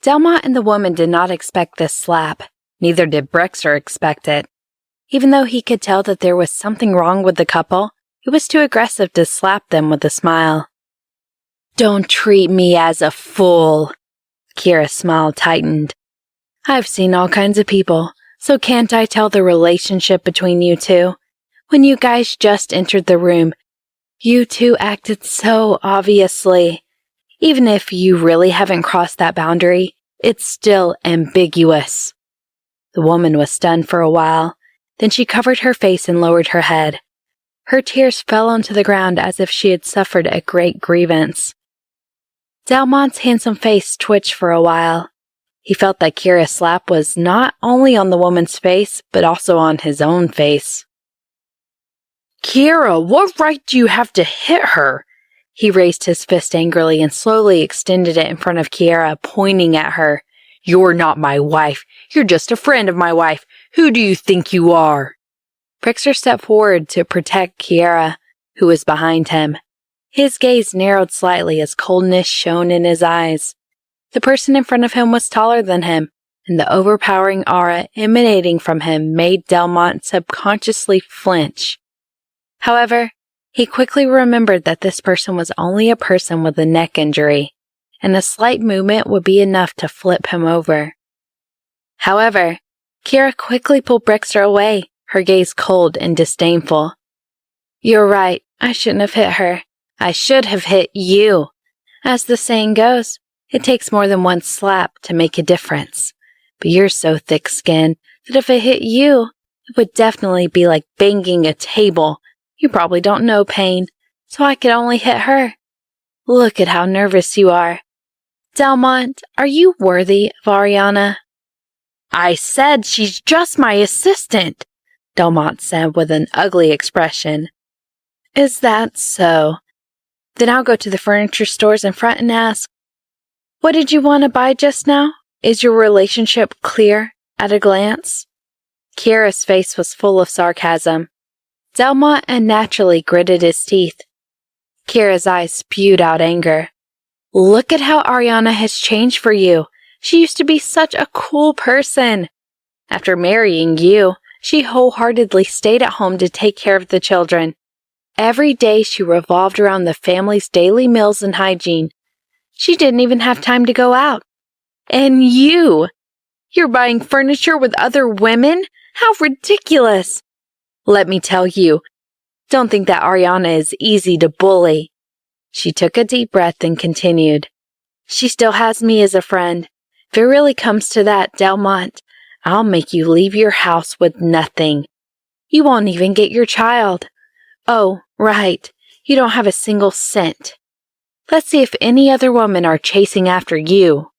Delmont and the woman did not expect this slap. Neither did Brexter expect it. Even though he could tell that there was something wrong with the couple, he was too aggressive to slap them with a smile. "Don't treat me as a fool." Kira's smile tightened. "I've seen all kinds of people, so can't I tell the relationship between you two? When you guys just entered the room, you two acted so obviously. Even if you really haven't crossed that boundary, it's still ambiguous." The woman was stunned for a while. Then she covered her face and lowered her head. Her tears fell onto the ground as if she had suffered a great grievance. Delmont's handsome face twitched for a while. He felt that Kira's slap was not only on the woman's face, but also on his own face. "Kira, what right do you have to hit her?" He raised his fist angrily and slowly extended it in front of Kira, pointing at her. "You're not my wife. You're just a friend of my wife. Who do you think you are?" Brexter stepped forward to protect Kira, who was behind him. His gaze narrowed slightly as coldness shone in his eyes. The person in front of him was taller than him, and the overpowering aura emanating from him made Delmont subconsciously flinch. However, he quickly remembered that this person was only a person with a neck injury, and a slight movement would be enough to flip him over. However, Kira quickly pulled Brexter away, her gaze cold and disdainful. "You're right, I shouldn't have hit her. I should have hit you. As the saying goes, it takes more than one slap to make a difference. But you're so thick-skinned that if it hit you, it would definitely be like banging a table. You probably don't know pain, so I could only hit her. Look at how nervous you are. Delmont, are you worthy of Ariana?" "I said she's just my assistant," Delmont said with an ugly expression. "Is that so? Then I'll go to the furniture stores in front and ask, what did you want to buy just now? Is your relationship clear at a glance?" Kira's face was full of sarcasm. Delmont unnaturally gritted his teeth. Kira's eyes spewed out anger. "Look at how Ariana has changed for you. She used to be such a cool person. After marrying you, she wholeheartedly stayed at home to take care of the children. Every day she revolved around the family's daily meals and hygiene. She didn't even have time to go out. And you're buying furniture with other women? How ridiculous! Let me tell you, don't think that Ariana is easy to bully." She took a deep breath and continued. "She still has me as a friend. If it really comes to that, Delmont, I'll make you leave your house with nothing. You won't even get your child. Oh, right, you don't have a single cent. Let's see if any other women are chasing after you."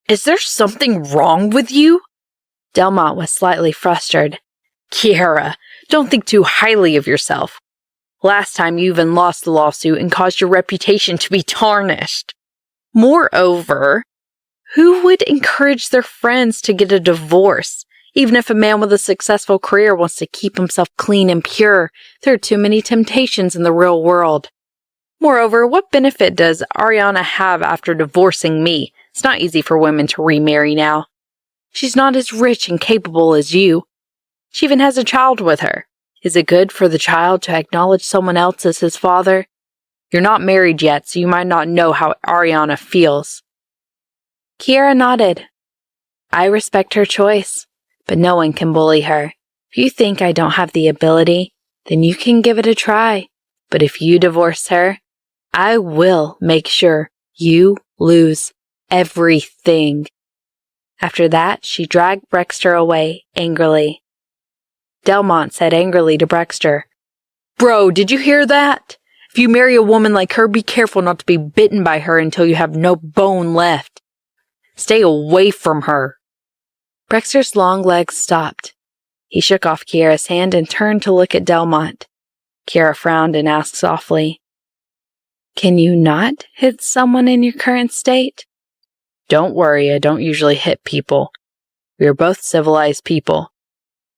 "Is there something wrong with you?" Delmont was slightly frustrated. "Kira, don't think too highly of yourself. Last time you even lost the lawsuit and caused your reputation to be tarnished. Moreover, who would encourage their friends to get a divorce? Even if a man with a successful career wants to keep himself clean and pure, there are too many temptations in the real world. Moreover, what benefit does Ariana have after divorcing me? It's not easy for women to remarry now. She's not as rich and capable as you. She even has a child with her. Is it good for the child to acknowledge someone else as his father? You're not married yet, so you might not know how Ariana feels." Kira nodded. "I respect her choice, but no one can bully her. If you think I don't have the ability, then you can give it a try. But if you divorce her, I will make sure you lose everything." After that, she dragged Brexter away angrily. Delmont said angrily to Brexter, "Bro, did you hear that? If you marry a woman like her, be careful not to be bitten by her until you have no bone left. Stay away from her." Brexter's long legs stopped. He shook off Kira's hand and turned to look at Delmont. Kira frowned and asked softly, "Can you not hit someone in your current state?" "Don't worry, I don't usually hit people. We are both civilized people.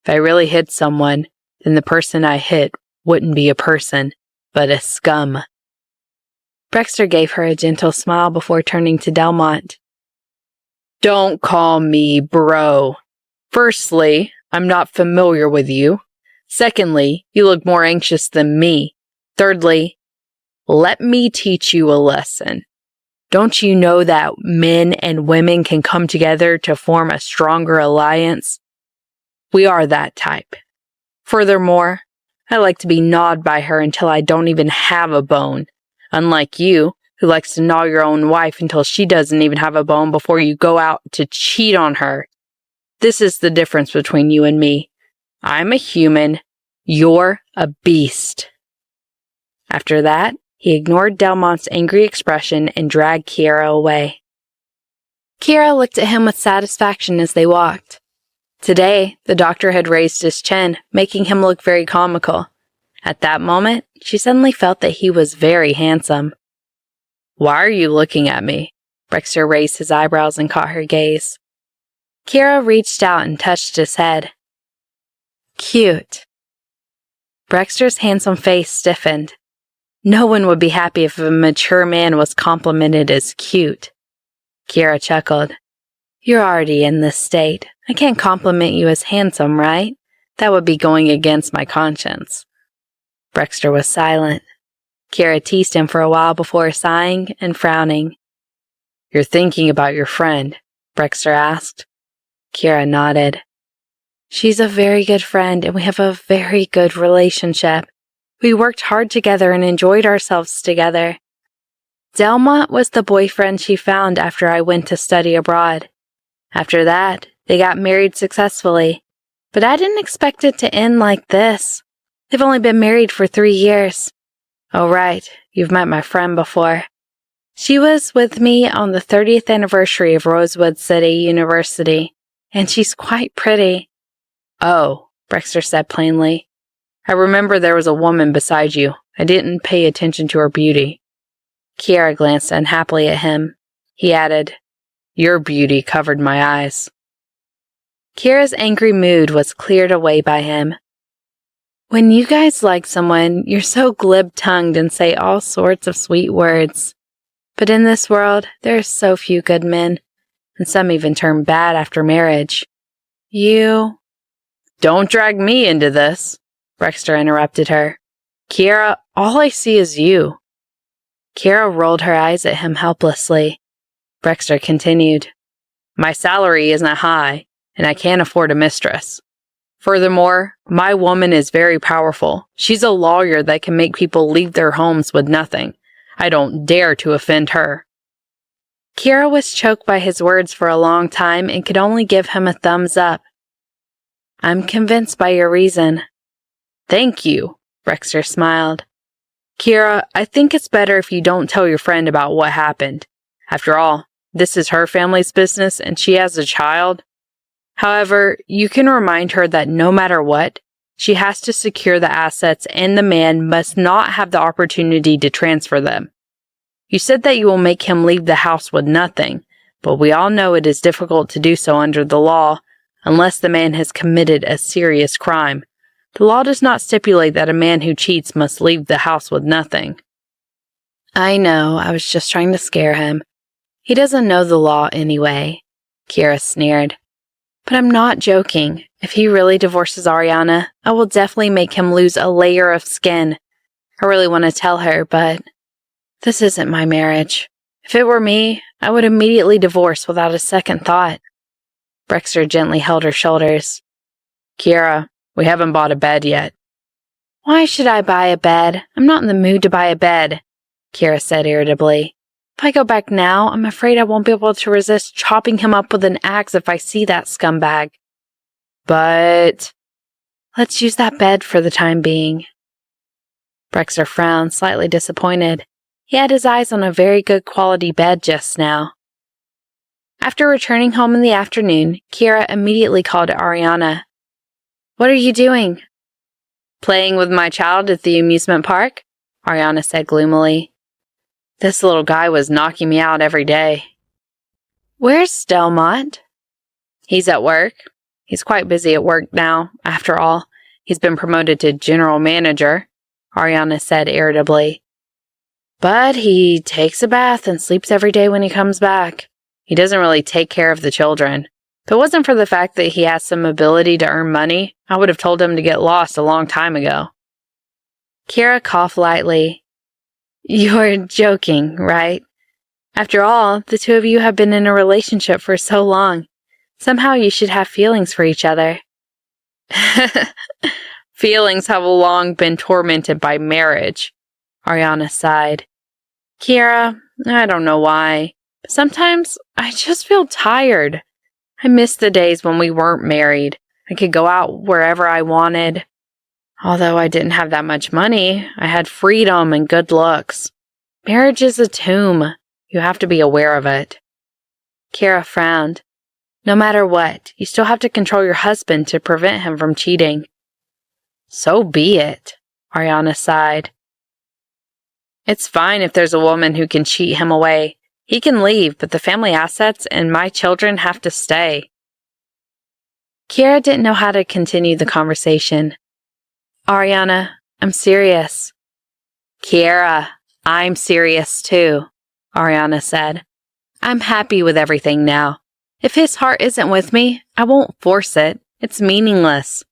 If I really hit someone, then the person I hit wouldn't be a person, but a scum." Brexter gave her a gentle smile before turning to Delmont. Don't call me bro. Firstly, I'm not familiar with you. Secondly, you look more anxious than me. Thirdly, let me teach you a lesson. Don't you know that men and women can come together to form a stronger alliance? We are that type. Furthermore, I like to be gnawed by her until I don't even have a bone. Unlike you, who likes to gnaw your own wife until she doesn't even have a bone before you go out to cheat on her. This is the difference between you and me. I'm a human. You're a beast. After that, he ignored Delmont's angry expression and dragged Kiera away. Kiera looked at him with satisfaction as they walked. Today, the doctor had raised his chin, making him look very comical. At that moment, she suddenly felt that he was very handsome. Why are you looking at me? Brexter raised his eyebrows and caught her gaze. Kiera reached out and touched his head. Cute. Brexter's handsome face stiffened. No one would be happy if a mature man was complimented as cute. Kiera chuckled. You're already in this state. I can't compliment you as handsome, right? That would be going against my conscience. Brexter was silent. Kiera teased him for a while before sighing and frowning. You're thinking about your friend? Brexter asked. Kiera nodded. She's a very good friend and we have a very good relationship. We worked hard together and enjoyed ourselves together. Delmont was the boyfriend she found after I went to study abroad. After that, they got married successfully. But I didn't expect it to end like this. They've only been married for 3 years. Oh, right, you've met my friend before. She was with me on the 30th anniversary of Rosewood City University, and she's quite pretty. Oh, Brexter said plainly. I remember there was a woman beside you. I didn't pay attention to her beauty. Kiera glanced unhappily at him. He added, Your beauty covered my eyes. Kiera's angry mood was cleared away by him. When you guys like someone, you're so glib-tongued and say all sorts of sweet words. But in this world, there are so few good men, and some even turn bad after marriage. You... Don't drag me into this, Brexter interrupted her. Kiera, all I see is you. Kiera rolled her eyes at him helplessly. Brexter continued, My salary isn't high, and I can't afford a mistress. Furthermore, my woman is very powerful. She's a lawyer that can make people leave their homes with nothing. I don't dare to offend her. Kiera was choked by his words for a long time and could only give him a thumbs up. I'm convinced by your reason. Thank you, Brexter smiled. Kiera, I think it's better if you don't tell your friend about what happened. After all, this is her family's business and she has a child. However, you can remind her that no matter what, she has to secure the assets and the man must not have the opportunity to transfer them. You said that you will make him leave the house with nothing, but we all know it is difficult to do so under the law unless the man has committed a serious crime. The law does not stipulate that a man who cheats must leave the house with nothing. I know, I was just trying to scare him. He doesn't know the law anyway, Kiera sneered. But I'm not joking. If he really divorces Ariana, I will definitely make him lose a layer of skin. I really want to tell her, but this isn't my marriage. If it were me, I would immediately divorce without a second thought. Brexter gently held her shoulders. Kiera, we haven't bought a bed yet. Why should I buy a bed? I'm not in the mood to buy a bed, Kiera said irritably. If I go back now, I'm afraid I won't be able to resist chopping him up with an axe if I see that scumbag. But... let's use that bed for the time being. Brexter frowned, slightly disappointed. He had his eyes on a very good quality bed just now. After returning home in the afternoon, Kiera immediately called Ariana. What are you doing? Playing with my child at the amusement park, Ariana said gloomily. This little guy was knocking me out every day. Where's Delmont? He's at work. He's quite busy at work now, after all. He's been promoted to general manager, Ariana said irritably. But he takes a bath and sleeps every day when he comes back. He doesn't really take care of the children. If it wasn't for the fact that he has some ability to earn money, I would have told him to get lost a long time ago. Kiera coughed lightly. You're joking, right? After all, the two of you have been in a relationship for so long. Somehow you should have feelings for each other. Feelings have long been tormented by marriage, Ariana sighed. Kiera, I don't know why, but sometimes I just feel tired. I miss the days when we weren't married. I could go out wherever I wanted. Although I didn't have that much money, I had freedom and good looks. Marriage is a tomb. You have to be aware of it. Kiera frowned. No matter what, you still have to control your husband to prevent him from cheating. So be it, Ariana sighed. It's fine if there's a woman who can cheat him away. He can leave, but the family assets and my children have to stay. Kiera didn't know how to continue the conversation. Ariana, I'm serious. Kiera, I'm serious too, Ariana said. I'm happy with everything now. If his heart isn't with me, I won't force it. It's meaningless.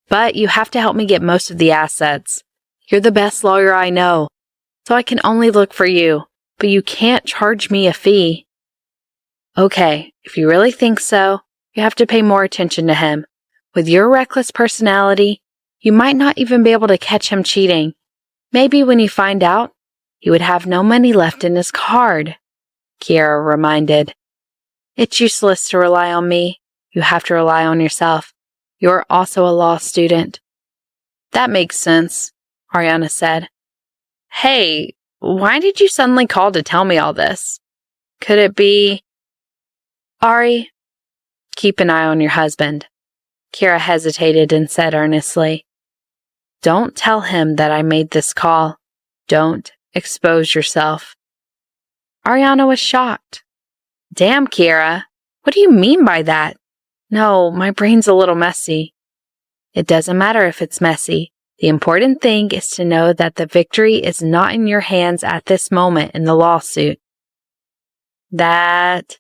But you have to help me get most of the assets. You're the best lawyer I know, so I can only look for you, but you can't charge me a fee. Okay, if you really think so, you have to pay more attention to him. With your reckless personality, you might not even be able to catch him cheating. Maybe when you find out, he would have no money left in his card, Kiera reminded. It's useless to rely on me. You have to rely on yourself. You're also a law student. That makes sense, Ariana said. Hey, why did you suddenly call to tell me all this? Could it be... Ari, keep an eye on your husband. Kiera hesitated and said earnestly. Don't tell him that I made this call. Don't expose yourself. Ariana was shocked. Damn, Kiera, what do you mean by that? No, my brain's a little messy. It doesn't matter if it's messy. The important thing is to know that the victory is not in your hands at this moment in the lawsuit. That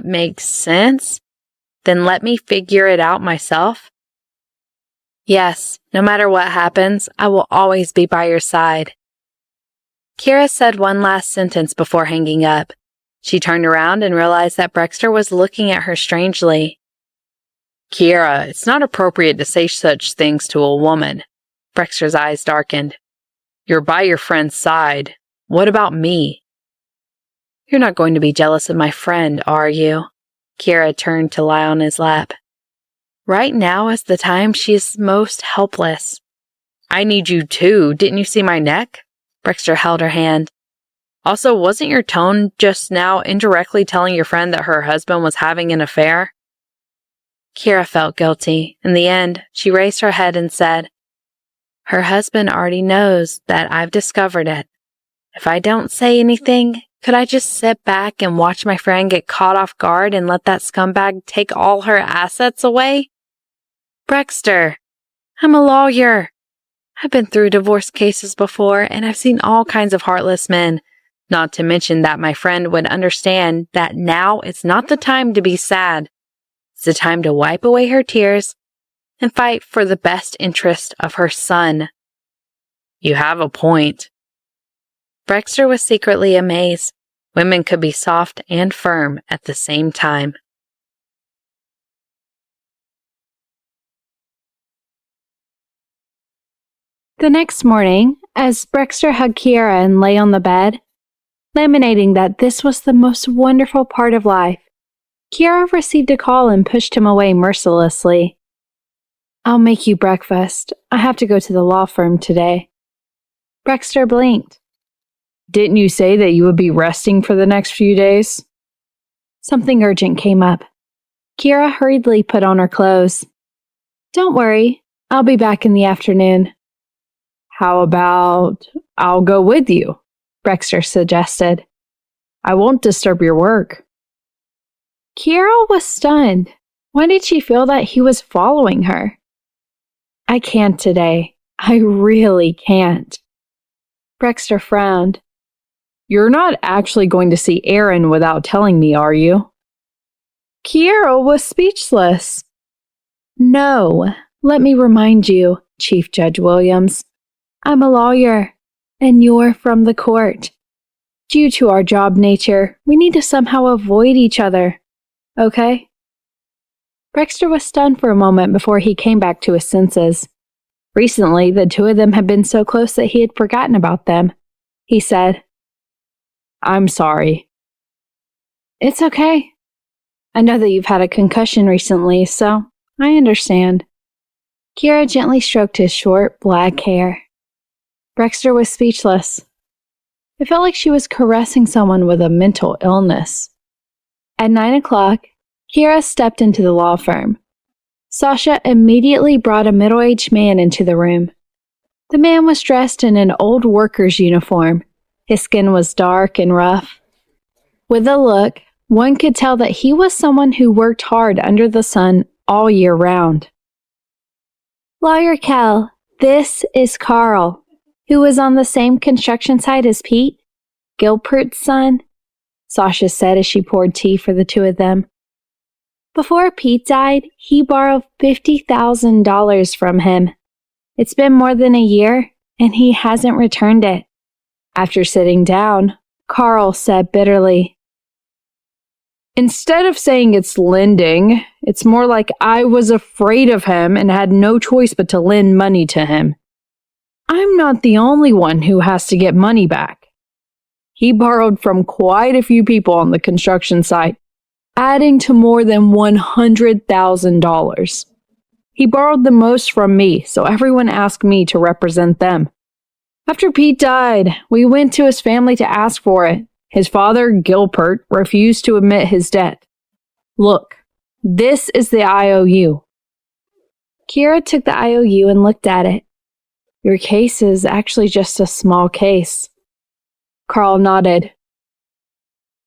makes sense? Then let me figure it out myself. Yes, no matter what happens, I will always be by your side. Kiera said one last sentence before hanging up. She turned around and realized that Brexter was looking at her strangely. Kiera, it's not appropriate to say such things to a woman. Brexter's eyes darkened. You're by your friend's side. What about me? You're not going to be jealous of my friend, are you? Kiera turned to lie on his lap. Right now is the time she is most helpless. I need you too. Didn't you see my neck? Brexter held her hand. Also, wasn't your tone just now indirectly telling your friend that her husband was having an affair? Kiera felt guilty. In the end, she raised her head and said, Her husband already knows that I've discovered it. If I don't say anything, could I just sit back and watch my friend get caught off guard and let that scumbag take all her assets away? Brexter, I'm a lawyer. I've been through divorce cases before, and I've seen all kinds of heartless men. Not to mention that my friend would understand that now is not the time to be sad. It's the time to wipe away her tears and fight for the best interest of her son. You have a point. Brexter was secretly amazed. Women could be soft and firm at the same time. The next morning, as Brexter hugged Kiera and lay on the bed, laminating that this was the most wonderful part of life, Kiera received a call and pushed him away mercilessly. I'll make you breakfast. I have to go to the law firm today. Brexter blinked. Didn't you say that you would be resting for the next few days? Something urgent came up. Kiera hurriedly put on her clothes. Don't worry, I'll be back in the afternoon. How about I'll go with you? Brexter suggested. I won't disturb your work. Kiera was stunned. Why did she feel that he was following her? I can't today. I really can't. Brexter frowned. You're not actually going to see Aaron without telling me, are you? Kiera was speechless. No, let me remind you, Chief Judge Williams. I'm a lawyer, and you're from the court. Due to our job nature, we need to somehow avoid each other. Okay? Brexter was stunned for a moment before he came back to his senses. Recently, the two of them had been so close that he had forgotten about them. He said, I'm sorry. It's okay. I know that you've had a concussion recently, so I understand. Kiera gently stroked his short, black hair. Brexter was speechless. It felt like she was caressing someone with a mental illness. At 9 o'clock, Kiera stepped into the law firm. Sasha immediately brought a middle-aged man into the room. The man was dressed in an old worker's uniform. His skin was dark and rough. With a look, one could tell that he was someone who worked hard under the sun all year round. Lawyer Cal, this is Carl, who was on the same construction site as Pete, Gilpert's son, Sasha said as she poured tea for the two of them. Before Pete died, he borrowed $50,000 from him. It's been more than a year, and he hasn't returned it. After sitting down, Carl said bitterly, Instead of saying it's lending, it's more like I was afraid of him and had no choice but to lend money to him. I'm not the only one who has to get money back. He borrowed from quite a few people on the construction site, adding to more than $100,000. He borrowed the most from me, so everyone asked me to represent them. After Pete died, we went to his family to ask for it. His father, Gilbert, refused to admit his debt. Look, this is the IOU. Kiera took the IOU and looked at it. Your case is actually just a small case. Carl nodded.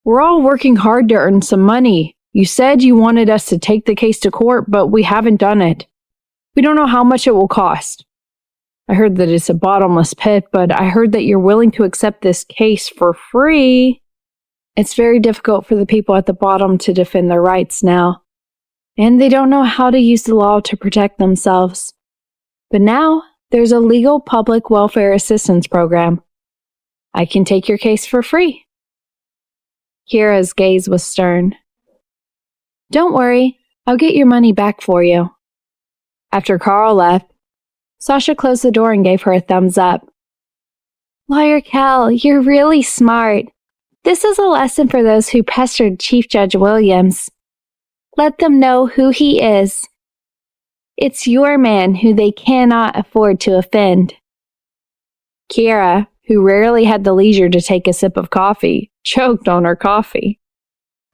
We're all working hard to earn some money. You said you wanted us to take the case to court, but we haven't done it. We don't know how much it will cost. I heard that it's a bottomless pit, but I heard that you're willing to accept this case for free. It's very difficult for the people at the bottom to defend their rights now, and they don't know how to use the law to protect themselves. But now, there's a legal public welfare assistance program. I can take your case for free. Kiera's gaze was stern. Don't worry, I'll get your money back for you. After Carl left, Sasha closed the door and gave her a thumbs up. Lawyer Cal, you're really smart. This is a lesson for those who pestered Chief Judge Williams. Let them know who he is. It's your man who they cannot afford to offend. Kiera, who rarely had the leisure to take a sip of coffee, choked on her coffee.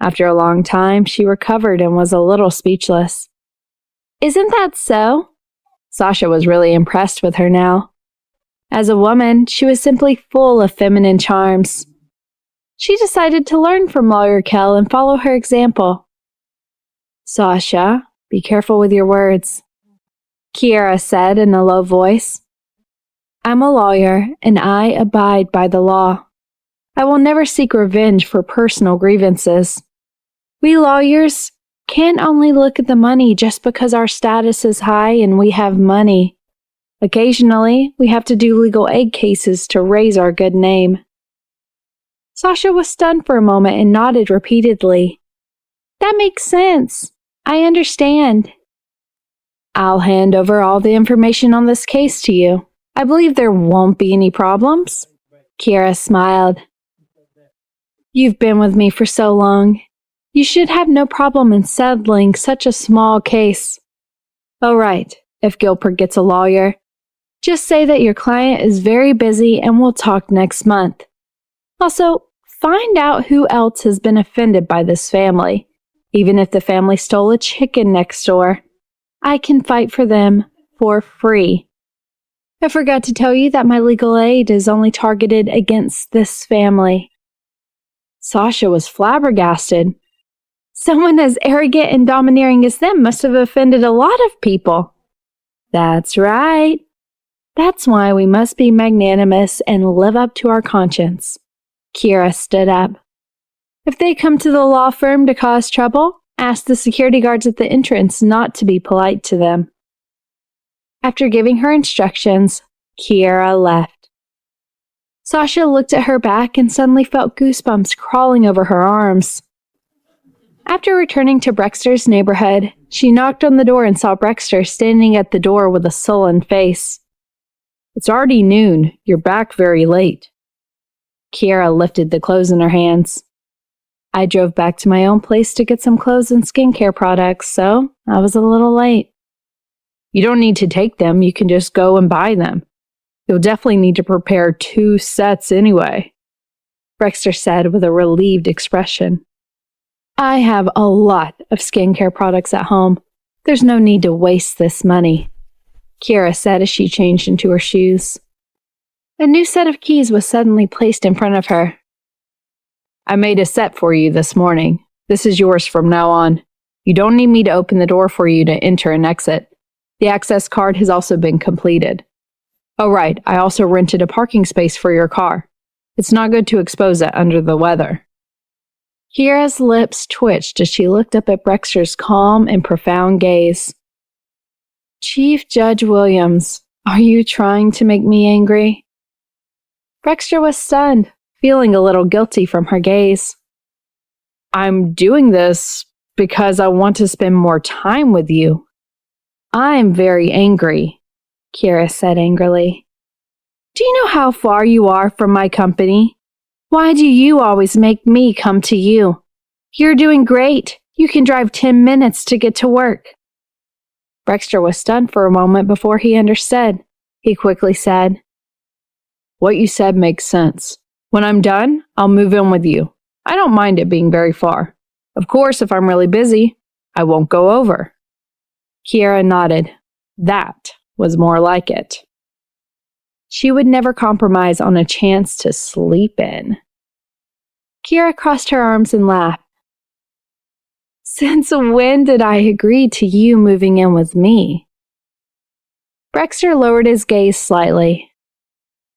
After a long time, she recovered and was a little speechless. Isn't that so? Sasha was really impressed with her now. As a woman, she was simply full of feminine charms. She decided to learn from Lawyer Kell and follow her example. Sasha, be careful with your words, Kiera said in a low voice. I'm a lawyer, and I abide by the law. I will never seek revenge for personal grievances. We lawyers can't only look at the money just because our status is high and we have money. Occasionally, we have to do legal aid cases to raise our good name. Sasha was stunned for a moment and nodded repeatedly. That makes sense. I understand. I'll hand over all the information on this case to you. I believe there won't be any problems. Kiera smiled. You've been with me for so long. You should have no problem in settling such a small case. Oh, right. If Gilbert gets a lawyer, just say that your client is very busy and we'll talk next month. Also, find out who else has been offended by this family. Even if the family stole a chicken next door, I can fight for them for free. I forgot to tell you that my legal aid is only targeted against this family. Sasha was flabbergasted. Someone as arrogant and domineering as them must have offended a lot of people. That's right. That's why we must be magnanimous and live up to our conscience. Kiera stood up. If they come to the law firm to cause trouble, ask the security guards at the entrance not to be polite to them. After giving her instructions, Kiera left. Sasha looked at her back and suddenly felt goosebumps crawling over her arms. After returning to Brexter's neighborhood, she knocked on the door and saw Brexter standing at the door with a sullen face. "It's already noon. You're back very late." Kiera lifted the clothes in her hands. "I drove back to my own place to get some clothes and skincare products, so I was a little late." "You don't need to take them. You can just go and buy them. You'll definitely need to prepare 2 sets anyway," Brexter said with a relieved expression. "I have a lot of skincare products at home. There's no need to waste this money," Kiera said as she changed into her shoes. A new set of keys was suddenly placed in front of her. "I made a set for you this morning. This is yours from now on. You don't need me to open the door for you to enter and exit. The access card has also been completed. Oh right, I also rented a parking space for your car. It's not good to expose it under the weather." Kiera's lips twitched as she looked up at Brexter's calm and profound gaze. "Chief Judge Williams, are you trying to make me angry?" Brexter was stunned, feeling a little guilty from her gaze. "I'm doing this because I want to spend more time with you." "I'm very angry," Kiera said angrily. "Do you know how far you are from my company? Why do you always make me come to you? You're doing great. You can drive 10 minutes to get to work." Brexter was stunned for a moment before he understood. He quickly said, "What you said makes sense. When I'm done, I'll move in with you. I don't mind it being very far. Of course, if I'm really busy, I won't go over." Kiera nodded. That was more like it. She would never compromise on a chance to sleep in. Kiera crossed her arms and laughed. "Since when did I agree to you moving in with me?" Brexter lowered his gaze slightly.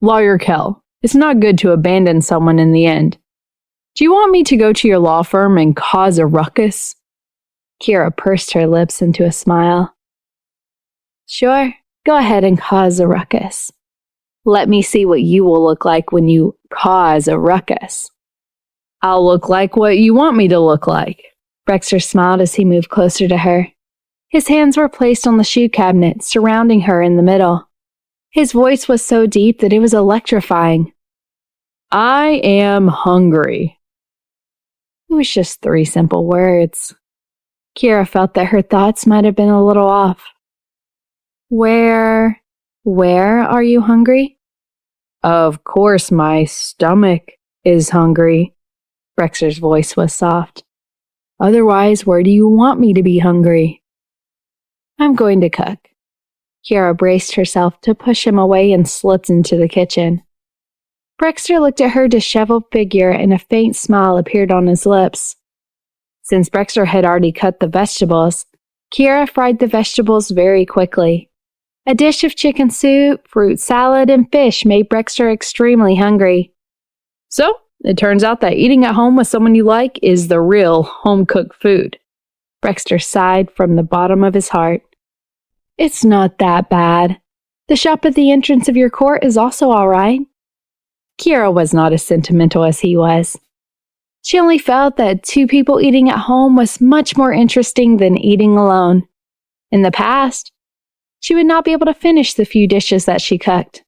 "Lawyer Kell, it's not good to abandon someone in the end. Do you want me to go to your law firm and cause a ruckus?" Kiera pursed her lips into a smile. "Sure, go ahead and cause a ruckus. Let me see what you will look like when you cause a ruckus." "I'll look like what you want me to look like." Brexter smiled as he moved closer to her. His hands were placed on the shoe cabinet, surrounding her in the middle. His voice was so deep that it was electrifying. "I am hungry." It was just 3 simple words. Kiera felt that her thoughts might have been a little off. Where are you hungry?" "Of course my stomach is hungry." Brexter's voice was soft. "Otherwise, where do you want me to be hungry?" "I'm going to cook." Kiera braced herself to push him away and slipped into the kitchen. Brexter looked at her disheveled figure and a faint smile appeared on his lips. Since Brexter had already cut the vegetables, Kiera fried the vegetables very quickly. A dish of chicken soup, fruit salad, and fish made Brexter extremely hungry. "So, it turns out that eating at home with someone you like is the real home-cooked food." Brexter sighed from the bottom of his heart. "It's not that bad. The shop at the entrance of your court is also all right." Kiera was not as sentimental as he was. She only felt that 2 people eating at home was much more interesting than eating alone. In the past, she would not be able to finish the few dishes that she cooked.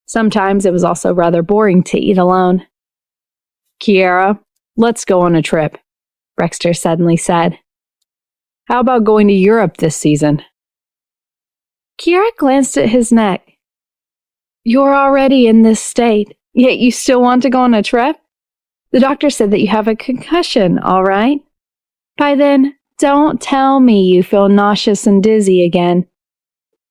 Sometimes it was also rather boring to eat alone. "Kiera, let's go on a trip," Brexter suddenly said. "How about going to Europe this season?" Kiera glanced at his neck. "You're already in this state, yet you still want to go on a trip? The doctor said that you have a concussion, all right? By then, don't tell me you feel nauseous and dizzy again.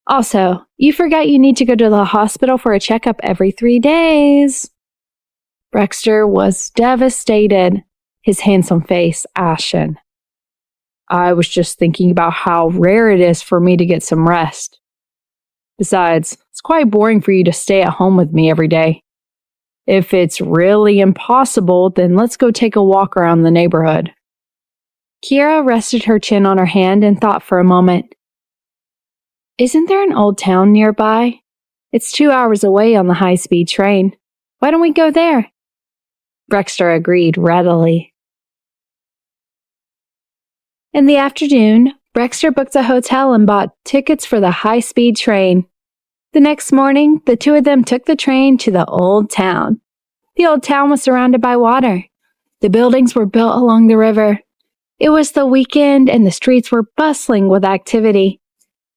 Also, you forgot you need to go to the hospital for a checkup every 3 days." Brexter was devastated, his handsome face ashen. "I was just thinking about how rare it is for me to get some rest. Besides, it's quite boring for you to stay at home with me every day." If it's really impossible, then let's go take a walk around the neighborhood. Kiera rested her chin on her hand and thought for a moment. Isn't there an old town nearby? It's 2 hours away on the high-speed train. Why don't we go there? Brexter agreed readily. In the afternoon, Brexter booked a hotel and bought tickets for the high-speed train. The next morning, the two of them took the train to the old town. The old town was surrounded by water. The buildings were built along the river. It was the weekend and the streets were bustling with activity.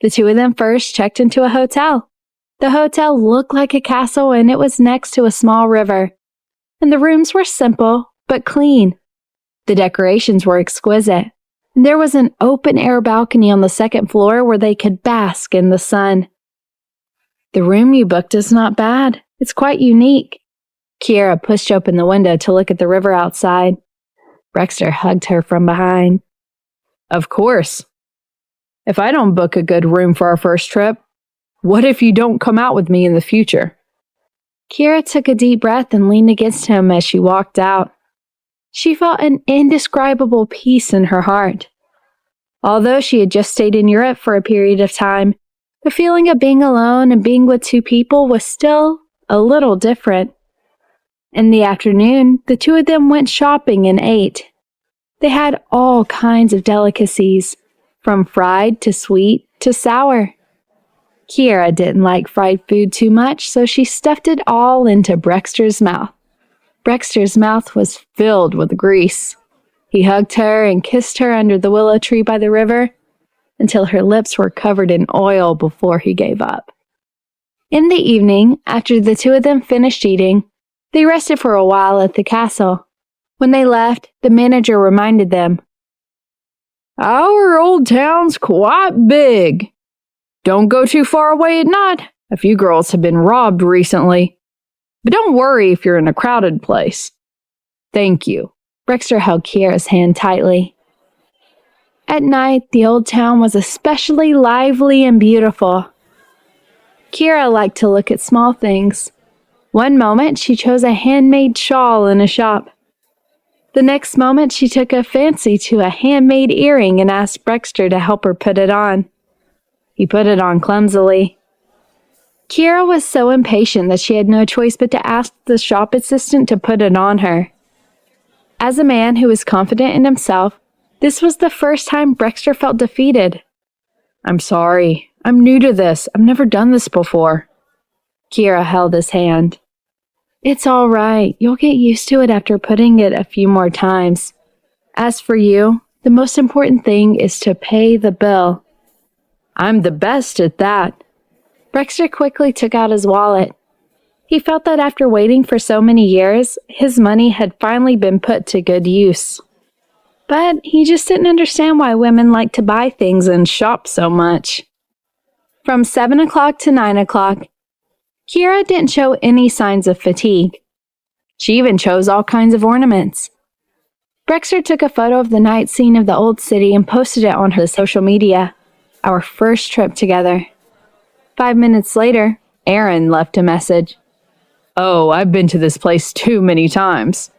The two of them first checked into a hotel. The hotel looked like a castle and it was next to a small river. And the rooms were simple but clean. The decorations were exquisite. And there was an open-air balcony on the second floor where they could bask in the sun. The room you booked is not bad. It's quite unique. Kiera pushed open the window to look at the river outside. Brexter hugged her from behind. Of course. If I don't book a good room for our first trip, what if you don't come out with me in the future? Kiera took a deep breath and leaned against him as she walked out. She felt an indescribable peace in her heart. Although she had just stayed in Europe for a period of time, the feeling of being alone and being with two people was still a little different. In the afternoon, the two of them went shopping and ate. They had all kinds of delicacies, from fried to sweet to sour. Kiera didn't like fried food too much, so she stuffed it all into Brexter's mouth. Brexter's mouth was filled with grease. He hugged her and kissed her under the willow tree by the river until her lips were covered in oil before he gave up. In the evening, after the two of them finished eating, they rested for a while at the castle. When they left, the manager reminded them, "Our old town's quite big. Don't go too far away at night. A few girls have been robbed recently. But don't worry if you're in a crowded place." "Thank you." Brexter held Kiera's hand tightly. At night, the old town was especially lively and beautiful. Kiera liked to look at small things. One moment, she chose a handmade shawl in a shop. The next moment, she took a fancy to a handmade earring and asked Brexter to help her put it on. He put it on clumsily. Kiera was so impatient that she had no choice but to ask the shop assistant to put it on her. As a man who was confident in himself, this was the first time Brexter felt defeated. "I'm sorry. I'm new to this. I've never done this before." Kiera held his hand. "It's all right. You'll get used to it after putting it a few more times. As for you, the most important thing is to pay the bill." "I'm the best at that." Brexter quickly took out his wallet. He felt that after waiting for so many years, his money had finally been put to good use. But he just didn't understand why women like to buy things and shop so much. From 7 o'clock to 9 o'clock, Kiera didn't show any signs of fatigue. She even chose all kinds of ornaments. Brexter took a photo of the night scene of the old city and posted it on her social media. Our first trip together. 5 minutes later, Aaron left a message. "Oh, I've been to this place too many times.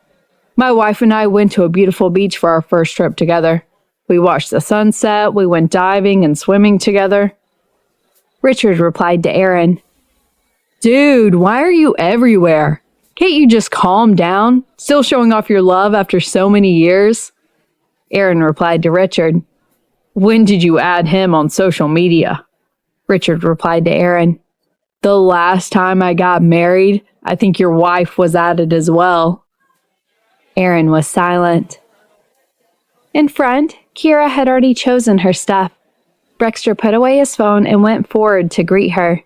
My wife and I went to a beautiful beach for our first trip together. We watched the sunset, we went diving and swimming together." Richard replied to Aaron, "Dude, why are you everywhere? Can't you just calm down? Still showing off your love after so many years?" Aaron replied to Richard, "When did you add him on social media?" Richard replied to Aaron, "The last time I got married, I think your wife was at it as well." Aaron was silent. In front, Kiera had already chosen her stuff. Brexter put away his phone and went forward to greet her.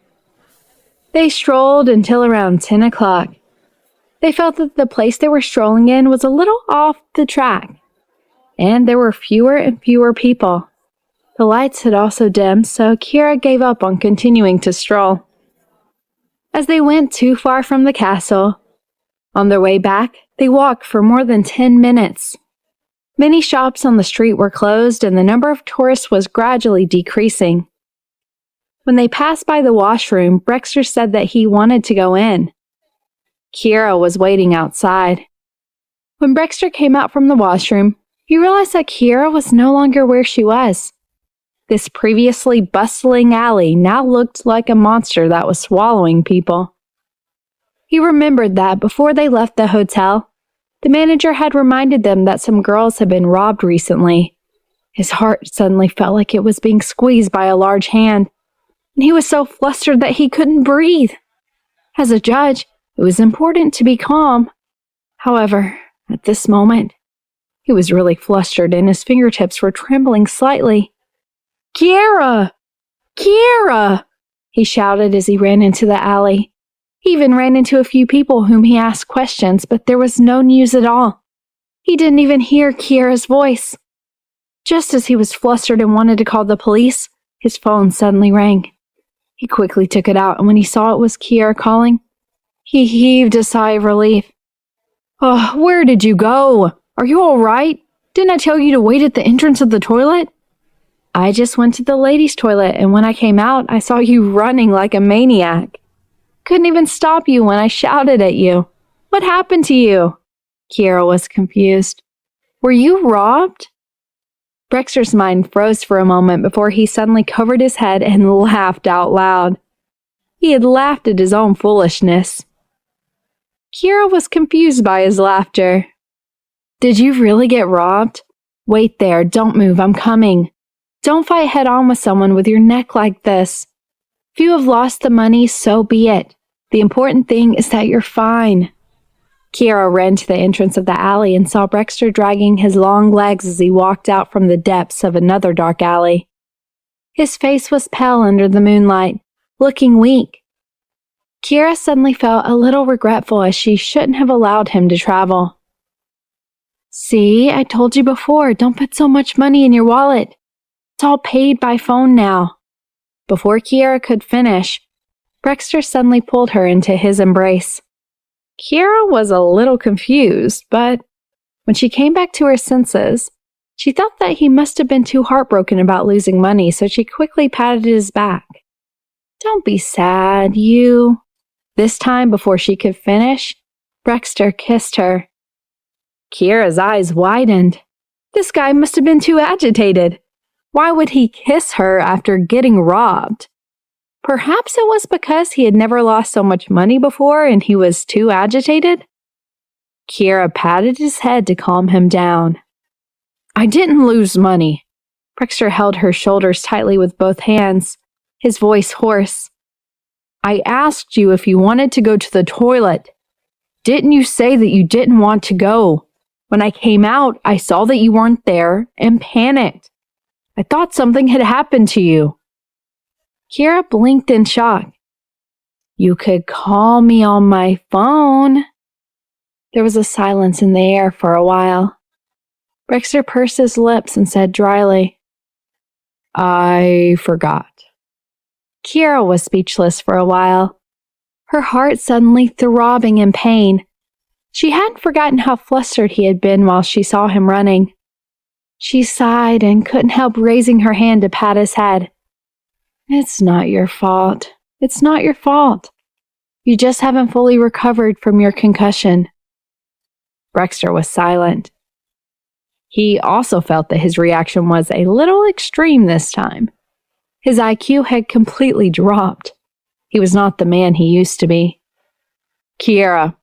They strolled until around 10 o'clock. They felt that the place they were strolling in was a little off the track, and there were fewer and fewer people. The lights had also dimmed, so Kiera gave up on continuing to stroll. As they went too far from the castle, on their way back, they walked for more than 10 minutes. Many shops on the street were closed and the number of tourists was gradually decreasing. When they passed by the washroom, Brexter said that he wanted to go in. Kiera was waiting outside. When Brexter came out from the washroom, he realized that Kiera was no longer where she was. This previously bustling alley now looked like a monster that was swallowing people. He remembered that before they left the hotel, the manager had reminded them that some girls had been robbed recently. His heart suddenly felt like it was being squeezed by a large hand, and he was so flustered that he couldn't breathe. As a judge, it was important to be calm. However, at this moment, he was really flustered and his fingertips were trembling slightly. "Kiera! Kiera!" he shouted as he ran into the alley. He even ran into a few people whom he asked questions, but there was no news at all. He didn't even hear Kiera's voice. Just as he was flustered and wanted to call the police, his phone suddenly rang. He quickly took it out, and when he saw it was Kiera calling, he heaved a sigh of relief. "Oh, where did you go? Are you all right? Didn't I tell you to wait at the entrance of the toilet?" "I just went to the ladies' toilet, and when I came out, I saw you running like a maniac. Couldn't even stop you when I shouted at you. What happened to you?" Kiera was confused. "Were you robbed?" Brexter's mind froze for a moment before he suddenly covered his head and laughed out loud. He had laughed at his own foolishness. Kiera was confused by his laughter. "Did you really get robbed? Wait there, don't move, I'm coming. Don't fight head on with someone with your neck like this. If you have lost the money, so be it. The important thing is that you're fine." Kiera ran to the entrance of the alley and saw Brexter dragging his long legs as he walked out from the depths of another dark alley. His face was pale under the moonlight, looking weak. Kiera suddenly felt a little regretful as she shouldn't have allowed him to travel. "See, I told you before, don't put so much money in your wallet. It's all paid by phone now." Before Kiera could finish, Brexter suddenly pulled her into his embrace. Kiera was a little confused, but when she came back to her senses, she thought that he must have been too heartbroken about losing money, so she quickly patted his back. "Don't be sad, you." This time, before she could finish, Brexter kissed her. Kiera's eyes widened. This guy must have been too agitated. Why would he kiss her after getting robbed? Perhaps it was because he had never lost so much money before and he was too agitated? Kiera patted his head to calm him down. "I didn't lose money." Brexter held her shoulders tightly with both hands, his voice hoarse. "I asked you if you wanted to go to the toilet. Didn't you say that you didn't want to go? When I came out, I saw that you weren't there and panicked. I thought something had happened to you." Kiera blinked in shock. "You could call me on my phone." There was a silence in the air for a while. Brexter pursed his lips and said dryly, "I forgot." Kiera was speechless for a while, her heart suddenly throbbing in pain. She hadn't forgotten how flustered he had been while she saw him running. She sighed and couldn't help raising her hand to pat his head. "It's not your fault. It's not your fault. You just haven't fully recovered from your concussion." Brexter was silent. He also felt that his reaction was a little extreme this time. His IQ had completely dropped. He was not the man he used to be. "Kiera,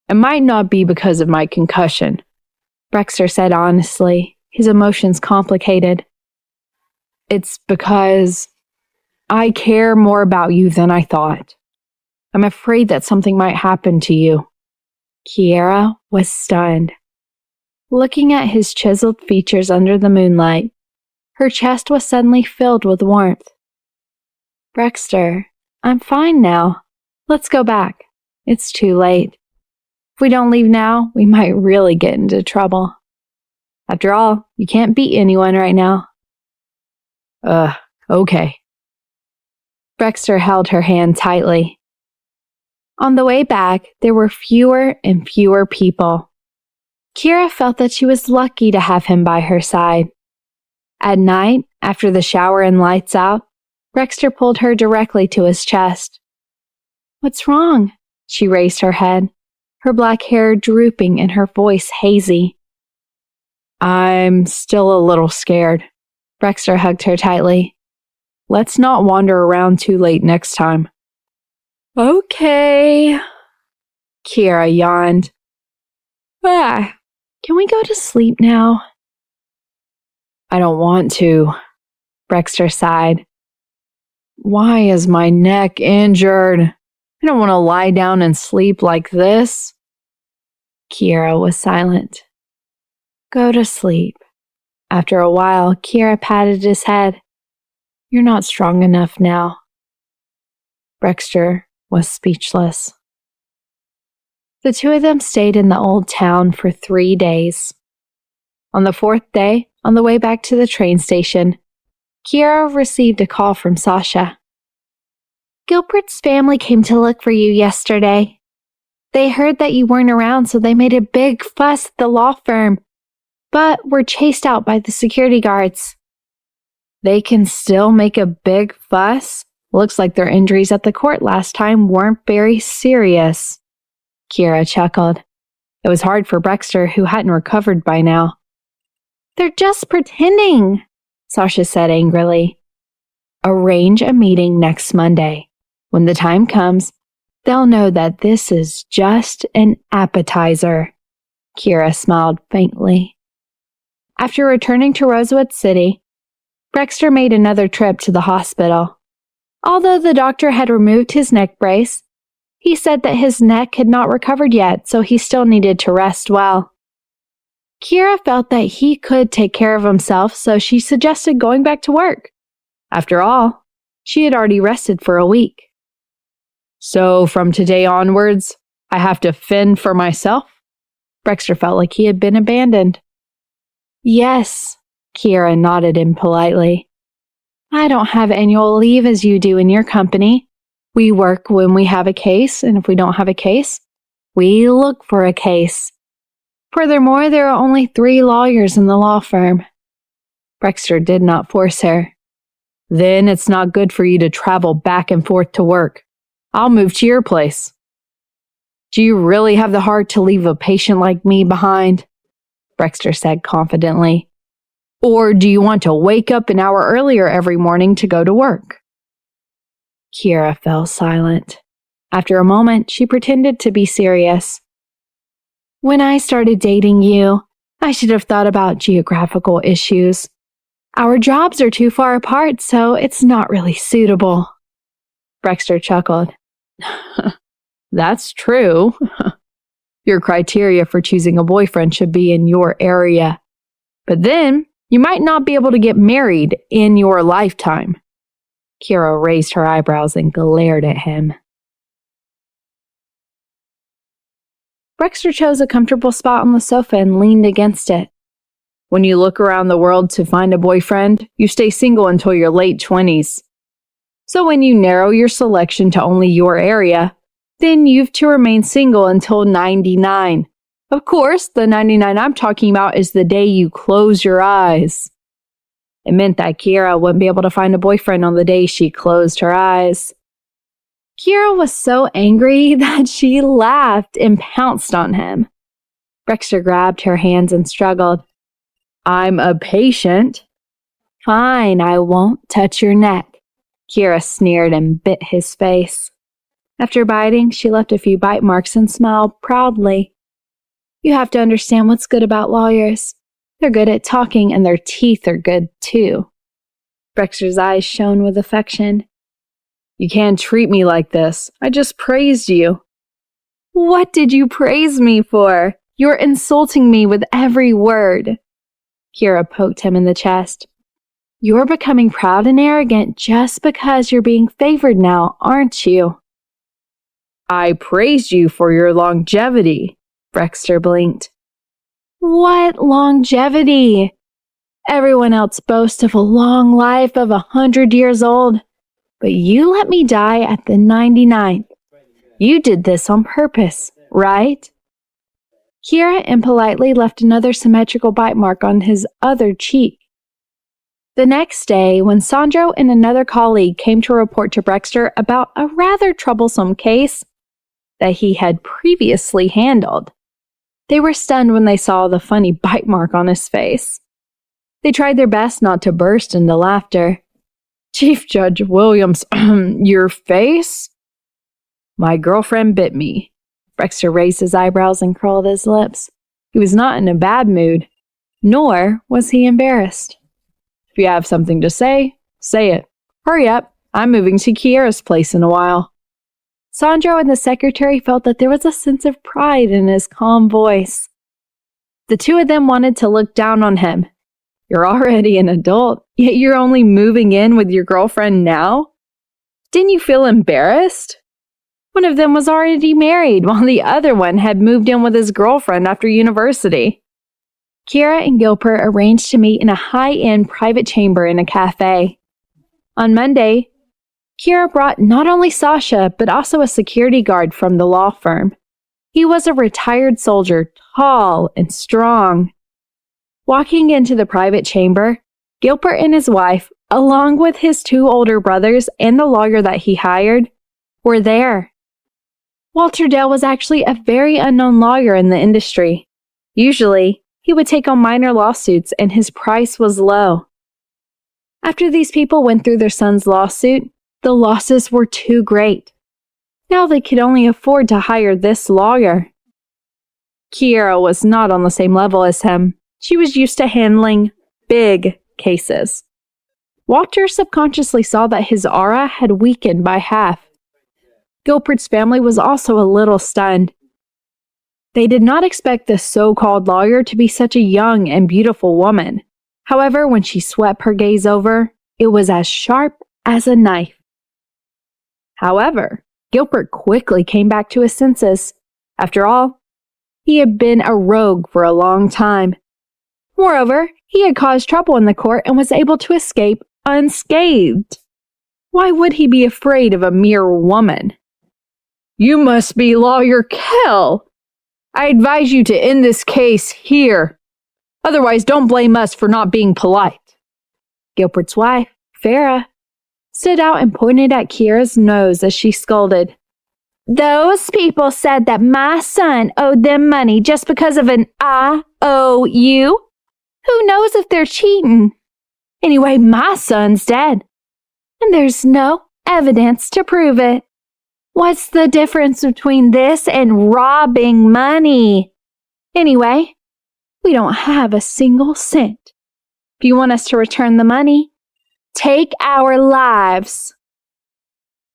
it might not be because of my concussion," Brexter said honestly, his emotions complicated. "It's because I care more about you than I thought. I'm afraid that something might happen to you." Kiera was stunned. Looking at his chiseled features under the moonlight, her chest was suddenly filled with warmth. "Brexter, I'm fine now. Let's go back. It's too late. If we don't leave now, we might really get into trouble. After all, you can't beat anyone right now." Okay." Brexter held her hand tightly. On the way back, there were fewer and fewer people. Kiera felt that she was lucky to have him by her side. At night, after the shower and lights out, Brexter pulled her directly to his chest. "What's wrong?" She raised her head. her black hair drooping and her voice hazy. I'm still a little scared. Brexter hugged her tightly. Let's not wander around too late next time. Okay. Kiera yawned. Can we go to sleep now? I don't want to. Brexter sighed. Why is my neck injured? I don't want to lie down and sleep like this. Kiera was silent. Go to sleep. After a while, Kiera patted his head. You're not strong enough now. Brexter was speechless. The two of them stayed in the old town for 3 days. On the 4th day, on the way back to the train station, Kiera received a call from Sasha. Gilbert's family came to look for you yesterday. They heard that you weren't around, so they made a big fuss at the law firm, but were chased out by the security guards. They can still make a big fuss? Looks like their injuries at the court last time weren't very serious. Kiera chuckled. It was hard for Brexter, who hadn't recovered by now. They're just pretending, Sasha said angrily. Arrange a meeting next Monday. When the time comes, they'll know that this is just an appetizer. Kiera smiled faintly. After returning to Rosewood City, Brexter made another trip to the hospital. Although the doctor had removed his neck brace, he said that his neck had not recovered yet, so he still needed to rest well. Kiera felt that he could take care of himself, so she suggested going back to work. After all, she had already rested for a week. So from today onwards, I have to fend for myself? Brexter felt like he had been abandoned. Yes, Kiera nodded impolitely. I don't have annual leave as you do in your company. We work when we have a case, and if we don't have a case, we look for a case. Furthermore, there are only 3 lawyers in the law firm. Brexter did not force her. Then it's not good for you to travel back and forth to work. I'll move to your place. Do you really have the heart to leave a patient like me behind? Brexter said confidently. Or do you want to wake up an hour earlier every morning to go to work? Kiera fell silent. After a moment, she pretended to be serious. When I started dating you, I should have thought about geographical issues. Our jobs are too far apart, so it's not really suitable. Brexter chuckled. That's true. Your criteria for choosing a boyfriend should be in your area. But then, you might not be able to get married in your lifetime. Kiera raised her eyebrows and glared at him. Brexter chose a comfortable spot on the sofa and leaned against it. When you look around the world to find a boyfriend, you stay single until your late 20s. So when you narrow your selection to only your area, then you've to remain single until 99. Of course, the 99 I'm talking about is the day you close your eyes. It meant that Kiera wouldn't be able to find a boyfriend on the day she closed her eyes. Kiera was so angry that she laughed and pounced on him. Brexter grabbed her hands and struggled. I'm a patient. Fine, I won't touch your neck. Kiera sneered and bit his face. After biting, she left a few bite marks and smiled proudly. You have to understand what's good about lawyers. They're good at talking and their teeth are good too. Brexter's eyes shone with affection. You can't treat me like this. I just praised you. What did you praise me for? You're insulting me with every word. Kiera poked him in the chest. You're becoming proud and arrogant just because you're being favored now, aren't you? I praised you for your longevity. Brexter blinked. What longevity? Everyone else boasts of a long life of 100 years old, but you let me die at the 99th. You did this on purpose, right? Kiera impolitely left another symmetrical bite mark on his other cheek. The next day, when Sandro and another colleague came to report to Brexter about a rather troublesome case, that he had previously handled. They were stunned when they saw the funny bite mark on his face. They tried their best not to burst into laughter. "Chief Judge Williams, your face?" "My girlfriend bit me." Brexter raised his eyebrows and curled his lips. He was not in a bad mood, nor was he embarrassed. "If you have something to say it. Hurry up, I'm moving to Kiera's place in a while." Sandro and the secretary felt that there was a sense of pride in his calm voice. The two of them wanted to look down on him. "You're already an adult, yet you're only moving in with your girlfriend now? Didn't you feel embarrassed?" One of them was already married, while the other one had moved in with his girlfriend after university. Kiera and Gilbert arranged to meet in a high-end private chamber in a cafe. On Monday, Kiera brought not only Sasha, but also a security guard from the law firm. He was a retired soldier, tall and strong. Walking into the private chamber, Gilbert and his wife, along with his two older brothers and the lawyer that he hired, were there. Walter Dale was actually a very unknown lawyer in the industry. Usually, he would take on minor lawsuits and his price was low. After these people went through their son's lawsuit, the losses were too great. Now they could only afford to hire this lawyer. Kiera was not on the same level as him. She was used to handling big cases. Walter subconsciously saw that his aura had weakened by half. Gilbert's family was also a little stunned. They did not expect the so-called lawyer to be such a young and beautiful woman. However, when she swept her gaze over, it was as sharp as a knife. However, Gilbert quickly came back to his senses. After all, he had been a rogue for a long time. Moreover, he had caused trouble in the court and was able to escape unscathed. Why would he be afraid of a mere woman? "You must be Lawyer Kell. I advise you to end this case here. Otherwise, don't blame us for not being polite." Gilbert's wife, Farah, stood out and pointed at Kiera's nose as she scolded. "Those people said that my son owed them money just because of an IOU. Who knows if they're cheating? Anyway, my son's dead, and there's no evidence to prove it. What's the difference between this and robbing money? Anyway, we don't have a single cent. If you want us to return the money, take our lives."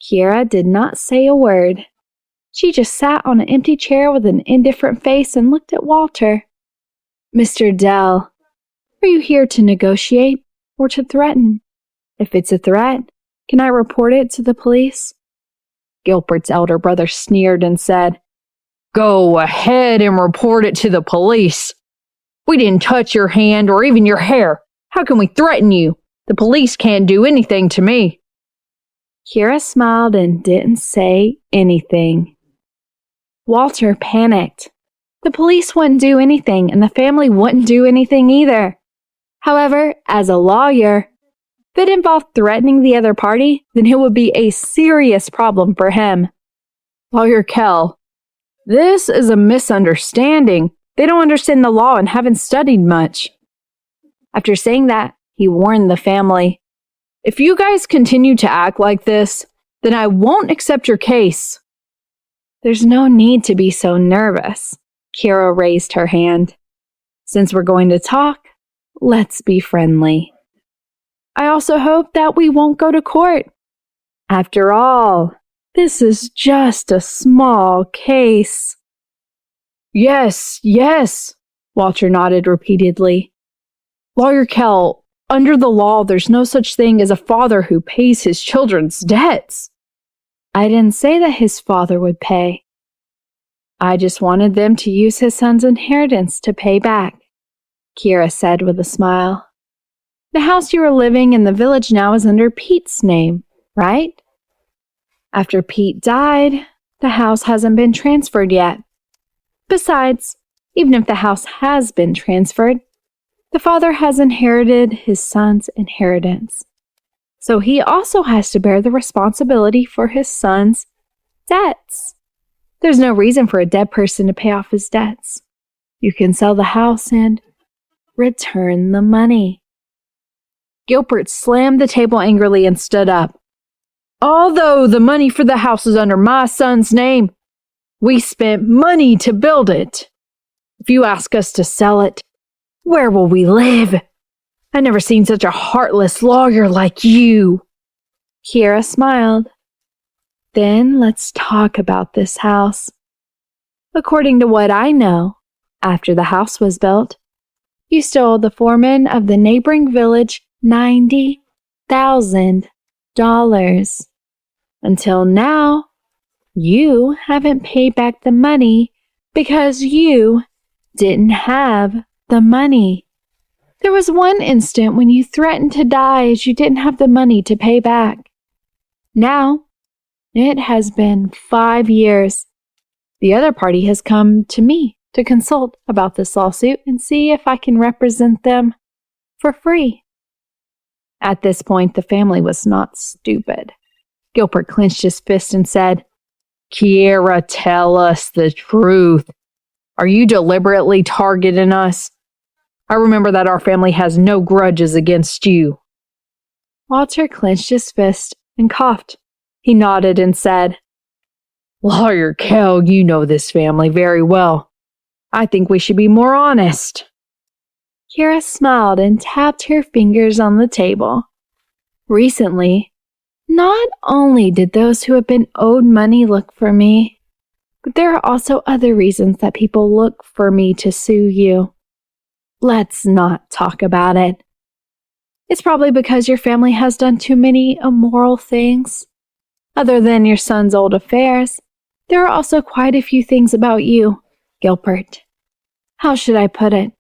Kiera did not say a word. She just sat on an empty chair with an indifferent face and looked at Walter. "Mr. Dell, are you here to negotiate or to threaten? If it's a threat, can I report it to the police?" Gilbert's elder brother sneered and said, "Go ahead and report it to the police. We didn't touch your hand or even your hair. How can we threaten you? The police can't do anything to me." Kiera smiled and didn't say anything. Walter panicked. The police wouldn't do anything, and the family wouldn't do anything either. However, as a lawyer, if it involved threatening the other party, then it would be a serious problem for him. "Lawyer Kell, this is a misunderstanding. They don't understand the law and haven't studied much." After saying that, he warned the family, "If you guys continue to act like this, then I won't accept your case." "There's no need to be so nervous." Kiera raised her hand. "Since we're going to talk, let's be friendly. I also hope that we won't go to court. After all, this is just a small case." Yes, Walter nodded repeatedly. "Lawyer Kell, under the law, there's no such thing as a father who pays his children's debts." "I didn't say that his father would pay. I just wanted them to use his son's inheritance to pay back," Kiera said with a smile. "The house you are living in the village now is under Pete's name, right? After Pete died, the house hasn't been transferred yet. Besides, even if the house has been transferred, the father has inherited his son's inheritance. So he also has to bear the responsibility for his son's debts. There's no reason for a dead person to pay off his debts. You can sell the house and return the money. Gilbert slammed the table angrily and stood up. Although the money for the house is under my son's name, we spent money to build it. If you ask us to sell it, where will we live? I've never seen such a heartless lawyer like you. Kiera smiled. Then let's talk about this house. According to what I know, after the house was built, you stole the foreman of the neighboring village $90,000. Until now, you haven't paid back the money because you didn't have the money. There was one instant when you threatened to die as you didn't have the money to pay back. Now, it has been 5 years. The other party has come to me to consult about this lawsuit and see if I can represent them for free. At this point, the family was not stupid. Gilbert clenched his fist and said, Kiera, tell us the truth. Are you deliberately targeting us? I remember that our family has no grudges against you. Walter clenched his fist and coughed. He nodded and said, Lawyer Kell, you know this family very well. I think we should be more honest. Kiera smiled and tapped her fingers on the table. Recently, not only did those who have been owed money look for me, but there are also other reasons that people look for me to sue you. Let's not talk about it. It's probably because your family has done too many immoral things. Other than your son's old affairs, there are also quite a few things about you, Gilbert. How should I put it?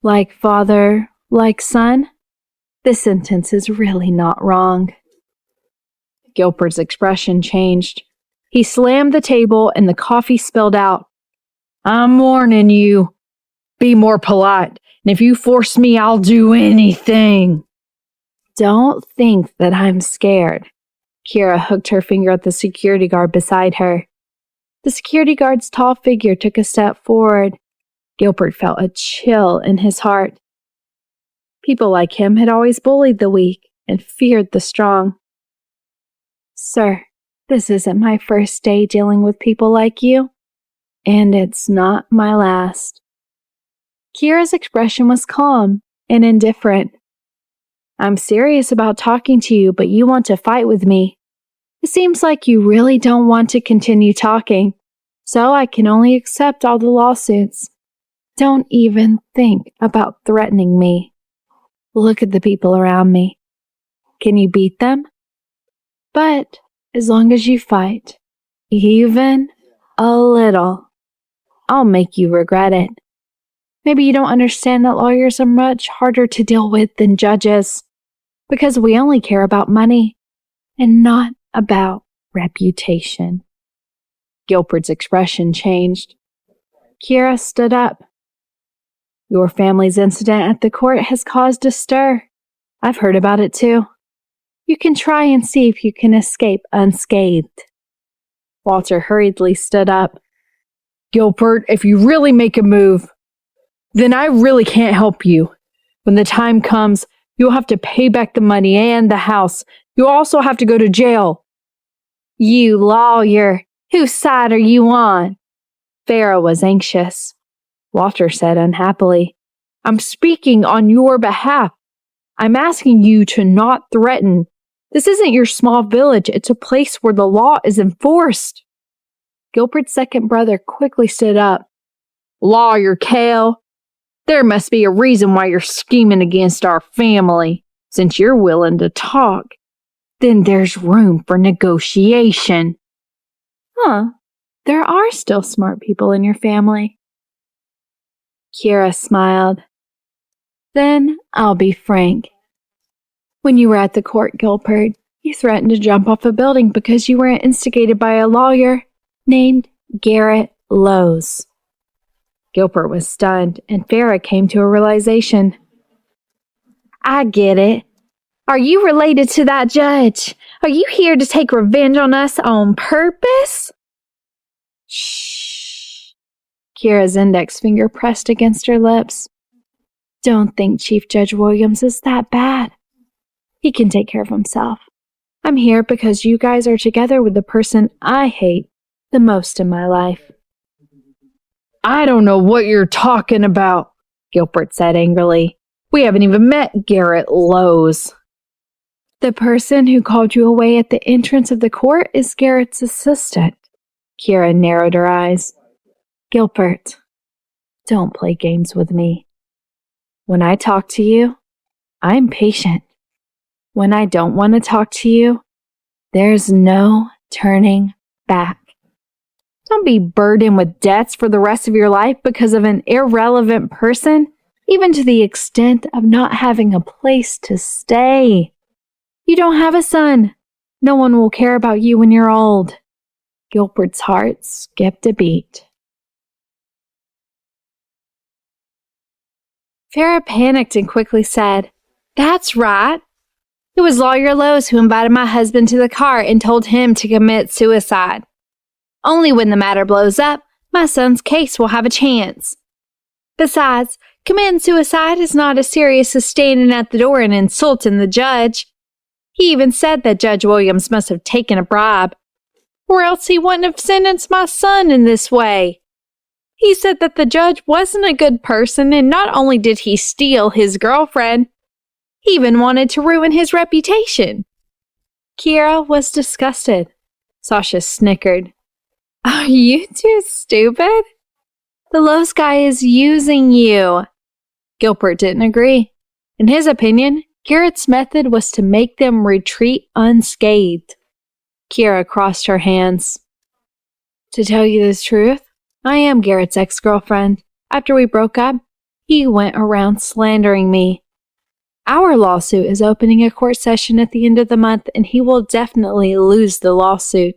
Like father, like son? This sentence is really not wrong. Gilbert's expression changed. He slammed the table and the coffee spilled out. I'm warning you. Be more polite, and if you force me, I'll do anything. Don't think that I'm scared. Kiera hooked her finger at the security guard beside her. The security guard's tall figure took a step forward. Gilbert felt a chill in his heart. People like him had always bullied the weak and feared the strong. Sir, this isn't my first day dealing with people like you, and it's not my last. Kiera's expression was calm and indifferent. I'm serious about talking to you, but you want to fight with me. It seems like you really don't want to continue talking, so I can only accept all the lawsuits. Don't even think about threatening me. Look at the people around me. Can you beat them? But as long as you fight, even a little, I'll make you regret it. Maybe you don't understand that lawyers are much harder to deal with than judges, because we only care about money and not about reputation. Gilbert's expression changed. Kiera stood up. Your family's incident at the court has caused a stir. I've heard about it too. You can try and see if you can escape unscathed. Walter hurriedly stood up. Gilbert, if you really make a move, then I really can't help you. When the time comes, you'll have to pay back the money and the house. You'll also have to go to jail. You lawyer, whose side are you on? Farah was anxious. Walter said unhappily, I'm speaking on your behalf. I'm asking you to not threaten. This isn't your small village. It's a place where the law is enforced. Gilbert's second brother quickly stood up. Lawyer Kell, there must be a reason why you're scheming against our family. Since you're willing to talk, then there's room for negotiation. There are still smart people in your family. Kiera smiled. Then I'll be frank. When you were at the court, Gilbert, you threatened to jump off a building because you were instigated by a lawyer named Garrett Lowe's. Gilbert was stunned, and Farah came to a realization. I get it. Are you related to that judge? Are you here to take revenge on us on purpose? Shh. Kira's index finger pressed against her lips. Don't think Chief Judge Williams is that bad. He can take care of himself. I'm here because you guys are together with the person I hate the most in my life. I don't know what you're talking about, Gilbert said angrily. We haven't even met Garrett Lowe's. The person who called you away at the entrance of the court is Garrett's assistant. Kira narrowed her eyes. Gilbert, don't play games with me. When I talk to you, I'm patient. When I don't want to talk to you, there's no turning back. Don't be burdened with debts for the rest of your life because of an irrelevant person, even to the extent of not having a place to stay. You don't have a son. No one will care about you when you're old. Gilbert's heart skipped a beat. Farrah panicked and quickly said, That's right. It was Lawyer Lowe's who invited my husband to the car and told him to commit suicide. Only when the matter blows up, my son's case will have a chance. Besides, committing suicide is not as serious as standing at the door and insulting the judge. He even said that Judge Williams must have taken a bribe, or else he wouldn't have sentenced my son in this way. He said that the judge wasn't a good person, and not only did he steal his girlfriend, he even wanted to ruin his reputation. Kira was disgusted. Sasha snickered. Are you too stupid? The Lowe's guy is using you. Gilbert didn't agree. In his opinion, Garrett's method was to make them retreat unscathed. Kira crossed her hands. To tell you the truth, I am Garrett's ex-girlfriend. After we broke up, he went around slandering me. Our lawsuit is opening a court session at the end of the month, and he will definitely lose the lawsuit.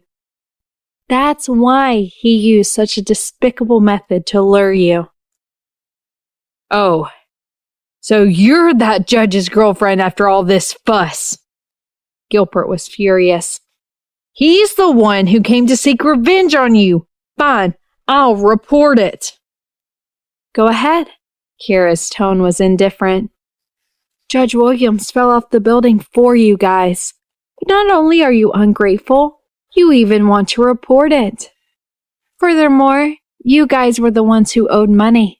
That's why he used such a despicable method to lure you. Oh, so you're that judge's girlfriend after all this fuss. Gilbert was furious. He's the one who came to seek revenge on you. Fine, I'll report it. Go ahead. Kira's tone was indifferent. Judge Williams fell off the building for you guys. Not only are you ungrateful, you even want to report it. Furthermore, you guys were the ones who owed money.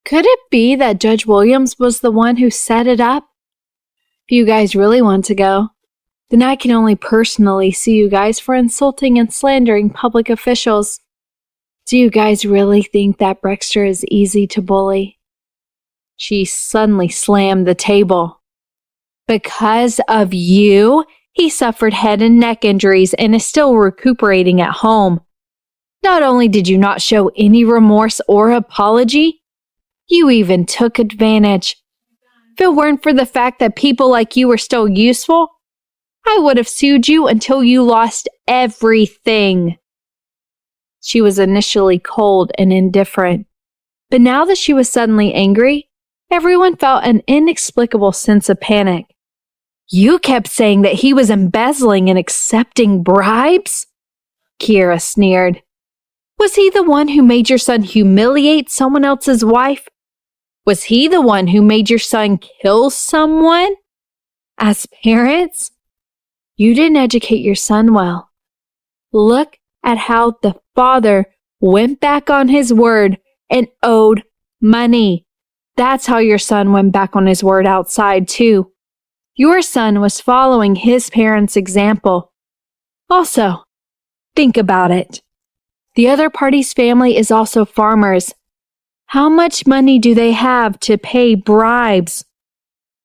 Could it be that Judge Williams was the one who set it up? If you guys really want to go, then I can only personally sue you guys for insulting and slandering public officials. Do you guys really think that Brexter is easy to bully? She suddenly slammed the table. Because of you, he suffered head and neck injuries and is still recuperating at home. Not only did you not show any remorse or apology, you even took advantage. If it weren't for the fact that people like you were still useful, I would have sued you until you lost everything. She was initially cold and indifferent, but now that she was suddenly angry, everyone felt an inexplicable sense of panic. You kept saying that he was embezzling and accepting bribes? Kira sneered. Was he the one who made your son humiliate someone else's wife? Was he the one who made your son kill someone? As parents, you didn't educate your son well. Look at how the father went back on his word and owed money. That's how your son went back on his word outside, too. Your son was following his parents' example. Also, think about it. The other party's family is also farmers. How much money do they have to pay bribes?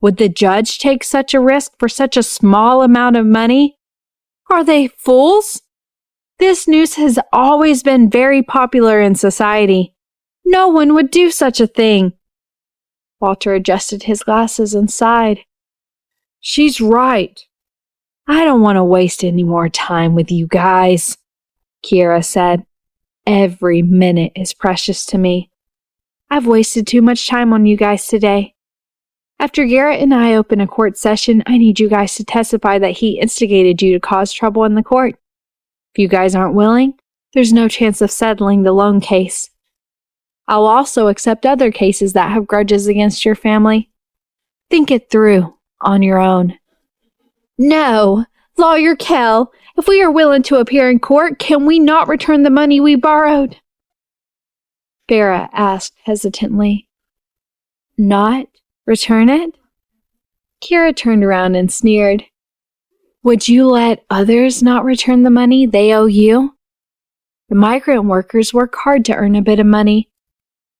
Would the judge take such a risk for such a small amount of money? Are they fools? This news has always been very popular in society. No one would do such a thing. Walter adjusted his glasses and sighed. She's right. I don't want to waste any more time with you guys, Kira said. Every minute is precious to me. I've wasted too much time on you guys today. After Garrett and I open a court session, I need you guys to testify that he instigated you to cause trouble in the court. If you guys aren't willing, There's no chance of settling the loan case. I'll also accept other cases that have grudges against your family. Think it through on your own." "No, Lawyer Kell, if we are willing to appear in court, can we not return the money we borrowed?" Farah asked hesitantly. "Not return it?" Kira turned around and sneered. "Would you let others not return the money they owe you? The migrant workers work hard to earn a bit of money,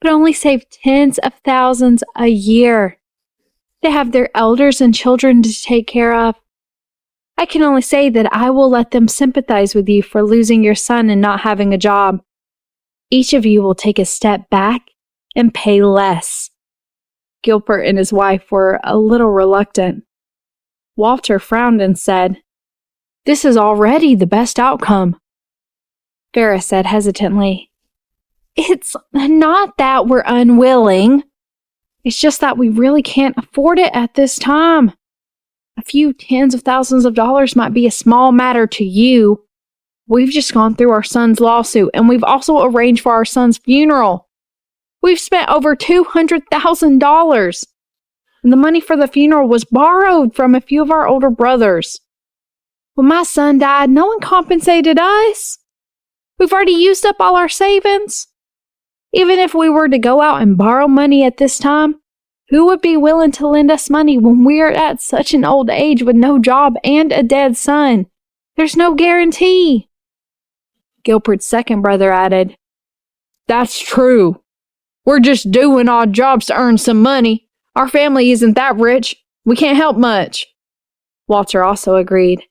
but only save tens of thousands a year. They have their elders and children to take care of. I can only say that I will let them sympathize with you for losing your son and not having a job. Each of you will take a step back and pay less." Gilbert and his wife were a little reluctant. Walter frowned and said, "This is already the best outcome." Farah said hesitantly, "It's not that we're unwilling. It's just that we really can't afford it at this time. A few tens of thousands of dollars might be a small matter to you. We've just gone through our son's lawsuit, and we've also arranged for our son's funeral. We've spent over $200,000, and the money for the funeral was borrowed from a few of our older brothers. When my son died, no one compensated us. We've already used up all our savings. Even if we were to go out and borrow money at this time, who would be willing to lend us money when we're at such an old age with no job and a dead son? There's no guarantee." Gilbert's second brother added, "That's true. We're just doing odd jobs to earn some money. Our family isn't that rich. We can't help much." Walter also agreed.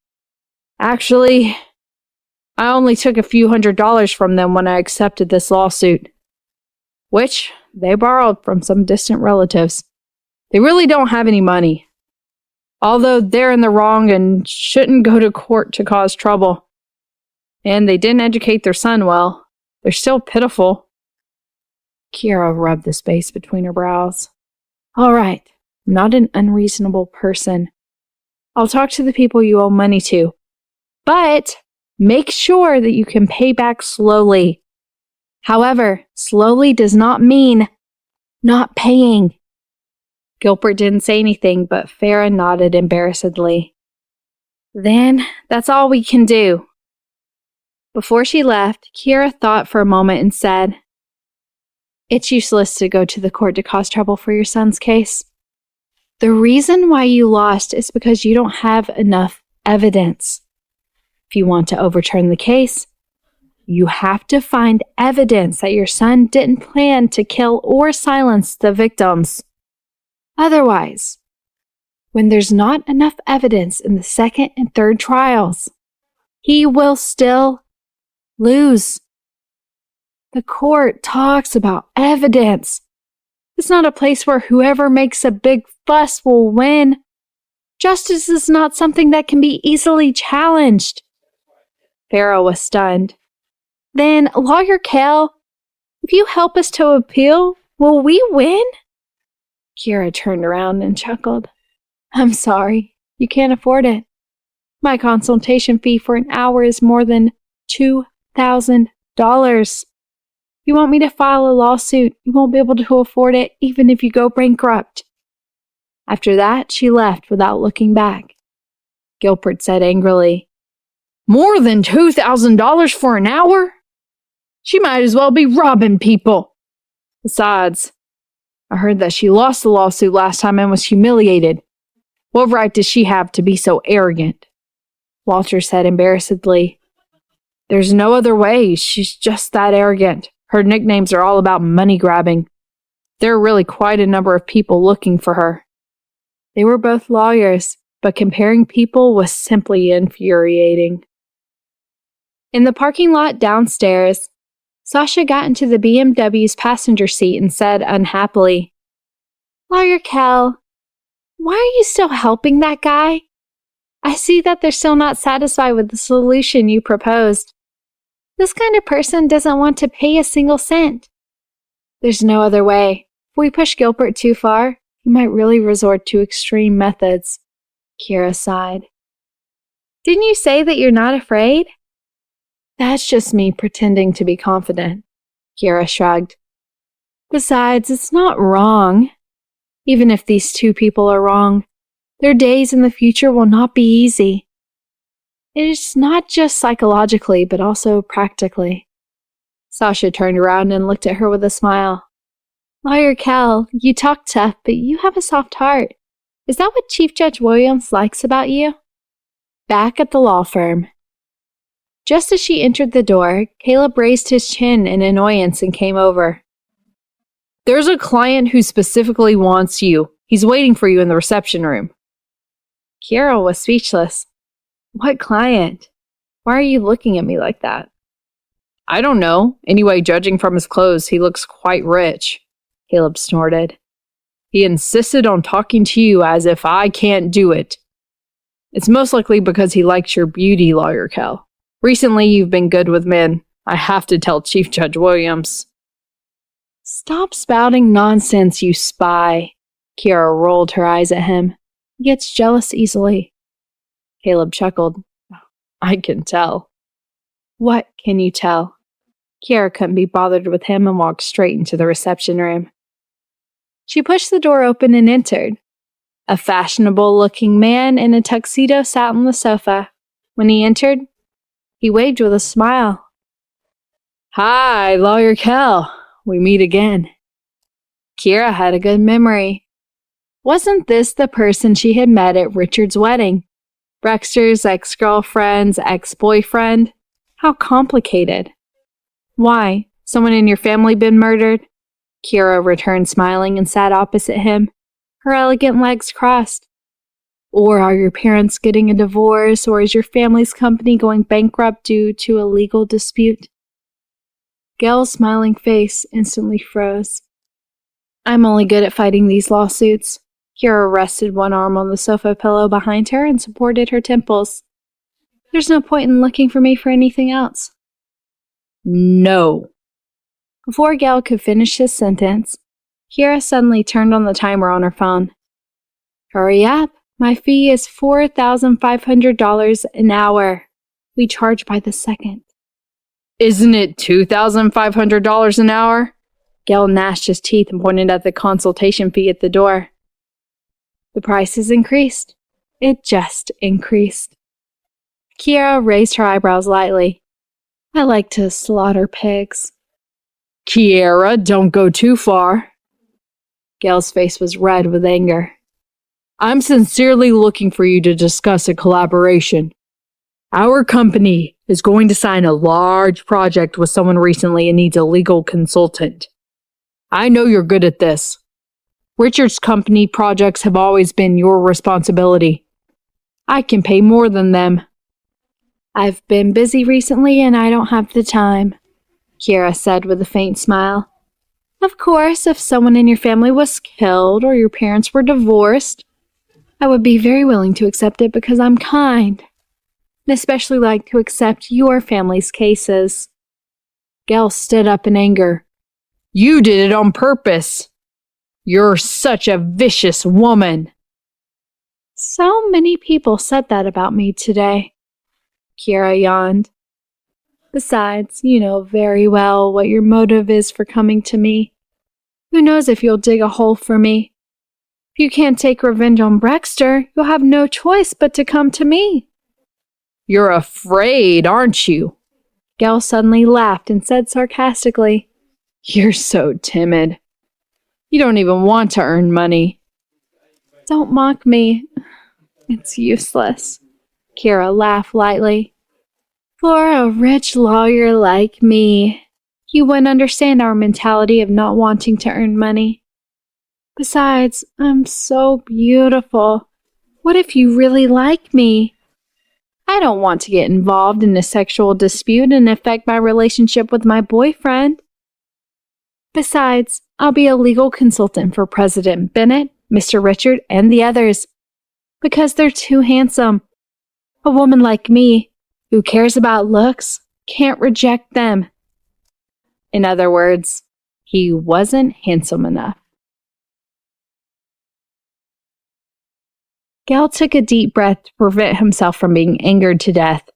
"Actually, I only took a few $100s from them when I accepted this lawsuit, which they borrowed from some distant relatives. They really don't have any money. Although they're in the wrong and shouldn't go to court to cause trouble. And they didn't educate their son well. They're still pitiful." Kira rubbed the space between her brows. "All right, I'm not an unreasonable person. I'll talk to the people you owe money to. But make sure that you can pay back slowly. However, slowly does not mean not paying." Gilbert didn't say anything, but Farah nodded embarrassedly. "Then that's all we can do." Before she left, Kira thought for a moment and said, "It's useless to go to the court to cause trouble for your son's case. The reason why you lost is because you don't have enough evidence. If you want to overturn the case, you have to find evidence that your son didn't plan to kill or silence the victims. Otherwise, when there's not enough evidence in the second and third trials, he will still lose. The court talks about evidence. It's not a place where whoever makes a big fuss will win. Justice is not something that can be easily challenged." Farah was stunned. "Then, Lawyer Kell, if you help us to appeal, will we win?" Kira turned around and chuckled. "I'm sorry, you can't afford it. My consultation fee for an hour is more than $2,000. If you want me to file a lawsuit, you won't be able to afford it even if you go bankrupt." After that, she left without looking back. Gilbert said angrily, "More than $2,000 for an hour? She might as well be robbing people. Besides, I heard that she lost the lawsuit last time and was humiliated. What right does she have to be so arrogant?" Walter said embarrassedly, "There's no other way. She's just that arrogant. Her nicknames are all about money grabbing. There are really quite a number of people looking for her." They were both lawyers, but comparing people was simply infuriating. In the parking lot downstairs, Sasha got into the BMW's passenger seat and said unhappily, "Lawyer Kell, why are you still helping that guy? I see that they're still not satisfied with the solution you proposed. This kind of person doesn't want to pay a single cent. There's no other way. If we push Gilbert too far, he might really resort to extreme methods." Kira sighed. "Didn't you say that you're not afraid?" That's just me pretending to be confident, Kiera shrugged. Besides, it's not wrong. Even if these two people are wrong, their days in the future will not be easy. It is not just psychologically, but also practically. Sasha turned around and looked at her with a smile. Lawyer Cal, you talk tough, but you have a soft heart. Is that what Chief Judge Williams likes about you? Back at the law firm. Just as she entered the door, Caleb raised his chin in annoyance and came over. There's a client who specifically wants you. He's waiting for you in the reception room. Kiera was speechless. What client? Why are you looking at me like that? I don't know. Anyway, judging from his clothes, he looks quite rich. Caleb snorted. He insisted on talking to you as if I can't do it. It's most likely because he likes your beauty, Lawyer Cal. Recently, you've been good with men. I have to tell Chief Judge Williams. Stop spouting nonsense, you spy. Kiera rolled her eyes at him. He gets jealous easily. Caleb chuckled. I can tell. What can you tell? Kiera couldn't be bothered with him and walked straight into the reception room. She pushed the door open and entered. A fashionable-looking man in a tuxedo sat on the sofa. When he entered, he waved with a smile. Hi, Lawyer Cal. We meet again. Kiera had a good memory. Wasn't this the person she had met at Richard's wedding? Brexter's ex-girlfriend's ex-boyfriend? How complicated. Why? Someone in your family been murdered? Kiera returned smiling and sat opposite him, her elegant legs crossed. Or are your parents getting a divorce, or is your family's company going bankrupt due to a legal dispute? Gail's smiling face instantly froze. I'm only good at fighting these lawsuits. Kiera rested one arm on the sofa pillow behind her and supported her temples. There's no point in looking for me for anything else. No. Before Gail could finish his sentence, Kiera suddenly turned on the timer on her phone. Hurry up. My fee is $4,500 an hour. We charge by the second. Isn't it $2,500 an hour? Gail gnashed his teeth and pointed at the consultation fee at the door. The price has increased. It just increased. Kiera raised her eyebrows lightly. I like to slaughter pigs. Kiera, don't go too far. Gail's face was red with anger. I'm sincerely looking for you to discuss a collaboration. Our company is going to sign a large project with someone recently and needs a legal consultant. I know you're good at this. Richard's company projects have always been your responsibility. I can pay more than them. I've been busy recently and I don't have the time, Kiera said with a faint smile. Of course, if someone in your family was killed or your parents were divorced, I would be very willing to accept it because I'm kind, and especially like to accept your family's cases. Gail stood up in anger. You did it on purpose. You're such a vicious woman. So many people said that about me today. Kiera yawned. Besides, you know very well what your motive is for coming to me. Who knows if you'll dig a hole for me? If you can't take revenge on Brexter, you'll have no choice but to come to me. You're afraid, aren't you? Gail suddenly laughed and said sarcastically, You're so timid. You don't even want to earn money. Don't mock me. It's useless. Kiera laughed lightly. For a rich lawyer like me, you wouldn't understand our mentality of not wanting to earn money. Besides, I'm so beautiful. What if you really like me? I don't want to get involved in a sexual dispute and affect my relationship with my boyfriend. Besides, I'll be a legal consultant for President Bennett, Mr. Richard, and the others, because they're too handsome. A woman like me, who cares about looks, can't reject them. In other words, he wasn't handsome enough. Gail took a deep breath to prevent himself from being angered to death.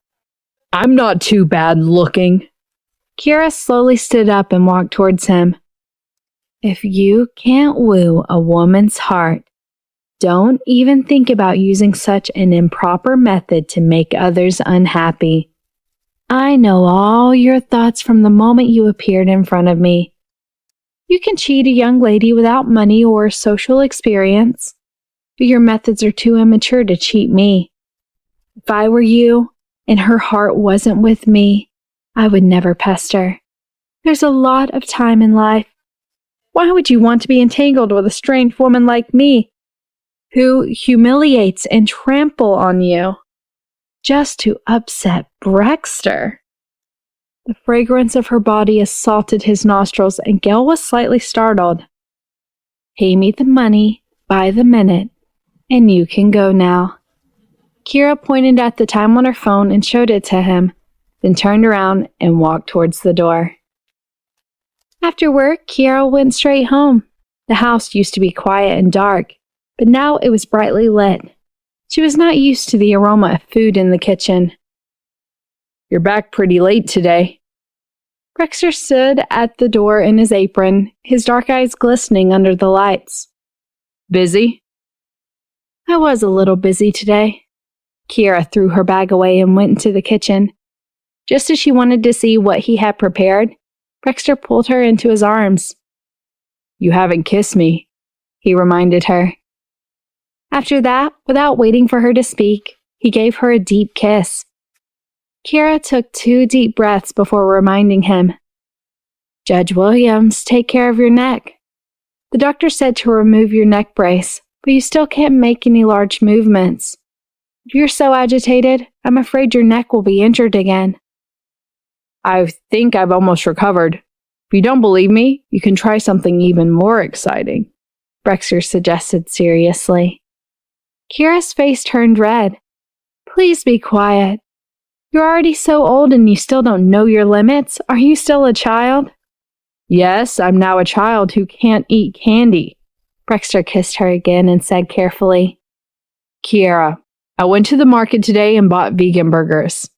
I'm not too bad looking. Kira slowly stood up and walked towards him. If you can't woo a woman's heart, don't even think about using such an improper method to make others unhappy. I know all your thoughts from the moment you appeared in front of me. You can cheat a young lady without money or social experience, but your methods are too immature to cheat me. If I were you, and her heart wasn't with me, I would never pester. There's a lot of time in life. Why would you want to be entangled with a strange woman like me, who humiliates and trample on you, just to upset Brexter? The fragrance of her body assaulted his nostrils, and Gale was slightly startled. Pay me the money by the minute, and you can go now. Kira pointed at the time on her phone and showed it to him, then turned around and walked towards the door. After work, Kira went straight home. The house used to be quiet and dark, but now it was brightly lit. She was not used to the aroma of food in the kitchen. You're back pretty late today. Brexter stood at the door in his apron, his dark eyes glistening under the lights. Busy? I was a little busy today. Kira threw her bag away and went into the kitchen. Just as she wanted to see what he had prepared, Brexter pulled her into his arms. You haven't kissed me, he reminded her. After that, without waiting for her to speak, he gave her a deep kiss. Kira took 2 deep breaths before reminding him. Judge Williams, take care of your neck. The doctor said to remove your neck brace, but you still can't make any large movements. If you're so agitated, I'm afraid your neck will be injured again. I think I've almost recovered. If you don't believe me, you can try something even more exciting, Brexter suggested seriously. Kira's face turned red. Please be quiet. You're already so old and you still don't know your limits. Are you still a child? Yes, I'm now a child who can't eat candy. Brexter kissed her again and said carefully. Kira, I went to the market today and bought vegan burgers.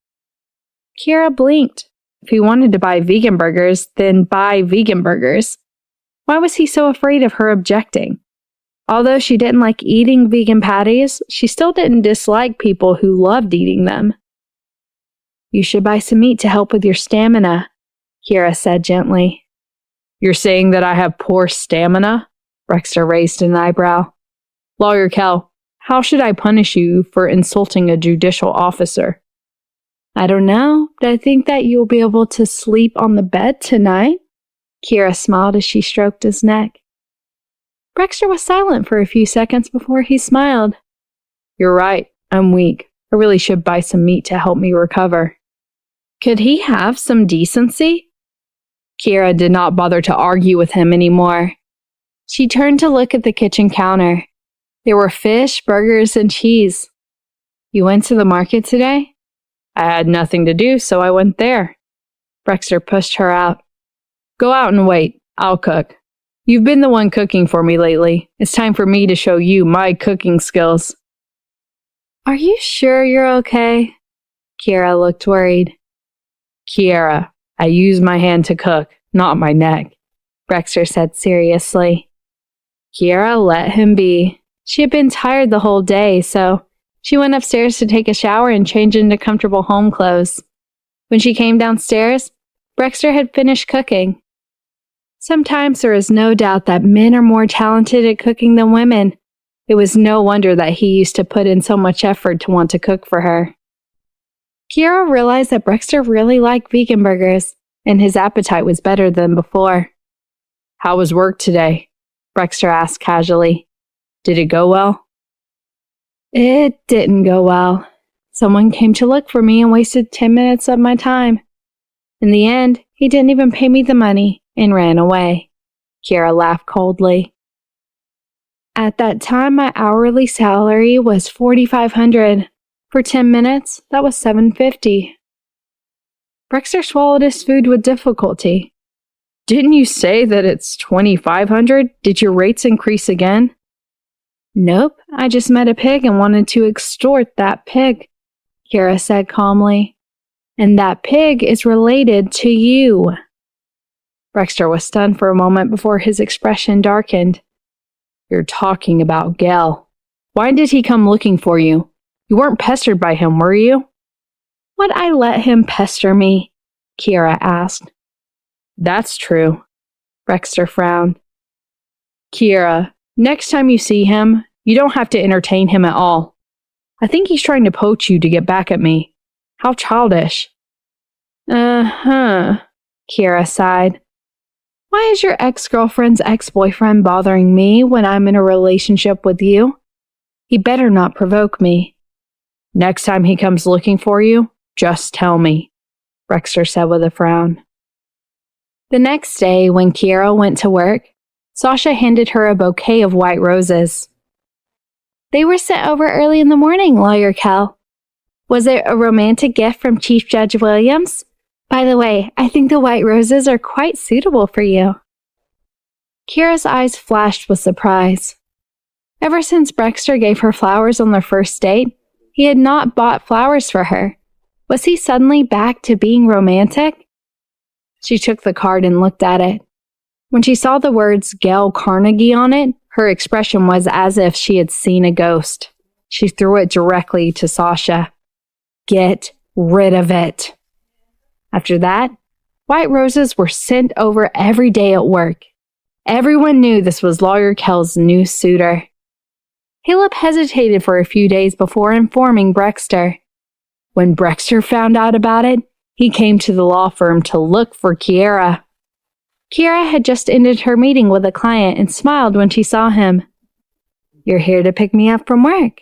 Kira blinked. If he wanted to buy vegan burgers, then buy vegan burgers. Why was he so afraid of her objecting? Although she didn't like eating vegan patties, she still didn't dislike people who loved eating them. You should buy some meat to help with your stamina, Kira said gently. You're saying that I have poor stamina? Brexter raised an eyebrow. Lawyer Cal, how should I punish you for insulting a judicial officer? I don't know, but I think that you'll be able to sleep on the bed tonight. Kira smiled as she stroked his neck. Brexter was silent for a few seconds before he smiled. You're right, I'm weak. I really should buy some meat to help me recover. Could he have some decency? Kira did not bother to argue with him anymore. She turned to look at the kitchen counter. There were fish, burgers, and cheese. You went to the market today? I had nothing to do, so I went there. Brexter pushed her out. Go out and wait. I'll cook. You've been the one cooking for me lately. It's time for me to show you my cooking skills. Are you sure you're okay? Kira looked worried. Kira, I use my hand to cook, not my neck, Brexter said seriously. Kira let him be. She had been tired the whole day, so she went upstairs to take a shower and change into comfortable home clothes. When she came downstairs, Brexter had finished cooking. Sometimes there is no doubt that men are more talented at cooking than women. It was no wonder that he used to put in so much effort to want to cook for her. Kira realized that Brexter really liked vegan burgers, and his appetite was better than before. How was work today? Brexter asked casually. Did it go well? It didn't go well. Someone came to look for me and wasted 10 minutes of my time. In the end, he didn't even pay me the money and ran away. Kira laughed coldly. At that time, my hourly salary was $4,500. For 10 minutes, that was $750. Brexter swallowed his food with difficulty. Didn't you say that it's $2,500? Did your rates increase again? Nope, I just met a pig and wanted to extort that pig, Kira said calmly. And that pig is related to you. Brexter was stunned for a moment before his expression darkened. You're talking about Gel. Why did he come looking for you? You weren't pestered by him, were you? Would I let him pester me? Kiera asked. That's true. Brexter frowned. Kiera, next time you see him, you don't have to entertain him at all. I think he's trying to poach you to get back at me. How childish. Kiera sighed. Why is your ex-girlfriend's ex-boyfriend bothering me when I'm in a relationship with you? He better not provoke me. Next time he comes looking for you, just tell me, Brexter said with a frown. The next day, when Kiera went to work, Sasha handed her a bouquet of white roses. They were sent over early in the morning, Lawyer Kell. Was it a romantic gift from Chief Judge Williams? By the way, I think the white roses are quite suitable for you. Kiera's eyes flashed with surprise. Ever since Brexter gave her flowers on their first date, he had not bought flowers for her. Was he suddenly back to being romantic? She took the card and looked at it. When she saw the words Gail Carnegie on it, her expression was as if she had seen a ghost. She threw it directly to Sasha. Get rid of it. After that, white roses were sent over every day at work. Everyone knew this was Lawyer Kell's new suitor. Caleb hesitated for a few days before informing Brexter. When Brexter found out about it, he came to the law firm to look for Kiera. Kiera had just ended her meeting with a client and smiled when she saw him. You're here to pick me up from work.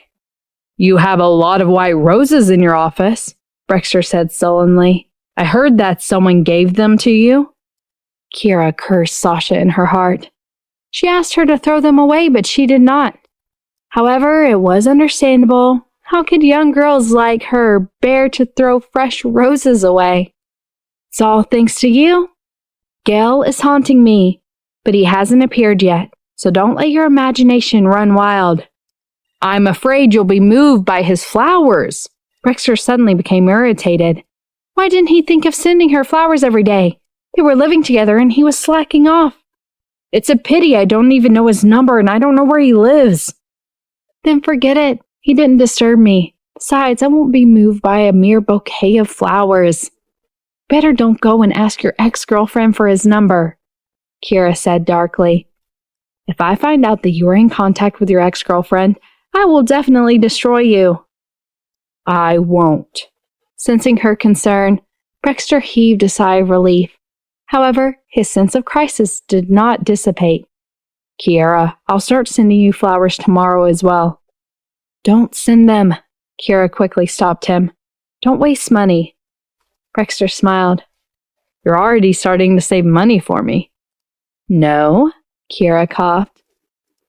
You have a lot of white roses in your office, Brexter said sullenly. I heard that someone gave them to you. Kiera cursed Sasha in her heart. She asked her to throw them away, but she did not. However, it was understandable. How could young girls like her bear to throw fresh roses away? It's all thanks to you. Gale is haunting me, but he hasn't appeared yet, so don't let your imagination run wild. I'm afraid you'll be moved by his flowers. Brexter suddenly became irritated. Why didn't he think of sending her flowers every day? They were living together and he was slacking off. It's a pity I don't even know his number and I don't know where he lives. Then forget it. He didn't disturb me. Besides, I won't be moved by a mere bouquet of flowers. Better don't go and ask your ex-girlfriend for his number, Kiera said darkly. If I find out that you are in contact with your ex-girlfriend, I will definitely destroy you. I won't. Sensing her concern, Brexter heaved a sigh of relief. However, his sense of crisis did not dissipate. Kiera, I'll start sending you flowers tomorrow as well. Don't send them. Kiera quickly stopped him. Don't waste money. Brexter smiled. You're already starting to save money for me. No, Kiera coughed.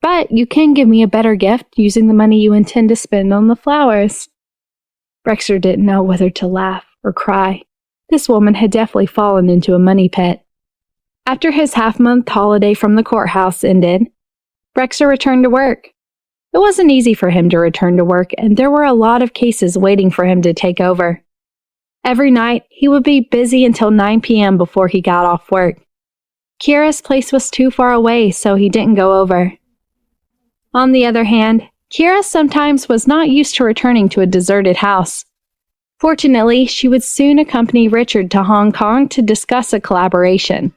But you can give me a better gift using the money you intend to spend on the flowers. Brexter didn't know whether to laugh or cry. This woman had definitely fallen into a money pit. After his half-month holiday from the courthouse ended, Brexter returned to work. It wasn't easy for him to return to work, and there were a lot of cases waiting for him to take over. Every night, he would be busy until 9 p.m. before he got off work. Kiera's place was too far away, so he didn't go over. On the other hand, Kiera sometimes was not used to returning to a deserted house. Fortunately, she would soon accompany Richard to Hong Kong to discuss a collaboration.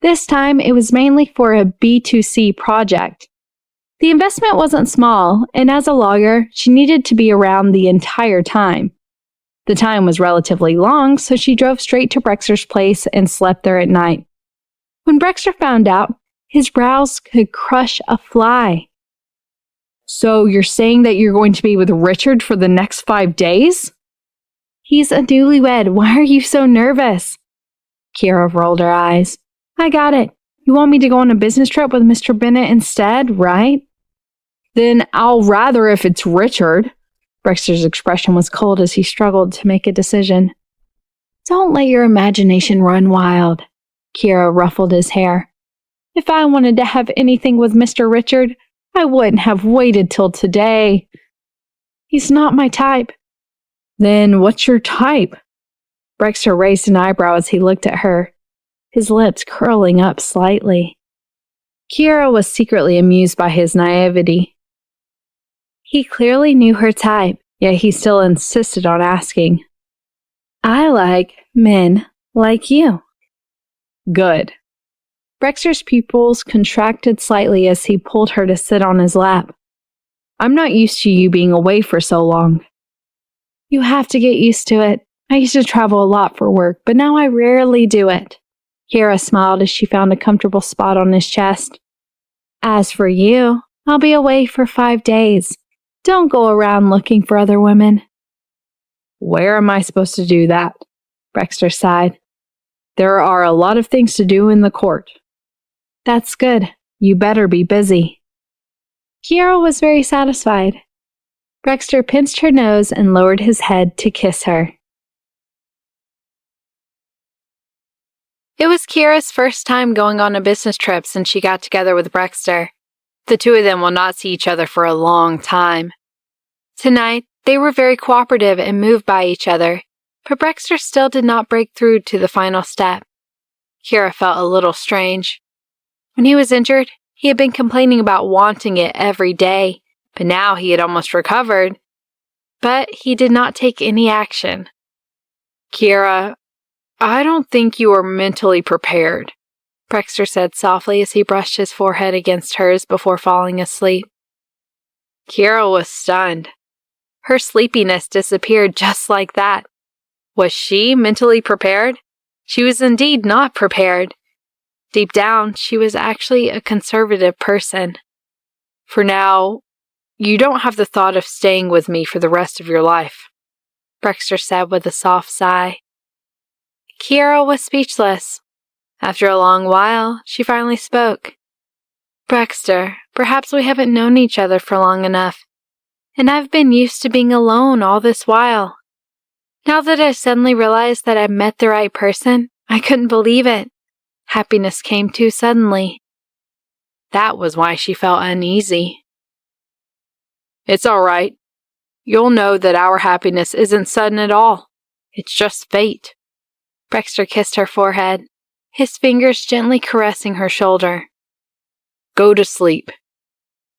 This time, it was mainly for a B2C project. The investment wasn't small, and as a lawyer, she needed to be around the entire time. The time was relatively long, so she drove straight to Brexter's place and slept there at night. When Brexter found out, his brows could crush a fly. So you're saying that you're going to be with Richard for the next 5 days? He's a newlywed. Why are you so nervous? Kiera rolled her eyes. I got it. You want me to go on a business trip with Mr. Bennett instead, right? Then I'll rather if it's Richard. Brexter's expression was cold as he struggled to make a decision. Don't let your imagination run wild. Kiera ruffled his hair. If I wanted to have anything with Mr. Richard, I wouldn't have waited till today. He's not my type. Then what's your type? Brexter raised an eyebrow as he looked at her, his lips curling up slightly. Kiera was secretly amused by his naivety. He clearly knew her type, yet he still insisted on asking. I like men like you. Good. Brexter's pupils contracted slightly as he pulled her to sit on his lap. I'm not used to you being away for so long. You have to get used to it. I used to travel a lot for work, but now I rarely do it. Kiera smiled as she found a comfortable spot on his chest. As for you, I'll be away for 5 days. Don't go around looking for other women. Where am I supposed to do that? Brexter sighed. There are a lot of things to do in the court. That's good. You better be busy. Kiera was very satisfied. Brexter pinched her nose and lowered his head to kiss her. It was Kiera's first time going on a business trip since she got together with Brexter. The two of them will not see each other for a long time. Tonight, they were very cooperative and moved by each other, but Brexter still did not break through to the final step. Kiera felt a little strange. When he was injured, he had been complaining about wanting it every day, but now he had almost recovered. But he did not take any action. Kiera, I don't think you are mentally prepared, Brexter said softly as he brushed his forehead against hers before falling asleep. Kiera was stunned. Her sleepiness disappeared just like that. Was she mentally prepared? She was indeed not prepared. Deep down, she was actually a conservative person. For now, you don't have the thought of staying with me for the rest of your life, Brexter said with a soft sigh. Kiera was speechless. After a long while, she finally spoke. Brexter, perhaps we haven't known each other for long enough, and I've been used to being alone all this while. Now that I suddenly realized that I'd met the right person, I couldn't believe it. Happiness came too suddenly. That was why she felt uneasy. It's all right. You'll know that our happiness isn't sudden at all. It's just fate. Brexter kissed her forehead, his fingers gently caressing her shoulder. Go to sleep.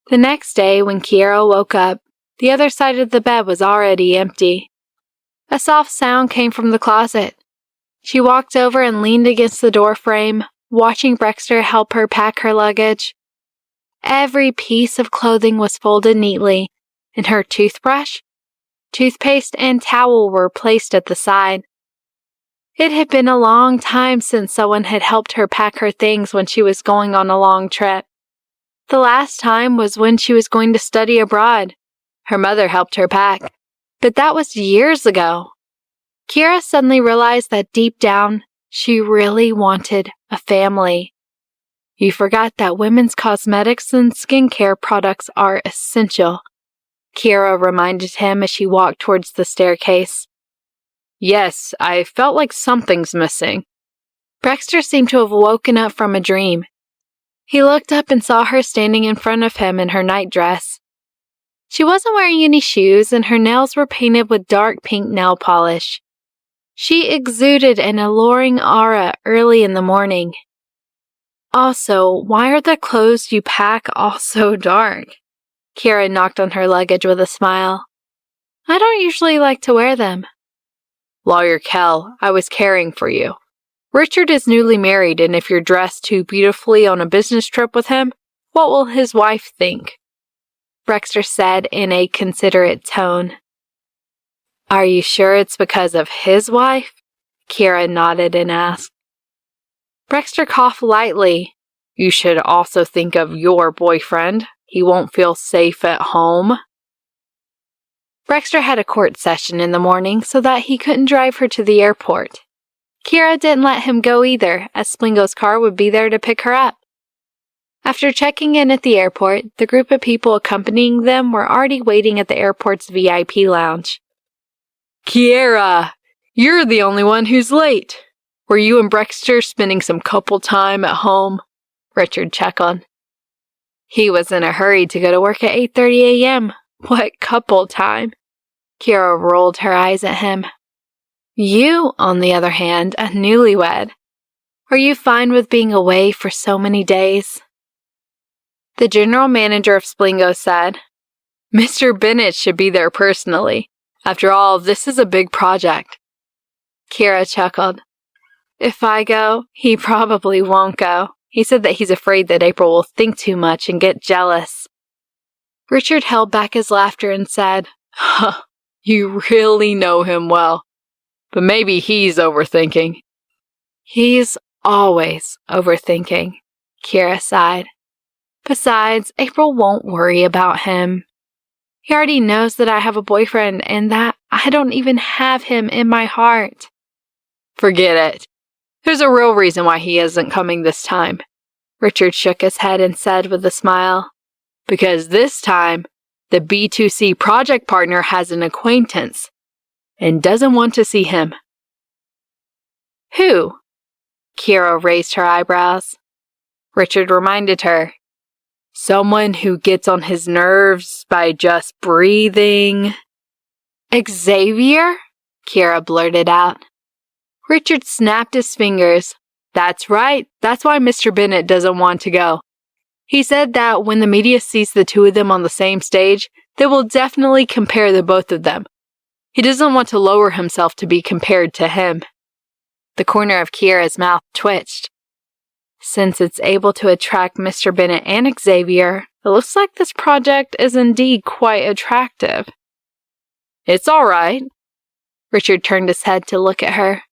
The next day, when Kiera woke up, the other side of the bed was already empty. A soft sound came from the closet. She walked over and leaned against the door frame, watching Brexter help her pack her luggage. Every piece of clothing was folded neatly, and her toothbrush, toothpaste, and towel were placed at the side. It had been a long time since someone had helped her pack her things when she was going on a long trip. The last time was when she was going to study abroad. Her mother helped her pack, but that was years ago. Kiera suddenly realized that deep down, she really wanted a family. You forgot that women's cosmetics and skincare products are essential, Kiera reminded him as she walked towards the staircase. Yes, I felt like something's missing. Brexter seemed to have woken up from a dream. He looked up and saw her standing in front of him in her nightdress. She wasn't wearing any shoes, and her nails were painted with dark pink nail polish. She exuded an alluring aura early in the morning. Also, why are the clothes you pack all so dark? Kiera knocked on her luggage with a smile. I don't usually like to wear them. Lawyer Kell, I was caring for you. Richard is newly married, and if you're dressed too beautifully on a business trip with him, what will his wife think? Brexter said in a considerate tone. Are you sure it's because of his wife? Kiera nodded and asked. Brexter coughed lightly. You should also think of your boyfriend. He won't feel safe at home. Brexter had a court session in the morning so that he couldn't drive her to the airport. Kiera didn't let him go either, as Splingo's car would be there to pick her up. After checking in at the airport, the group of people accompanying them were already waiting at the airport's VIP lounge. Kiera, you're the only one who's late. Were you and Brexter spending some couple time at home? Richard chuckled. He was in a hurry to go to work at 8:30 a.m. What couple time? Kiera rolled her eyes at him. You, on the other hand, a newlywed, are you fine with being away for so many days?" The general manager of Splingo said, "Mr. Bennett should be there personally. After all, this is a big project." Kira chuckled. "If I go, he probably won't go. He said that he's afraid that April will think too much and get jealous." Richard held back his laughter and said, "Huh, you really know him well. But maybe he's overthinking." "He's always overthinking," Kira sighed. "Besides, April won't worry about him. He already knows that I have a boyfriend and that I don't even have him in my heart." "Forget it. There's a real reason why he isn't coming this time." Richard shook his head and said with a smile, "Because this time, the B2C project partner has an acquaintance and doesn't want to see him." "Who?" Kira raised her eyebrows. Richard reminded her, "Someone who gets on his nerves by just breathing." "Xavier?" Kira blurted out. Richard snapped his fingers. "That's right. That's why Mr. Bennett doesn't want to go. He said that when the media sees the two of them on the same stage, they will definitely compare the both of them. He doesn't want to lower himself to be compared to him." The corner of Kira's mouth twitched. Since it's able to attract Mr. Bennett and Xavier, it looks like this project is indeed quite attractive. "It's all right." Richard turned his head to look at her.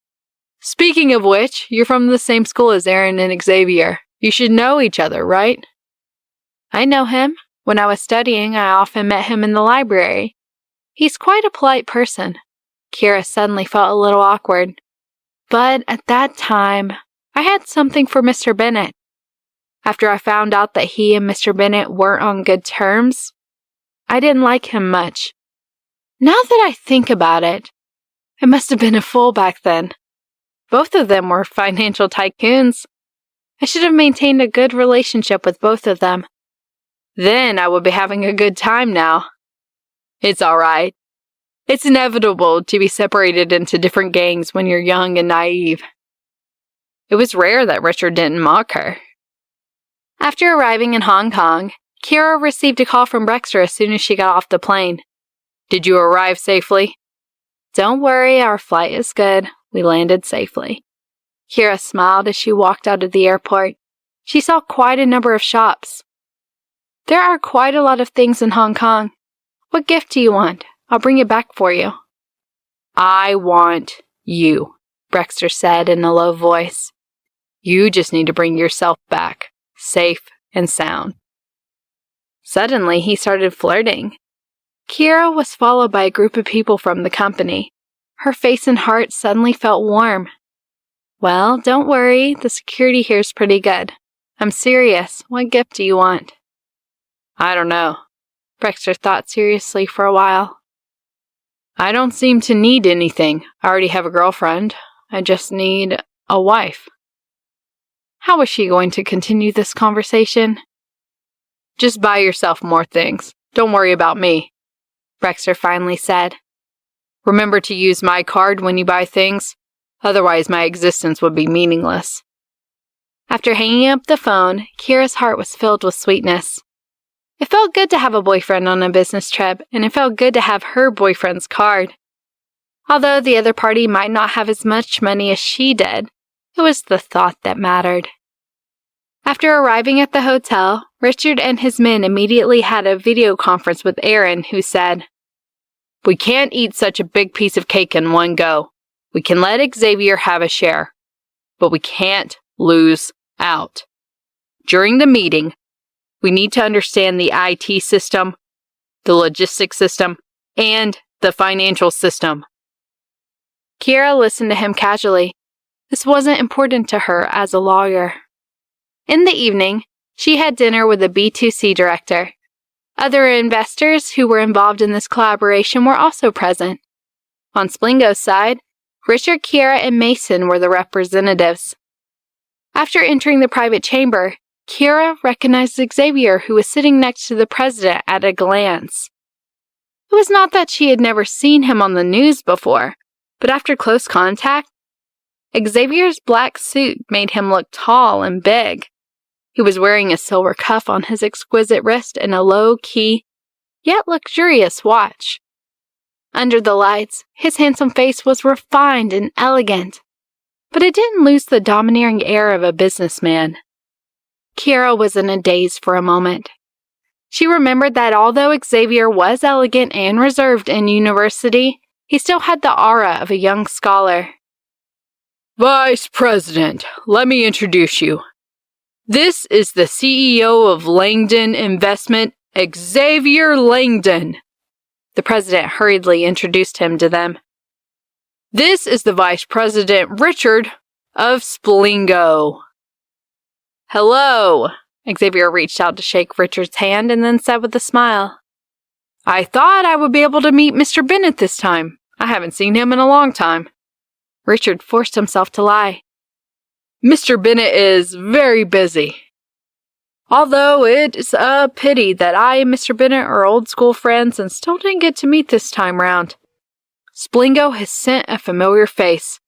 "Speaking of which, you're from the same school as Aaron and Xavier. You should know each other, right?" "I know him. When I was studying, I often met him in the library. He's quite a polite person." Kira suddenly felt a little awkward. "But at that time, I had something for Mr. Bennett. After I found out that he and Mr. Bennett weren't on good terms, I didn't like him much. Now that I think about it, I must have been a fool back then. Both of them were financial tycoons. I should have maintained a good relationship with both of them. Then I would be having a good time now." "It's all right. It's inevitable to be separated into different gangs when you're young and naive." It was rare that Richard didn't mock her. After arriving in Hong Kong, Kira received a call from Brexter as soon as she got off the plane. "Did you arrive safely?" "Don't worry, our flight is good. We landed safely." Kira smiled as she walked out of the airport. She saw quite a number of shops. "There are quite a lot of things in Hong Kong. What gift do you want? I'll bring it back for you." "I want you," Brexter said in a low voice. "You just need to bring yourself back, safe and sound." Suddenly, he started flirting. Kira was followed by a group of people from the company. Her face and heart suddenly felt warm. "Well, don't worry, the security here's pretty good. I'm serious. What gift do you want?" "I don't know." Brexter thought seriously for a while. "I don't seem to need anything. I already have a girlfriend. I just need a wife." How was she going to continue this conversation? "Just buy yourself more things. Don't worry about me," Brexter finally said. "Remember to use my card when you buy things. Otherwise, my existence would be meaningless." After hanging up the phone, Kira's heart was filled with sweetness. It felt good to have a boyfriend on a business trip, and it felt good to have her boyfriend's card. Although the other party might not have as much money as she did, it was the thought that mattered. After arriving at the hotel, Richard and his men immediately had a video conference with Aaron, who said, "We can't eat such a big piece of cake in one go. We can let Xavier have a share, but we can't lose out. During the meeting, we need to understand the IT system, the logistics system, and the financial system." Kira listened to him casually. This wasn't important to her as a lawyer. In the evening, she had dinner with the B2C director. Other investors who were involved in this collaboration were also present. On Splingo's side, Richard, Kira, and Mason were the representatives. After entering the private chamber, Kira recognized Xavier, who was sitting next to the president, at a glance. It was not that she had never seen him on the news before, But after close contact, Xavier's black suit made him look tall and big. He was wearing a silver cuff on his exquisite wrist and a low-key, yet luxurious watch. Under the lights, his handsome face was refined and elegant, but it didn't lose the domineering air of a businessman. Kiera was in a daze for a moment. She remembered that although Xavier was elegant and reserved in university, he still had the aura of a young scholar. "Vice President, let me introduce you. This is the CEO of Langdon Investment, Xavier Langdon." The president hurriedly introduced him to them. "This is the Vice President, Richard, of Splingo." "Hello." Xavier reached out to shake Richard's hand and then said with a smile, "I thought I would be able to meet Mr. Bennett this time. I haven't seen him in a long time." Richard forced himself to lie. "Mr. Bennett is very busy. Although it's a pity that I and Mr. Bennett are old school friends and still didn't get to meet this time round. Splingo has sent a familiar face."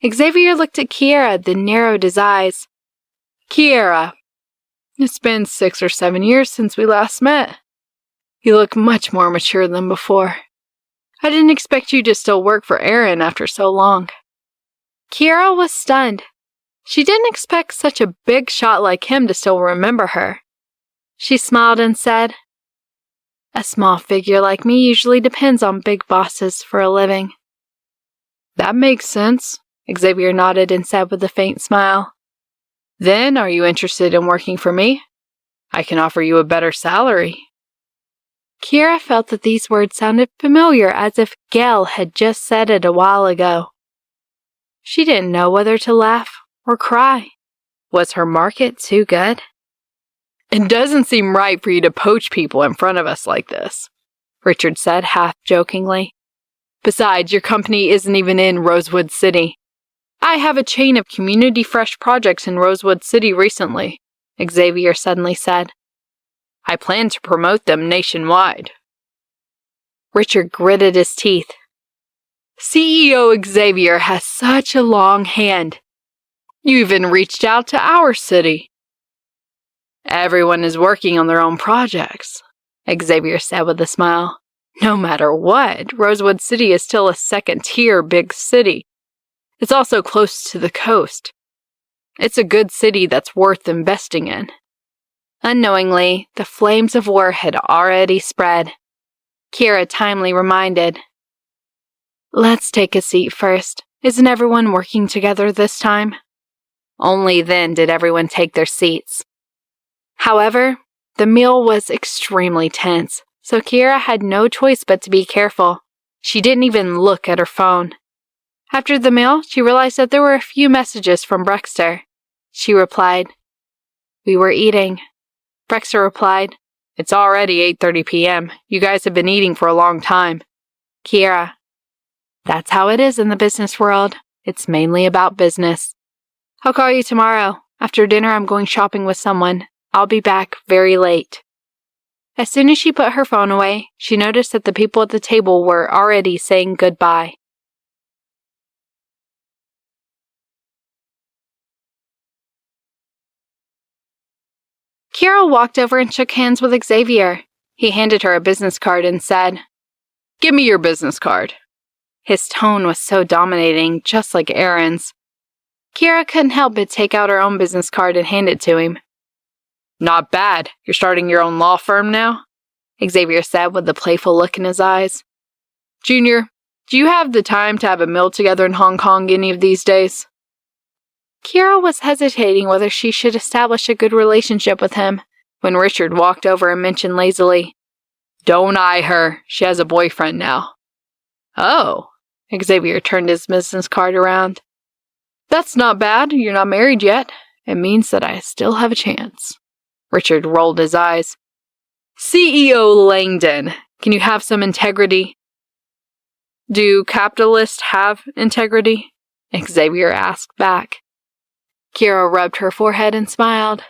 Xavier looked at Kiera, then narrowed his eyes. "Kiera, it's been 6 or 7 years since we last met. You look much more mature than before. I didn't expect you to still work for Aaron after so long." Kiera was stunned. She didn't expect such a big shot like him to still remember her. She smiled and said, "A small figure like me usually depends on big bosses for a living." "That makes sense," Xavier nodded and said with a faint smile. "Then are you interested in working for me? I can offer you a better salary." Kiera felt that these words sounded familiar, as if Gail had just said it a while ago. She didn't know whether to laugh or cry. Was her market too good? "It doesn't seem right for you to poach people in front of us like this," Richard said half-jokingly. "Besides, your company isn't even in Rosewood City." "I have a chain of community fresh projects in Rosewood City recently," Xavier suddenly said. "I plan to promote them nationwide." Richard gritted his teeth. "CEO Xavier has such a long hand. You even reached out to our city." "Everyone is working on their own projects," Xavier said with a smile. "No matter what, Rosewood City is still a second-tier big city. It's also close to the coast. It's a good city that's worth investing in." Unknowingly, the flames of war had already spread. Kiera timely reminded, "Let's take a seat first. Isn't everyone working together this time?" Only then did everyone take their seats. However, the meal was extremely tense, so Kiera had no choice but to be careful. She didn't even look at her phone. After the meal, she realized that there were a few messages from Brexter. She replied, "We were eating." Brexter replied, "It's already 8:30 p.m. You guys have been eating for a long time." Kiera, "That's how it is in the business world. It's mainly about business. I'll call you tomorrow. After dinner, I'm going shopping with someone. I'll be back very late." As soon as she put her phone away, she noticed that the people at the table were already saying goodbye. Kiera walked over and shook hands with Xavier. He handed her a business card and said, "Give me your business card." His tone was so dominating, just like Aaron's. Kiera couldn't help but take out her own business card and hand it to him. "Not bad. You're starting your own law firm now?" Xavier said with a playful look in his eyes. "Junior, do you have the time to have a meal together in Hong Kong any of these days?" Kiera was hesitating whether she should establish a good relationship with him, when Richard walked over and mentioned lazily, "Don't eye her. She has a boyfriend now." "Oh." Xavier turned his business card around. "That's not bad. You're not married yet. It means that I still have a chance." Richard rolled his eyes. "CEO Langdon, can you have some integrity?" "Do capitalists have integrity?" Xavier asked back. Kiera rubbed her forehead and smiled.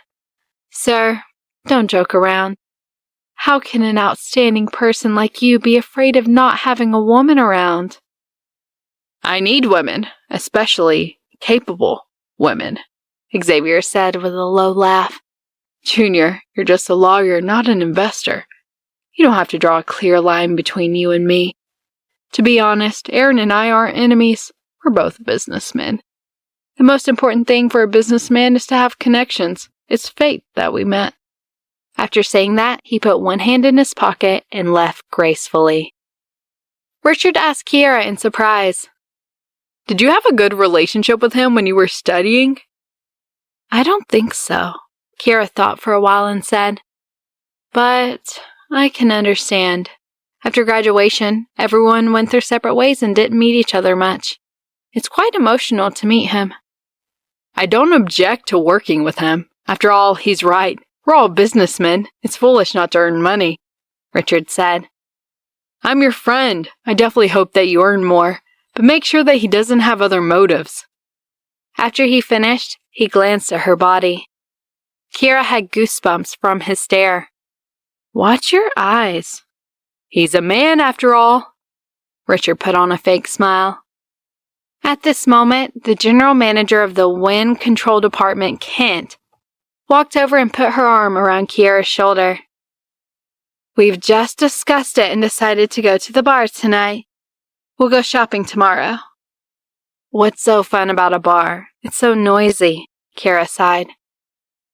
"Sir, don't joke around. How can an outstanding person like you be afraid of not having a woman around?" I need women, especially capable women, Xavier said with a low laugh. Junior, you're just a lawyer, not an investor. You don't have to draw a clear line between you and me. To be honest, Aaron and I aren't enemies. We're both businessmen. The most important thing for a businessman is to have connections. It's fate that we met. After saying that, he put one hand in his pocket and left gracefully. Richard asked Kiera in surprise, "Did you have a good relationship with him when you were studying?" "I don't think so," Kiera thought for a while and said, "But I can understand. After graduation, everyone went their separate ways and didn't meet each other much. It's quite emotional to meet him." "I don't object to working with him. After all, he's right. We're all businessmen. It's foolish not to earn money," Richard said. "I'm your friend. I definitely hope that you earn more, but make sure that he doesn't have other motives." After he finished, he glanced at her body. Kiera had goosebumps from his stare. "Watch your eyes. He's a man after all." Richard put on a fake smile. At this moment, the general manager of the Wind Control Department, Kent, walked over and put her arm around Kiera's shoulder. "We've just discussed it and decided to go to the bar tonight. We'll go shopping tomorrow." "What's so fun about a bar? It's so noisy," Kiera sighed.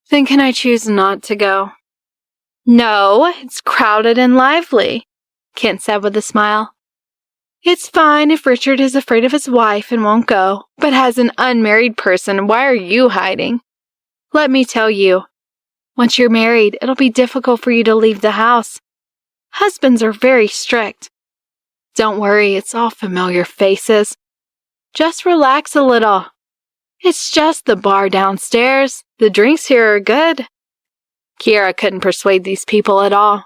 "Then can I choose not to go?" "No, it's crowded and lively," Kent said with a smile. "It's fine if Richard is afraid of his wife and won't go, but as an unmarried person, why are you hiding? Let me tell you, once you're married, it'll be difficult for you to leave the house. Husbands are very strict. Don't worry, it's all familiar faces. Just relax a little. It's just the bar downstairs. The drinks here are good." Kiera couldn't persuade these people at all,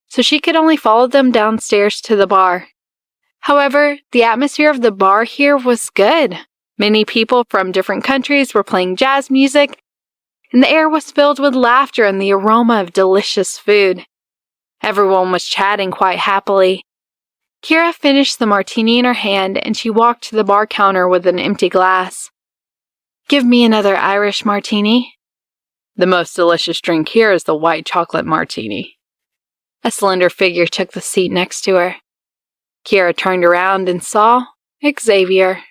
so she could only follow them downstairs to the bar. However, the atmosphere of the bar here was good. Many people from different countries were playing jazz music, and the air was filled with laughter and the aroma of delicious food. Everyone was chatting quite happily. Kiera finished the martini in her hand and she walked to the bar counter with an empty glass. "Give me another Irish martini." "The most delicious drink here is the white chocolate martini." A slender figure took the seat next to her. Kiera turned around and saw Xavier.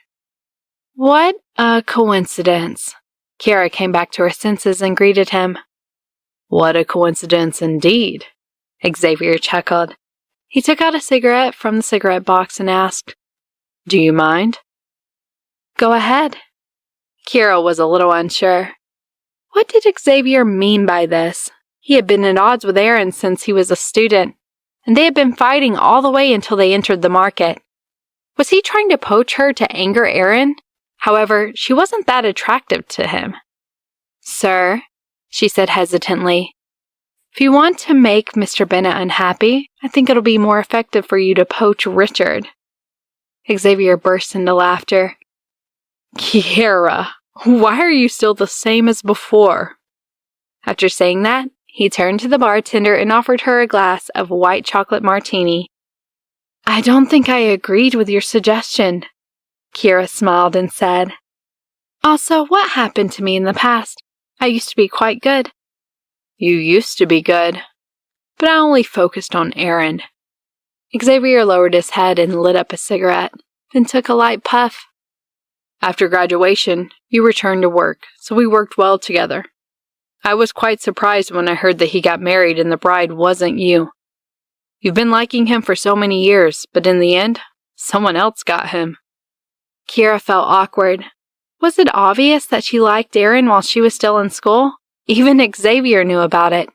"What a coincidence." Kiera came back to her senses and greeted him. "What a coincidence indeed," Xavier chuckled. He took out a cigarette from the cigarette box and asked, "Do you mind?" "Go ahead." Kiera was a little unsure. What did Xavier mean by this? He had been at odds with Aaron since he was a student, and they had been fighting all the way until they entered the market. Was he trying to poach her to anger Aaron? However, she wasn't that attractive to him. "Sir," she said hesitantly, "if you want to make Mr. Bennett unhappy, I think it'll be more effective for you to poach Richard." Xavier burst into laughter. "Kiera, why are you still the same as before?" After saying that, he turned to the bartender and offered her a glass of white chocolate martini. "I don't think I agreed with your suggestion," Kiera smiled and said. "Also, what happened to me in the past? I used to be quite good." "You used to be good, but I only focused on Aaron." Xavier lowered his head and lit up a cigarette, then took a light puff. "After graduation, you returned to work, so we worked well together. I was quite surprised when I heard that he got married and the bride wasn't you. You've been liking him for so many years, but in the end, someone else got him." Kiera felt awkward. Was it obvious that she liked Aaron while she was still in school? Even Xavier knew about it.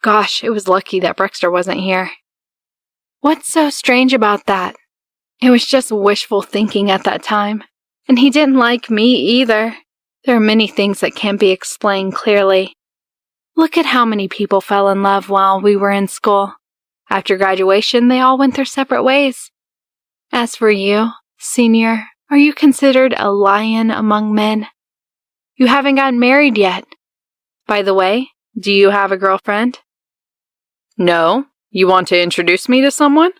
Gosh, it was lucky that Brexter wasn't here. What's so strange about that? It was just wishful thinking at that time. And he didn't like me either. There are many things that can't be explained clearly. Look at how many people fell in love while we were in school. After graduation, they all went their separate ways. As for you, senior, are you considered a lion among men? You haven't gotten married yet. By the way, do you have a girlfriend?" "No. You want to introduce me to someone?"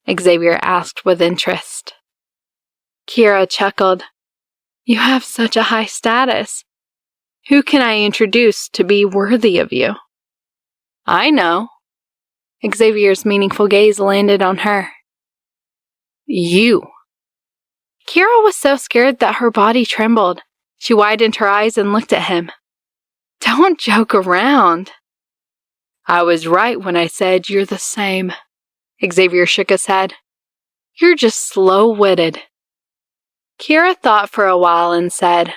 Xavier asked with interest. Kira chuckled. You have such a high status. Who can I introduce to be worthy of you? I know. Xavier's meaningful gaze landed on her. You. Kira was so scared that her body trembled. She widened her eyes and looked at him. Don't joke around. I was right when I said you're the same. Xavier shook his head. You're just slow-witted. Kira thought for a while and said,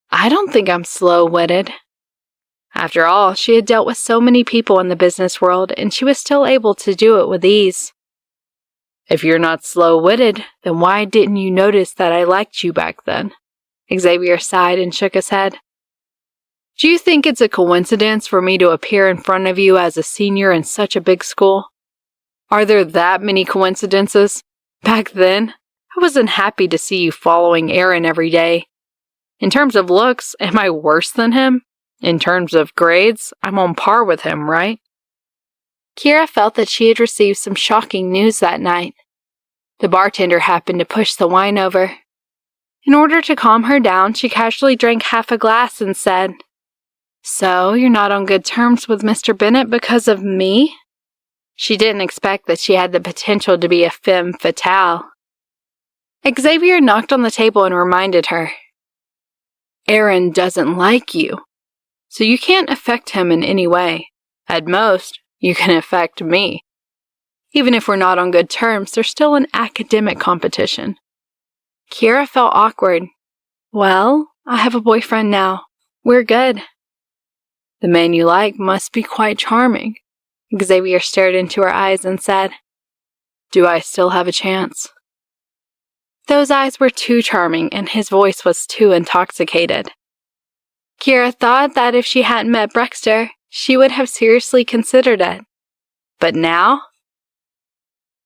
I don't think I'm slow-witted. After all, she had dealt with so many people in the business world, and she was still able to do it with ease. If you're not slow-witted, then why didn't you notice that I liked you back then? Xavier sighed and shook his head. Do you think it's a coincidence for me to appear in front of you as a senior in such a big school? Are there that many coincidences? Back then, I wasn't happy to see you following Aaron every day. In terms of looks, am I worse than him? In terms of grades, I'm on par with him, right? Kira felt that she had received some shocking news that night. The bartender happened to push the wine over. In order to calm her down, she casually drank half a glass and said, So, you're not on good terms with Mr. Bennett because of me? She didn't expect that she had the potential to be a femme fatale. Xavier knocked on the table and reminded her. Aaron doesn't like you, so you can't affect him in any way. At most, you can affect me. Even if we're not on good terms, there's still an academic competition. Kira felt awkward. Well, I have a boyfriend now. We're good. The man you like must be quite charming. Xavier stared into her eyes and said, Do I still have a chance? Those eyes were too charming and his voice was too intoxicated. Kira thought that if she hadn't met Brexter, she would have seriously considered it. But now?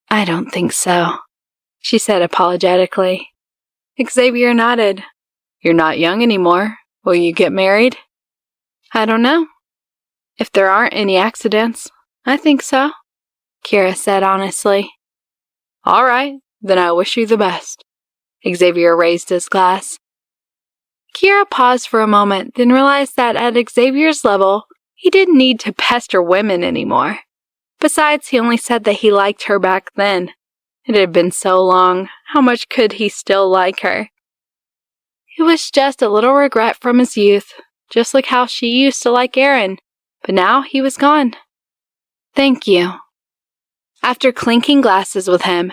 I don't think so, she said apologetically. Xavier nodded. You're not young anymore. Will you get married? I don't know. If there aren't any accidents, I think so, Kira said honestly. All right, then I wish you the best. Xavier raised his glass. Kira paused for a moment, then realized that at Xavier's level, he didn't need to pester women anymore. Besides, he only said that he liked her back then. It had been so long. How much could he still like her? It was just a little regret from his youth, just like how she used to like Aaron, but now he was gone. Thank you. After clinking glasses with him,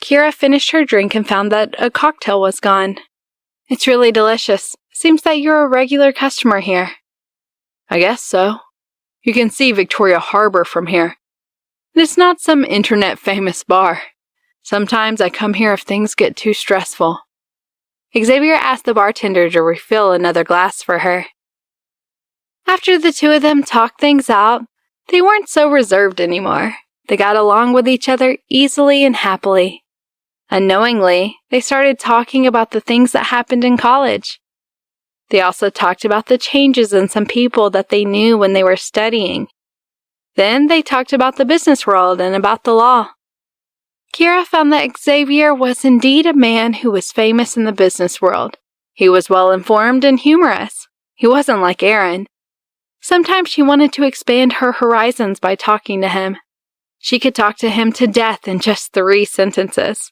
Kira finished her drink and found that a cocktail was gone. It's really delicious. Seems that you're a regular customer here. I guess so. You can see Victoria Harbor from here. And it's not some internet-famous bar. Sometimes I come here if things get too stressful. Xavier asked the bartender to refill another glass for her. After the two of them talked things out, they weren't so reserved anymore. They got along with each other easily and happily. Unknowingly, they started talking about the things that happened in college. They also talked about the changes in some people that they knew when they were studying. Then they talked about the business world and about the law. Kira found that Xavier was indeed a man who was famous in the business world. He was well-informed and humorous. He wasn't like Aaron. Sometimes she wanted to expand her horizons by talking to him. She could talk to him to death in just 3 sentences.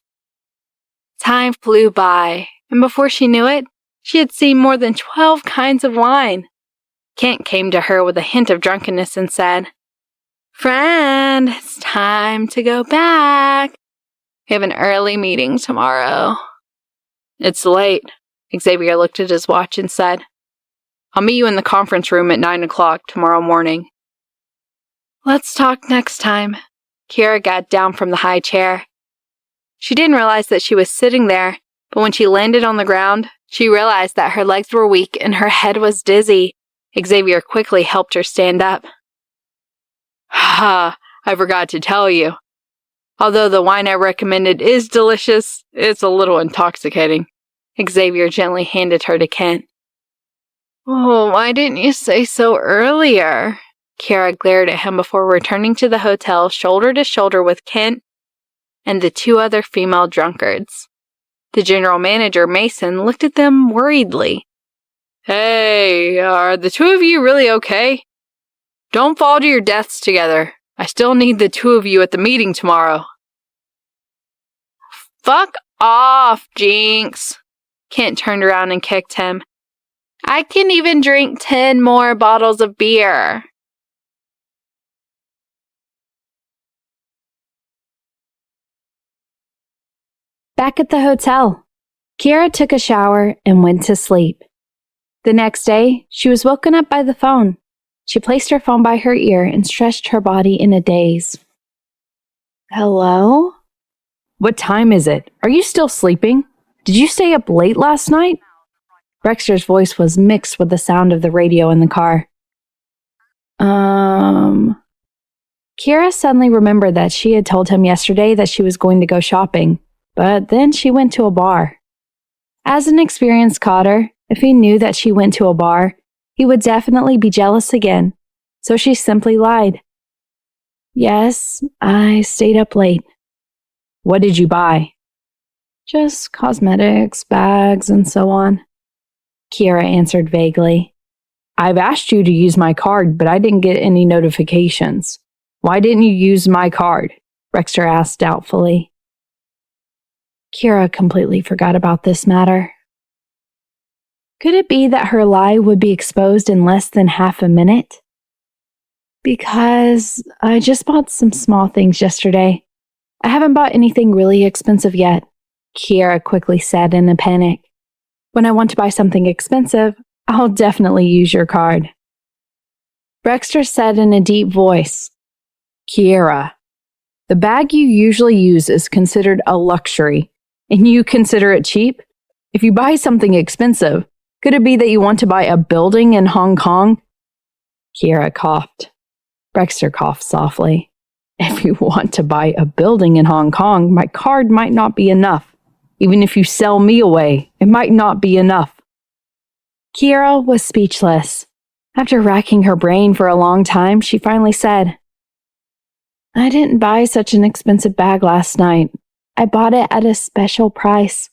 Time flew by, and before she knew it, she had seen more than 12 kinds of wine. Kent came to her with a hint of drunkenness and said, Friend, it's time to go back. We have an early meeting tomorrow. It's late. Xavier looked at his watch and said, I'll meet you in the conference room at 9 o'clock tomorrow morning. Let's talk next time. Kira got down from the high chair. She didn't realize that she was sitting there, but when she landed on the ground, she realized that her legs were weak and her head was dizzy. Xavier quickly helped her stand up. I forgot to tell you. Although the wine I recommended is delicious, it's a little intoxicating. Xavier gently handed her to Kent. Oh, why didn't you say so earlier? Kira glared at him before returning to the hotel shoulder to shoulder with Kent and the 2 other female drunkards. The general manager, Mason, looked at them worriedly. Hey, are the two of you really okay? Don't fall to your deaths together. I still need the two of you at the meeting tomorrow. Fuck off, Jinx. Kent turned around and kicked him. I can even drink 10 more bottles of beer. Back at the hotel, Kiera took a shower and went to sleep. The next day, she was woken up by the phone. She placed her phone by her ear and stretched her body in a daze. Hello? What time is it? Are you still sleeping? Did you stay up late last night? Brexter's voice was mixed with the sound of the radio in the car. Kiera suddenly remembered that she had told him yesterday that she was going to go shopping, but then she went to a bar. As an experienced cotter, if he knew that she went to a bar, he would definitely be jealous again, so she simply lied. Yes, I stayed up late. What did you buy? Just cosmetics, bags, and so on. Kiera answered vaguely. I've asked you to use my card, but I didn't get any notifications. Why didn't you use my card? Brexter asked doubtfully. Kiera completely forgot about this matter. Could it be that her lie would be exposed in less than half a minute? Because I just bought some small things yesterday. I haven't bought anything really expensive yet, Kiera quickly said in a panic. When I want to buy something expensive, I'll definitely use your card. Brexter said in a deep voice, Kiera, the bag you usually use is considered a luxury, and you consider it cheap? If you buy something expensive, could it be that you want to buy a building in Hong Kong? Kiera coughed. Brexter coughed softly. If you want to buy a building in Hong Kong, my card might not be enough. Even if you sell me away, it might not be enough. Kiera was speechless. After racking her brain for a long time, she finally said, I didn't buy such an expensive bag last night. I bought it at a special price.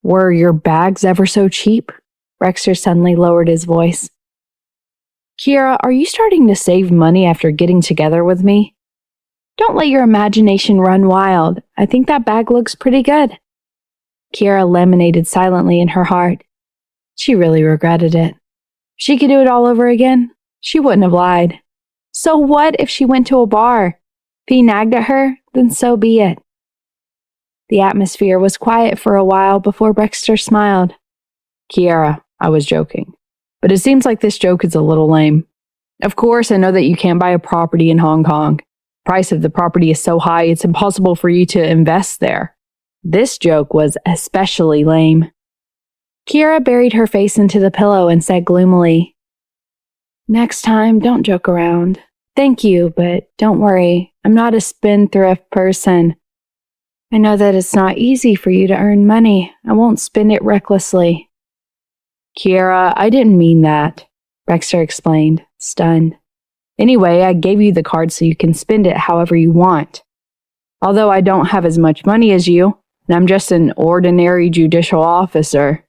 Were your bags ever so cheap? Brexter suddenly lowered his voice. Kiera, are you starting to save money after getting together with me? Don't let your imagination run wild. I think that bag looks pretty good. Kiera laminated silently in her heart. She really regretted it. If she could do it all over again, she wouldn't have lied. So what if she went to a bar? If he nagged at her, then so be it. The atmosphere was quiet for a while before Brexter smiled. Kiera, I was joking. But it seems like this joke is a little lame. Of course, I know that you can't buy a property in Hong Kong. The price of the property is so high, it's impossible for you to invest there. This joke was especially lame. Kiera buried her face into the pillow and said gloomily, Next time, don't joke around. Thank you, but don't worry. I'm not a spendthrift person. I know that it's not easy for you to earn money. I won't spend it recklessly. Kiera, I didn't mean that, Brexter explained, stunned. Anyway, I gave you the card so you can spend it however you want. Although I don't have as much money as you, and I'm just an ordinary judicial officer,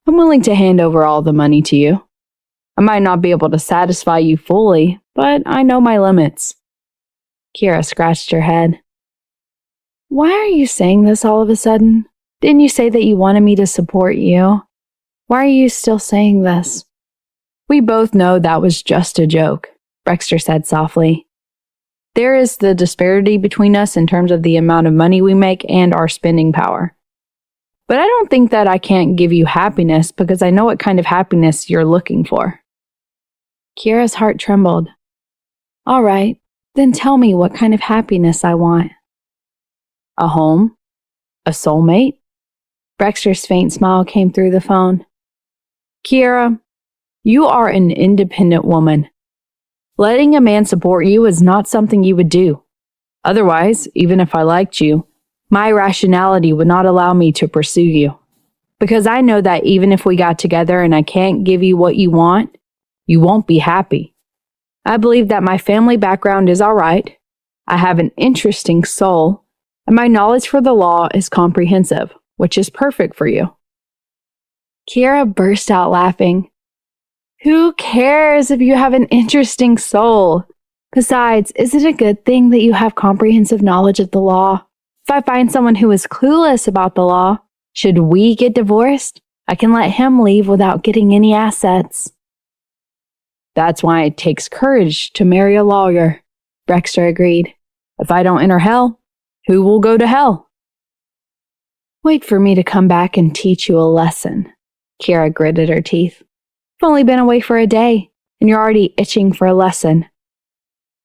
I'm willing to hand over all the money to you. I might not be able to satisfy you fully, but I know my limits. Kiera scratched her head. Why are you saying this all of a sudden? Didn't you say that you wanted me to support you? Why are you still saying this? We both know that was just a joke, Brexter said softly. There is the disparity between us in terms of the amount of money we make and our spending power. But I don't think that I can't give you happiness because I know what kind of happiness you're looking for. Kiera's heart trembled. All right, then tell me what kind of happiness I want. A home? A soulmate? Brexter's faint smile came through the phone. Kiera, you are an independent woman. Letting a man support you is not something you would do. Otherwise, even if I liked you, my rationality would not allow me to pursue you. Because I know that even if we got together and I can't give you what you want, you won't be happy. I believe that my family background is all right. I have an interesting soul, and my knowledge for the law is comprehensive. which is perfect for you. Kiera burst out laughing. Who cares if you have an interesting soul? Besides, is it a good thing that you have comprehensive knowledge of the law? If I find someone who is clueless about the law, should we get divorced, I can let him leave without getting any assets. That's why it takes courage to marry a lawyer, Brexter agreed. If I don't enter hell, who will go to hell? Wait for me to come back and teach you a lesson. Kiera gritted her teeth. I've only been away for a day, and you're already itching for a lesson.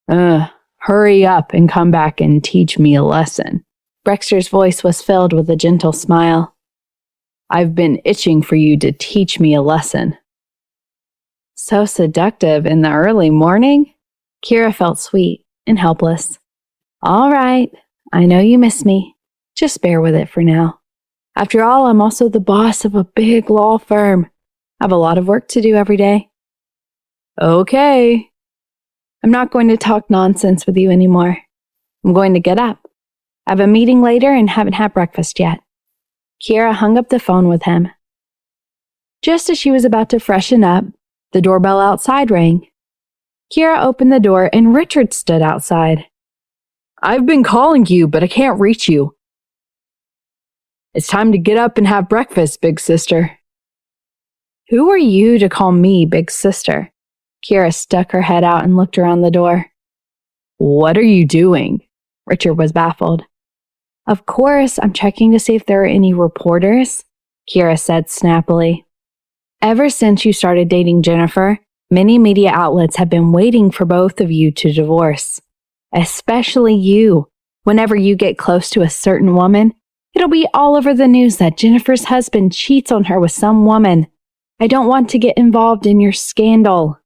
Hurry up and come back and teach me a lesson. Brexter's voice was filled with a gentle smile. I've been itching for you to teach me a lesson. So seductive in the early morning? Kiera felt sweet and helpless. All right, I know you miss me. Just bear with it for now. After all, I'm also the boss of a big law firm. I have a lot of work to do every day. Okay. I'm not going to talk nonsense with you anymore. I'm going to get up. I have a meeting later and haven't had breakfast yet. Kiera hung up the phone with him. Just as she was about to freshen up, the doorbell outside rang. Kiera opened the door and Richard stood outside. I've been calling you, but I can't reach you. It's time to get up and have breakfast, big sister. Who are you to call me big sister? Kiera stuck her head out and looked around the door. What are you doing? Richard was baffled. Of course, I'm checking to see if there are any reporters, Kiera said snappily. Ever since you started dating Jennifer, many media outlets have been waiting for both of you to divorce. Especially you. Whenever you get close to a certain woman, it'll be all over the news that Jennifer's husband cheats on her with some woman. I don't want to get involved in your scandal.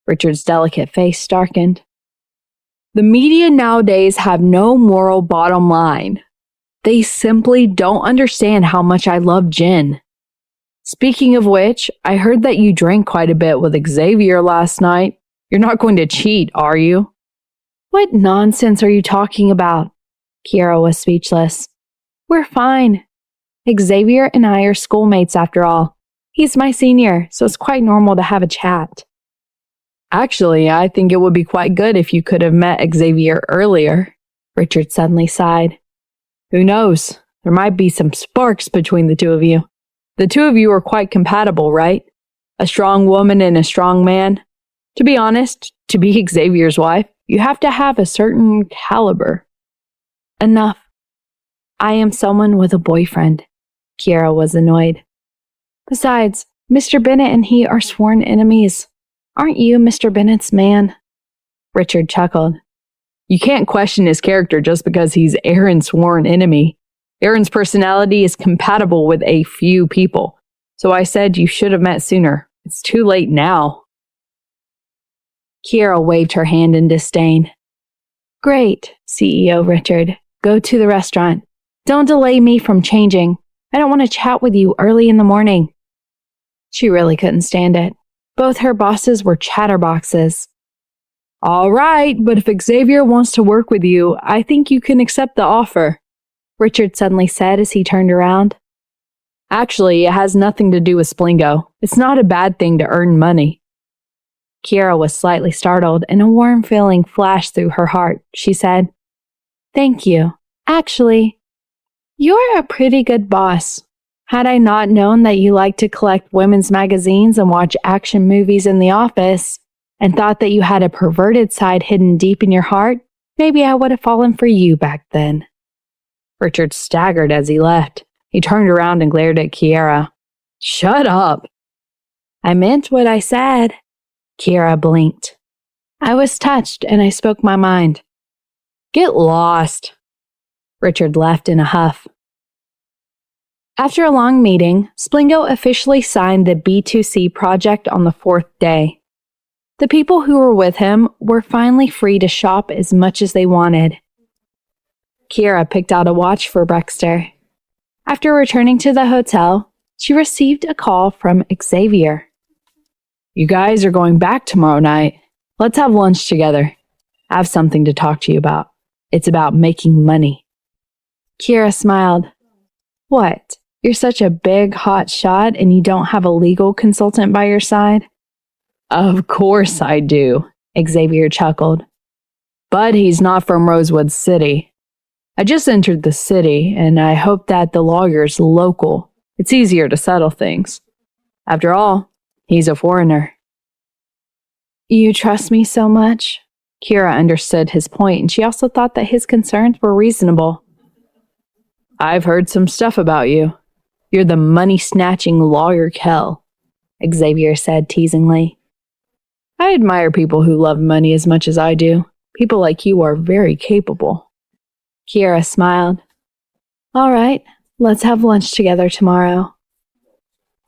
Richard's delicate face darkened. The media nowadays have no moral bottom line. They simply don't understand how much I love Jen. Speaking of which, I heard that you drank quite a bit with Xavier last night. You're not going to cheat, are you? What nonsense are you talking about? Kiera was speechless. We're fine. Xavier and I are schoolmates after all. He's my senior, so it's quite normal to have a chat. Actually, I think it would be quite good if you could have met Xavier earlier, Richard suddenly sighed. Who knows? There might be some sparks between the two of you. The two of you are quite compatible, right? A strong woman and a strong man. To be honest, to be Xavier's wife, you have to have a certain caliber. Enough. I am someone with a boyfriend. Kiera was annoyed. Besides, Mr. Bennett and he are sworn enemies. Aren't you Mr. Bennett's man? Richard chuckled. You can't question his character just because he's Aaron's sworn enemy. Aaron's personality is compatible with a few people. So I said you should have met sooner. It's too late now. Kiera waved her hand in disdain. Great, CEO Richard. Go to the restaurant. Don't delay me from changing. I don't want to chat with you early in the morning. She really couldn't stand it. Both her bosses were chatterboxes. All right, but if Xavier wants to work with you, I think you can accept the offer, Richard suddenly said as he turned around. Actually, it has nothing to do with Splingo. It's not a bad thing to earn money. Kiera was slightly startled, and a warm feeling flashed through her heart. She said, Thank you. Actually, you're a pretty good boss. Had I not known that you like to collect women's magazines and watch action movies in the office, and thought that you had a perverted side hidden deep in your heart, maybe I would have fallen for you back then. Richard staggered as he left. He turned around and glared at Kiera. Shut up. I meant what I said. Kiera blinked. I was touched and I spoke my mind. Get lost. Richard left in a huff. After a long meeting, Splingo officially signed the B2C project on the 4th day. The people who were with him were finally free to shop as much as they wanted. Kiera picked out a watch for Brexter. After returning to the hotel, she received a call from Xavier. You guys are going back tomorrow night. Let's have lunch together. I have something to talk to you about. It's about making money. Kiera smiled. What? You're such a big, hot shot and you don't have a legal consultant by your side? Of course I do, Xavier chuckled. But he's not from Rosewood City. I just entered the city, and I hope that the lawyer's local. It's easier to settle things. After all, he's a foreigner. You trust me so much? Kira understood his point, and she also thought that his concerns were reasonable. I've heard some stuff about you. You're the money-snatching lawyer Kel, Xavier said teasingly. I admire people who love money as much as I do. People like you are very capable. Kira smiled. All right, let's have lunch together tomorrow.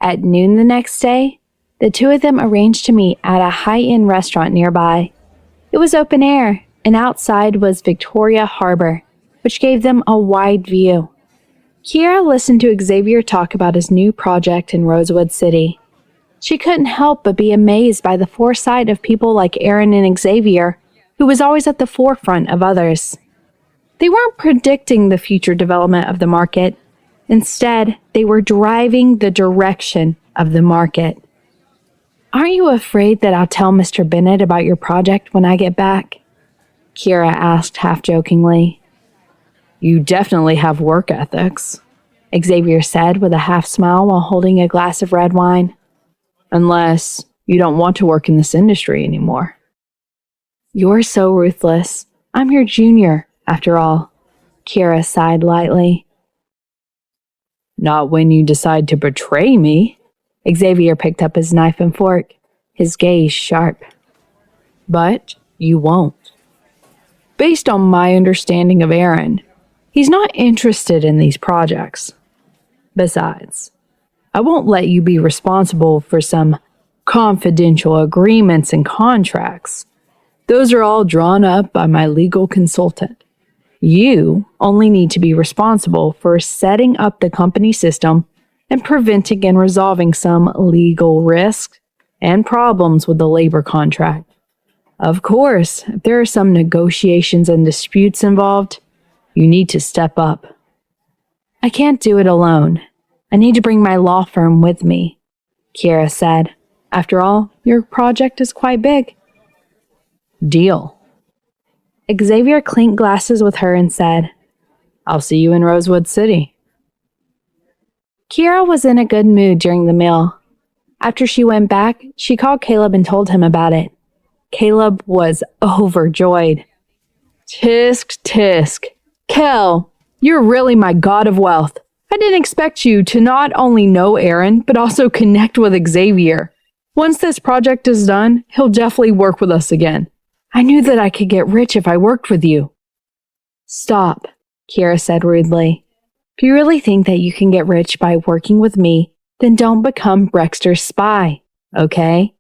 At noon the next day, the two of them arranged to meet at a high-end restaurant nearby. It was open air, and outside was Victoria Harbor, which gave them a wide view. Kira listened to Xavier talk about his new project in Rosewood City. She couldn't help but be amazed by the foresight of people like Aaron and Xavier, who was always at the forefront of others. They weren't predicting the future development of the market. Instead, they were driving the direction of the market. Aren't you afraid that I'll tell Mr. Bennett about your project when I get back? Kira asked half-jokingly. You definitely have work ethics, Xavier said with a half-smile while holding a glass of red wine. Unless you don't want to work in this industry anymore. You're so ruthless. I'm your junior, after all. Kira sighed lightly. Not when you decide to betray me. Xavier picked up his knife and fork, his gaze sharp. But you won't. Based on my understanding of Aaron, he's not interested in these projects. Besides, I won't let you be responsible for some confidential agreements and contracts. Those are all drawn up by my legal consultant. You only need to be responsible for setting up the company system and preventing and resolving some legal risks and problems with the labor contract. Of course, if there are some negotiations and disputes involved, you need to step up. I can't do it alone. I need to bring my law firm with me, Kira said. After all, your project is quite big. Deal. Xavier clinked glasses with her and said, I'll see you in Rosewood City. Kira was in a good mood during the meal. After she went back, she called Caleb and told him about it. Caleb was overjoyed. Tisk, tisk. Kel, you're really my god of wealth. I didn't expect you to not only know Aaron, but also connect with Xavier. Once this project is done, he'll definitely work with us again. I knew that I could get rich if I worked with you. Stop, Kira said rudely. If you really think that you can get rich by working with me, then don't become Brexter's spy, okay?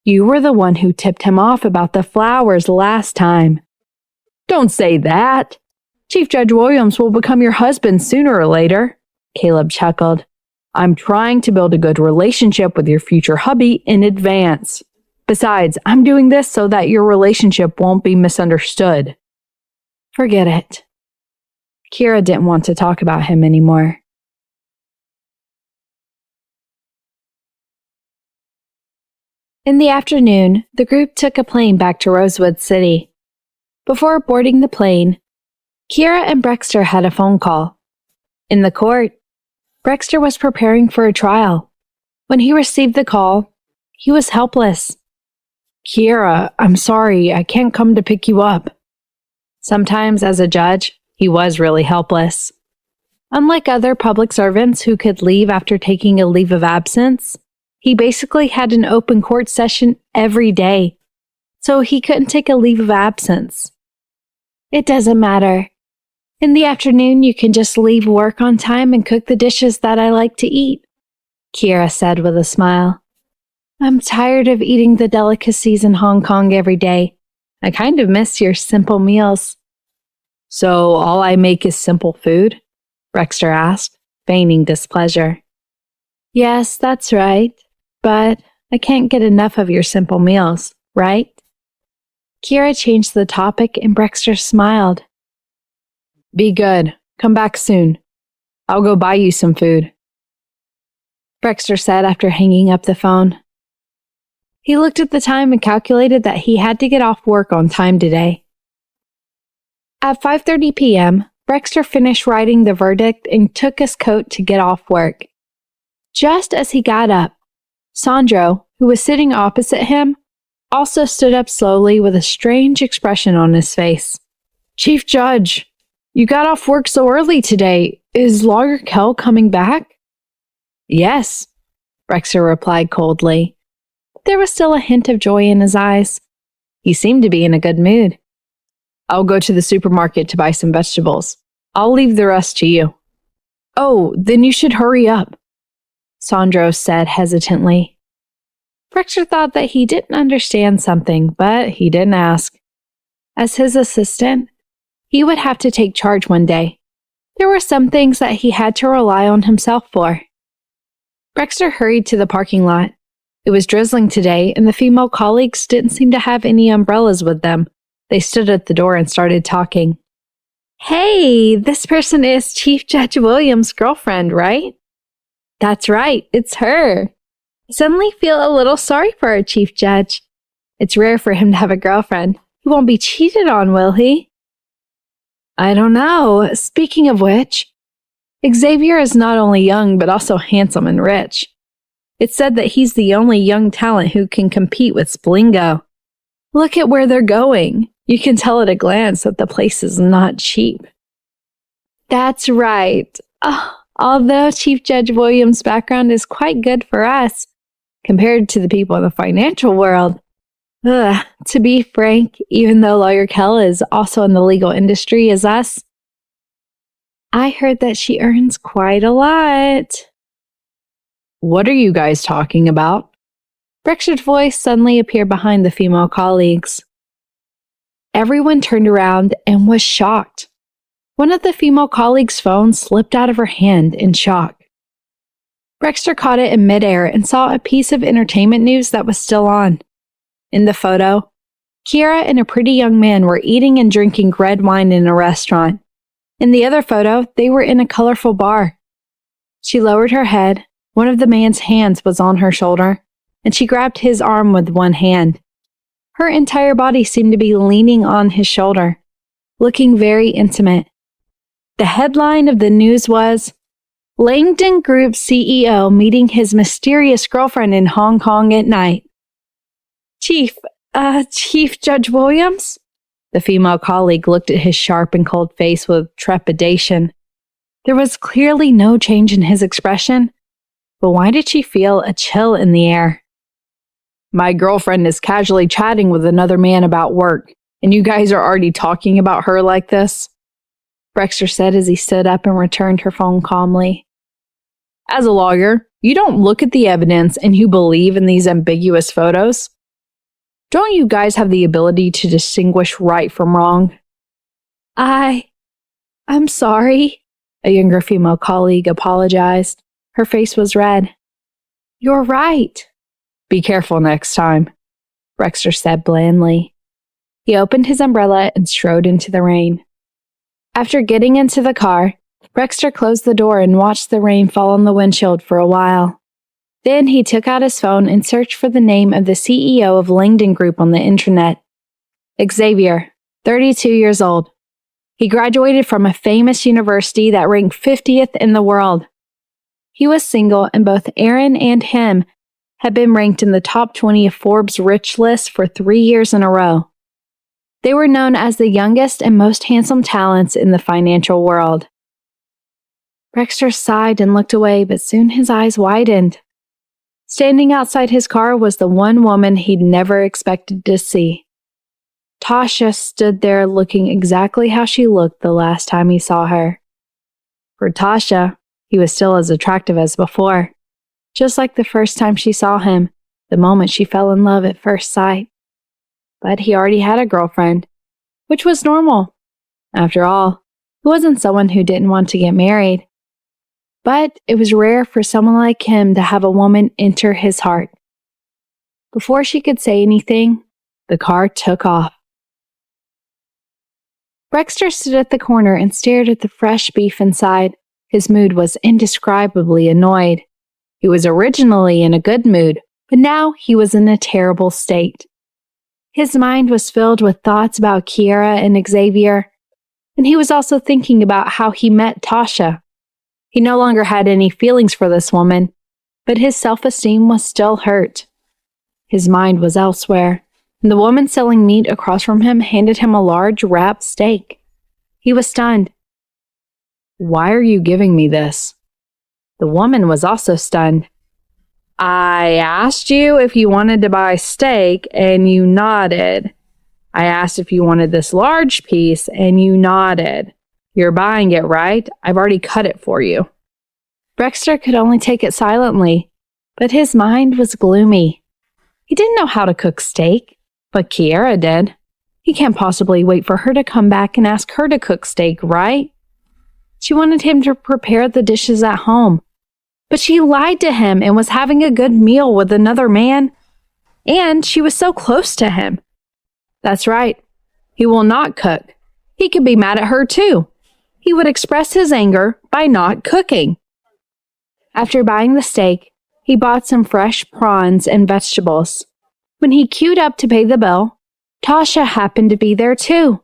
You were the one who tipped him off about the flowers last time. Don't say that. Chief Judge Williams will become your husband sooner or later, Caleb chuckled. I'm trying to build a good relationship with your future hubby in advance. Besides, I'm doing this so that your relationship won't be misunderstood. Forget it. Kira didn't want to talk about him anymore. In the afternoon, the group took a plane back to Rosewood City. Before boarding the plane, Kira and Brexter had a phone call. In the court, Brexter was preparing for a trial. When he received the call, he was helpless. Kira, I'm sorry, I can't come to pick you up. Sometimes, as a judge, he was really helpless. Unlike other public servants who could leave after taking a leave of absence, he basically had an open court session every day, so he couldn't take a leave of absence. It doesn't matter. In the afternoon, you can just leave work on time and cook the dishes that I like to eat, Kira said with a smile. I'm tired of eating the delicacies in Hong Kong every day. I kind of miss your simple meals. So all I make is simple food? Brexter asked, feigning displeasure. Yes, that's right. But I can't get enough of your simple meals, right? Kira changed the topic and Brexter smiled. Be good. Come back soon. I'll go buy you some food, Brexter said after hanging up the phone. He looked at the time and calculated that he had to get off work on time today. At 5:30 p.m., Brexter finished writing the verdict and took his coat to get off work. Just as he got up, Sandro, who was sitting opposite him, also stood up slowly with a strange expression on his face. Chief Judge, you got off work so early today. Is Lawyer Kell coming back? Yes, Brexter replied coldly. There was still a hint of joy in his eyes. He seemed to be in a good mood. I'll go to the supermarket to buy some vegetables. I'll leave the rest to you. Oh, then you should hurry up, Sandro said hesitantly. Brexter thought that he didn't understand something, but he didn't ask. As his assistant, he would have to take charge one day. There were some things that he had to rely on himself for. Brexter hurried to the parking lot. It was drizzling today, and the female colleagues didn't seem to have any umbrellas with them. They stood at the door and started talking. Hey, this person is Chief Judge Williams' girlfriend, right? That's right, it's her. I suddenly feel a little sorry for our Chief Judge. It's rare for him to have a girlfriend. He won't be cheated on, will he? I don't know. Speaking of which, Xavier is not only young, but also handsome and rich. It's said that he's the only young talent who can compete with Splingo. Look at where they're going. You can tell at a glance that the place is not cheap. That's right. Although Chief Judge Williams' background is quite good for us, compared to the people in the financial world. To be frank, even though Lawyer Kell is also in the legal industry as us, I heard that she earns quite a lot. What are you guys talking about? Brexter's voice suddenly appeared behind the female colleagues. Everyone turned around and was shocked. One of the female colleagues' phones slipped out of her hand in shock. Brexter caught it in midair and saw a piece of entertainment news that was still on. In the photo, Kiera and a pretty young man were eating and drinking red wine in a restaurant. In the other photo, they were in a colorful bar. She lowered her head. One of the man's hands was on her shoulder, and she grabbed his arm with one hand. Her entire body seemed to be leaning on his shoulder, looking very intimate. The headline of the news was, Langdon Group CEO meeting his mysterious girlfriend in Hong Kong at night. Chief Judge Williams? The female colleague looked at his sharp and cold face with trepidation. There was clearly no change in his expression, but why did she feel a chill in the air? My girlfriend is casually chatting with another man about work, and you guys are already talking about her like this? Brexter said as he stood up and returned her phone calmly. As a lawyer, you don't look at the evidence and you believe in these ambiguous photos? Don't you guys have the ability to distinguish right from wrong? I'm sorry, a younger female colleague apologized. Her face was red. You're right. Be careful next time, Brexter said blandly. He opened his umbrella and strode into the rain. After getting into the car, Brexter closed the door and watched the rain fall on the windshield for a while. Then he took out his phone and searched for the name of the CEO of Langdon Group on the internet. Xavier, 32 years old. He graduated from a famous university that ranked 50th in the world. He was single, and both Aaron and him had been ranked in the top 20 of Forbes' rich list for 3 years in a row. They were known as the youngest and most handsome talents in the financial world. Brexter sighed and looked away, but soon his eyes widened. Standing outside his car was the one woman he'd never expected to see. Tasha stood there looking exactly how she looked the last time he saw her. For Tasha, he was still as attractive as before, just like the first time she saw him, the moment she fell in love at first sight. But he already had a girlfriend, which was normal. After all, he wasn't someone who didn't want to get married. But it was rare for someone like him to have a woman enter his heart. Before she could say anything, the car took off. Brexter stood at the corner and stared at the fresh beef inside, His mood was indescribably annoyed. He was originally in a good mood, but now he was in a terrible state. His mind was filled with thoughts about Kiera and Xavier, and he was also thinking about how he met Tasha. He no longer had any feelings for this woman, but his self-esteem was still hurt. His mind was elsewhere, and the woman selling meat across from him handed him a large wrapped steak. He was stunned. Why are you giving me this? The woman was also stunned. I asked you if you wanted to buy steak, and you nodded. I asked if you wanted this large piece, and you nodded. You're buying it, right? I've already cut it for you. Brexter could only take it silently, but his mind was gloomy. He didn't know how to cook steak, but Kiera did. He can't possibly wait for her to come back and ask her to cook steak, right? She wanted him to prepare the dishes at home, but she lied to him and was having a good meal with another man, and she was so close to him. That's right. He will not cook. He could be mad at her too. He would express his anger by not cooking. After buying the steak, he bought some fresh prawns and vegetables. When he queued up to pay the bill, Tasha happened to be there too.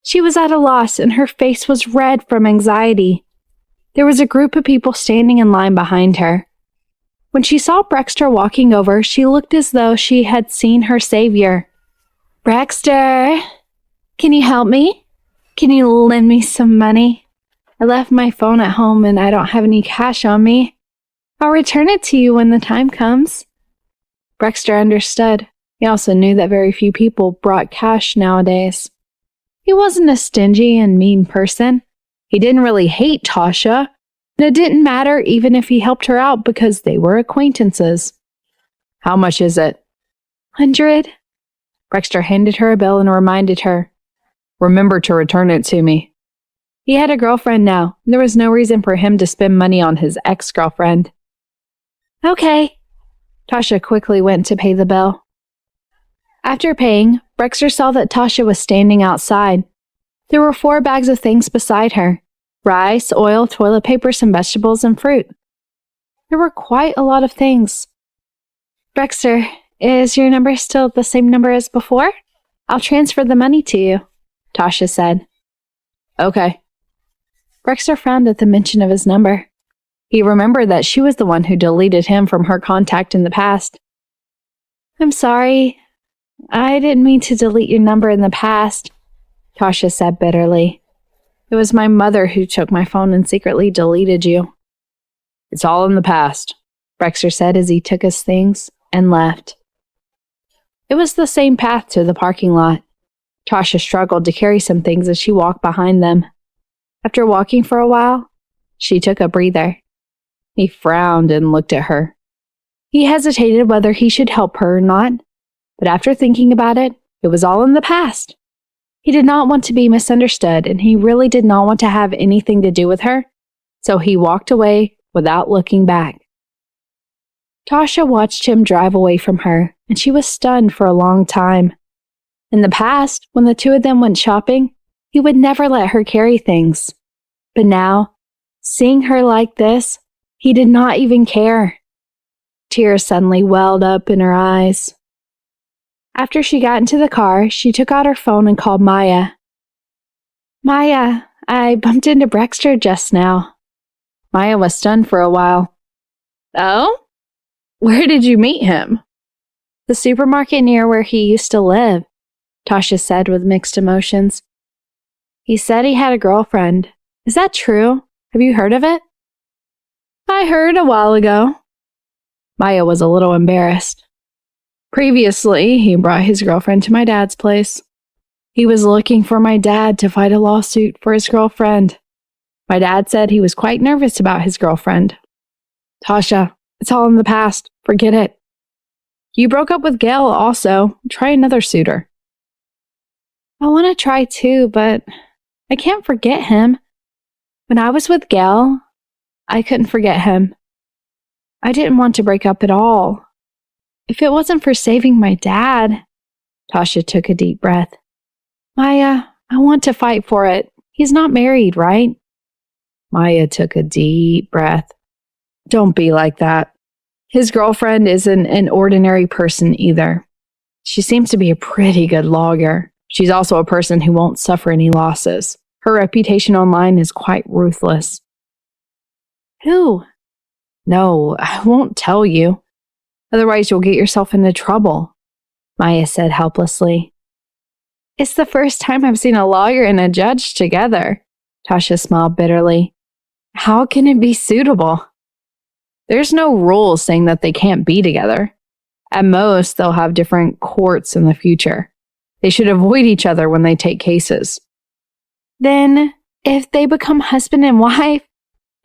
She was at a loss and her face was red from anxiety. There was a group of people standing in line behind her. When she saw Brexter walking over, she looked as though she had seen her savior. Brexter, can you help me? Can you lend me some money? I left my phone at home and I don't have any cash on me. I'll return it to you when the time comes. Brexter understood. He also knew that very few people brought cash nowadays. He wasn't a stingy and mean person. He didn't really hate Tasha, and it didn't matter even if he helped her out because they were acquaintances. How much is it? 100. Brexter handed her a bill and reminded her. Remember to return it to me. He had a girlfriend now, and there was no reason for him to spend money on his ex-girlfriend. Okay. Tasha quickly went to pay the bill. After paying, Brexter saw that Tasha was standing outside. There were 4 bags of things beside her: rice, oil, toilet paper, some vegetables, and fruit. There were quite a lot of things. Brexter, is your number still the same number as before? I'll transfer the money to you, Tasha said. Okay. Brexter frowned at the mention of his number. He remembered that she was the one who deleted him from her contact in the past. I'm sorry. I didn't mean to delete your number in the past, Tasha said bitterly. It was my mother who took my phone and secretly deleted you. It's all in the past, Brexter said as he took his things and left. It was the same path to the parking lot. Tasha struggled to carry some things as she walked behind them. After walking for a while, she took a breather. He frowned and looked at her. He hesitated whether he should help her or not, but after thinking about it, it was all in the past. He did not want to be misunderstood, and he really did not want to have anything to do with her, so he walked away without looking back. Tasha watched him drive away from her, and she was stunned for a long time. In the past, when the two of them went shopping, he would never let her carry things. But now, seeing her like this, he did not even care. Tears suddenly welled up in her eyes. After she got into the car, she took out her phone and called Maya. Maya, I bumped into Brexter just now. Maya was stunned for a while. Oh? Where did you meet him? The supermarket near where he used to live, Tasha said with mixed emotions. He said he had a girlfriend. Is that true? Have you heard of it? I heard a while ago. Maya was a little embarrassed. Previously, he brought his girlfriend to my dad's place. He was looking for my dad to fight a lawsuit for his girlfriend. My dad said he was quite nervous about his girlfriend. Tasha, it's all in the past. Forget it. You broke up with Gail also. Try another suitor. I want to try too, but I can't forget him. When I was with Gail, I couldn't forget him. I didn't want to break up at all. If it wasn't for saving my dad, Tasha took a deep breath. Maya, I want to fight for it. He's not married, right? Maya took a deep breath. Don't be like that. His girlfriend isn't an ordinary person either. She seems to be a pretty good lawyer. She's also a person who won't suffer any losses. Her reputation online is quite ruthless. Who? No, I won't tell you. Otherwise, you'll get yourself into trouble, Maya said helplessly. It's the first time I've seen a lawyer and a judge together, Tasha smiled bitterly. How can it be suitable? There's no rules saying that they can't be together. At most, they'll have different courts in the future. They should avoid each other when they take cases. Then, if they become husband and wife,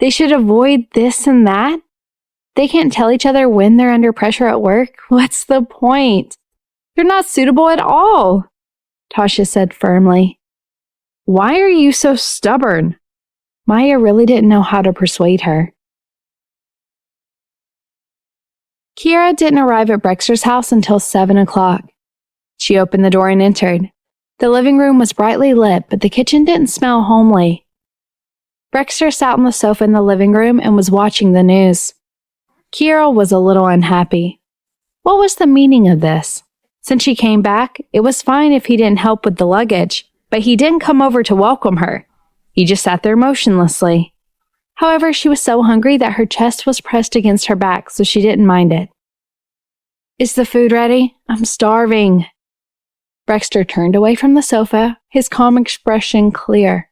they should avoid this and that? They can't tell each other when they're under pressure at work? What's the point? They're not suitable at all, Tasha said firmly. Why are you so stubborn? Maya really didn't know how to persuade her. Kiera didn't arrive at Brexter's house until 7 o'clock. She opened the door and entered. The living room was brightly lit, but the kitchen didn't smell homely. Brexter sat on the sofa in the living room and was watching the news. Kiera was a little unhappy. What was the meaning of this? Since she came back, it was fine if he didn't help with the luggage, but he didn't come over to welcome her. He just sat there motionlessly. However, she was so hungry that her chest was pressed against her back, so she didn't mind it. Is the food ready? I'm starving. Brexter turned away from the sofa, his calm expression clear.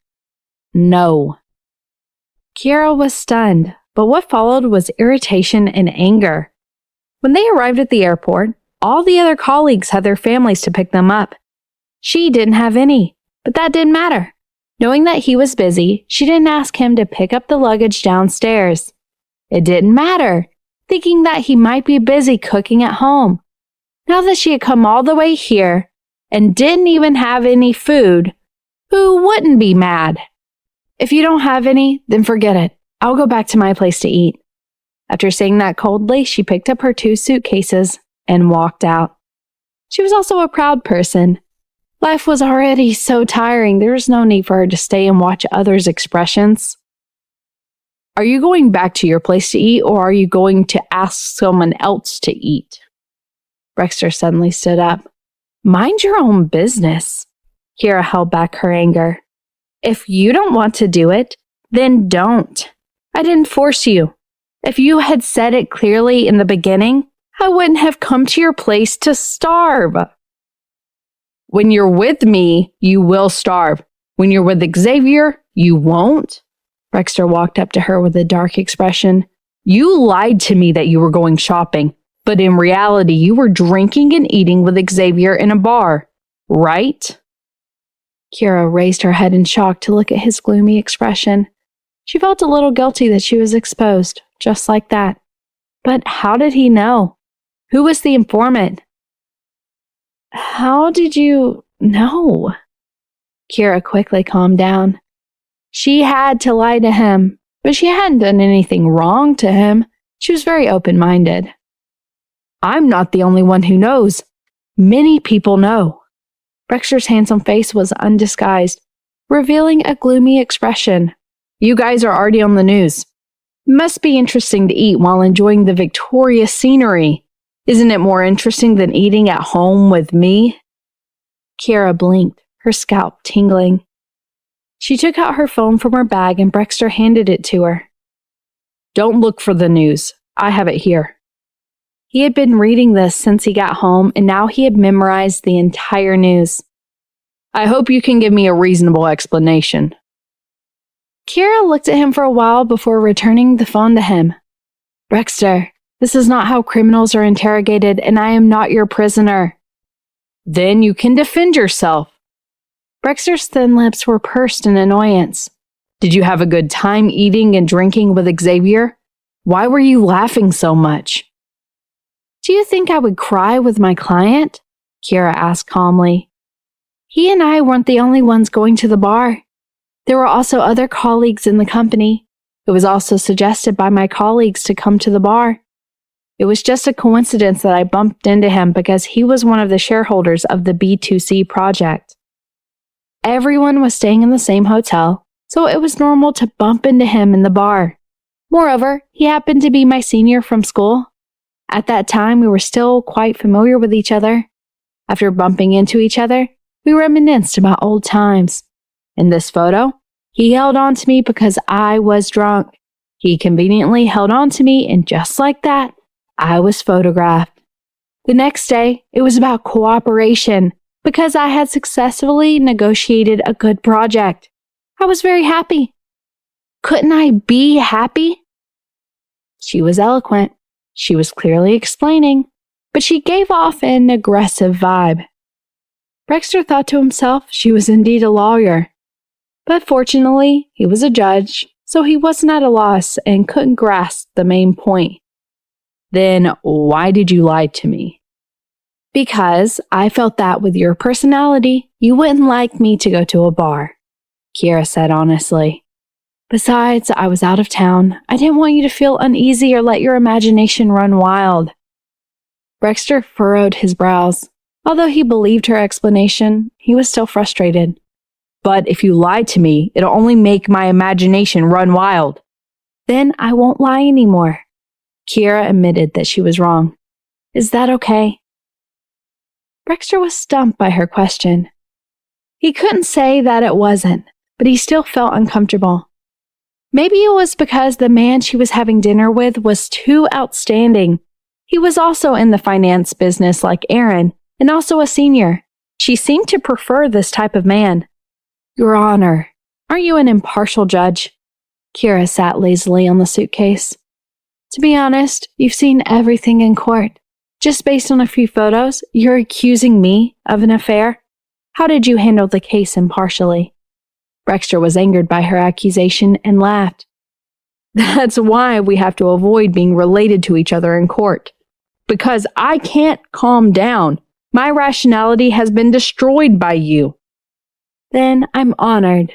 No. Kiera was stunned, but what followed was irritation and anger. When they arrived at the airport, all the other colleagues had their families to pick them up. She didn't have any, but that didn't matter. Knowing that he was busy, she didn't ask him to pick up the luggage downstairs. It didn't matter, thinking that he might be busy cooking at home. Now that she had come all the way here and didn't even have any food, who wouldn't be mad? If you don't have any, then forget it. I'll go back to my place to eat. After saying that coldly, she picked up her 2 suitcases and walked out. She was also a proud person. Life was already so tiring, there was no need for her to stay and watch others' expressions. Are you going back to your place to eat, or are you going to ask someone else to eat? Brexter suddenly stood up. Mind your own business. Kiera held back her anger. If you don't want to do it, then don't. I didn't force you. If you had said it clearly in the beginning, I wouldn't have come to your place to starve. When you're with me, you will starve. When you're with Xavier, you won't. Brexter walked up to her with a dark expression. You lied to me that you were going shopping, but in reality, you were drinking and eating with Xavier in a bar, right? Kiera raised her head in shock to look at his gloomy expression. She felt a little guilty that she was exposed, just like that. But how did he know? Who was the informant? How did you know? Kiera quickly calmed down. She had to lie to him, but she hadn't done anything wrong to him. She was very open-minded. I'm not the only one who knows. Many people know. Brexter's handsome face was undisguised, revealing a gloomy expression. You guys are already on the news. Must be interesting to eat while enjoying the victorious scenery. Isn't it more interesting than eating at home with me? Kiera blinked, her scalp tingling. She took out her phone from her bag and Brexter handed it to her. Don't look for the news. I have it here. He had been reading this since he got home, and now he had memorized the entire news. I hope you can give me a reasonable explanation. Kiera looked at him for a while before returning the phone to him. Brexter, this is not how criminals are interrogated, and I am not your prisoner. Then you can defend yourself. Brexter's thin lips were pursed in annoyance. Did you have a good time eating and drinking with Xavier? Why were you laughing so much? Do you think I would cry with my client? Kiera asked calmly. He and I weren't the only ones going to the bar. There were also other colleagues in the company. It was also suggested by my colleagues to come to the bar. It was just a coincidence that I bumped into him because he was one of the shareholders of the B2C project. Everyone was staying in the same hotel, so it was normal to bump into him in the bar. Moreover, he happened to be my senior from school. At that time, we were still quite familiar with each other. After bumping into each other, we reminisced about old times. In this photo, he held on to me because I was drunk. He conveniently held on to me, and just like that, I was photographed. The next day, it was about cooperation because I had successfully negotiated a good project. I was very happy. Couldn't I be happy? She was eloquent. She was clearly explaining, but she gave off an aggressive vibe. Brexter thought to himself she was indeed a lawyer. But fortunately, he was a judge, so he wasn't at a loss and couldn't grasp the main point. Then why did you lie to me? Because I felt that with your personality, you wouldn't like me to go to a bar, Kiera said honestly. Besides, I was out of town. I didn't want you to feel uneasy or let your imagination run wild. Brexter furrowed his brows. Although he believed her explanation, he was still frustrated. But if you lie to me, it'll only make my imagination run wild. Then I won't lie anymore. Kiera admitted that she was wrong. Is that okay? Brexter was stumped by her question. He couldn't say that it wasn't, but he still felt uncomfortable. Maybe it was because the man she was having dinner with was too outstanding. He was also in the finance business like Aaron, and also a senior. She seemed to prefer this type of man. Your Honor, aren't you an impartial judge? Kiera sat lazily on the suitcase. To be honest, you've seen everything in court. Just based on a few photos, you're accusing me of an affair? How did you handle the case impartially? Brexter was angered by her accusation and laughed. That's why we have to avoid being related to each other in court. Because I can't calm down. My rationality has been destroyed by you. Then I'm honored.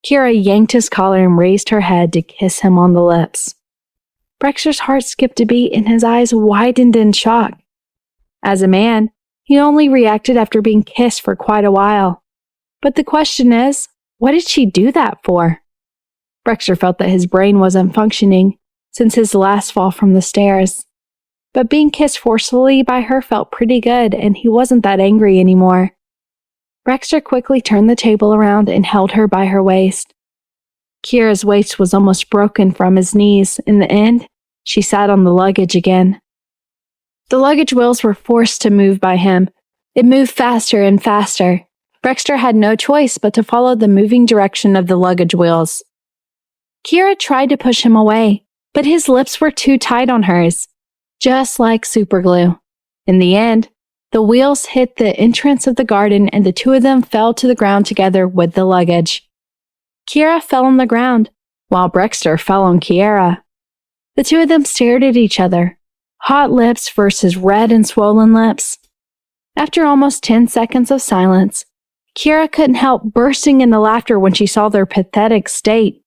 Kiera yanked his collar and raised her head to kiss him on the lips. Brexter's heart skipped a beat and his eyes widened in shock. As a man, he only reacted after being kissed for quite a while. But the question is, what did she do that for? Brexter felt that his brain wasn't functioning since his last fall from the stairs. But being kissed forcefully by her felt pretty good, and he wasn't that angry anymore. Brexter quickly turned the table around and held her by her waist. Kiera's waist was almost broken from his knees. In the end, she sat on the luggage again. The luggage wheels were forced to move by him. It moved faster and faster. Brexter had no choice but to follow the moving direction of the luggage wheels. Kiera tried to push him away, but his lips were too tight on hers, just like superglue. In the end, the wheels hit the entrance of the garden and the two of them fell to the ground together with the luggage. Kiera fell on the ground, while Brexter fell on Kiera. The two of them stared at each other, hot lips versus red and swollen lips. After almost 10 seconds of silence, Kiera couldn't help bursting into laughter when she saw their pathetic state.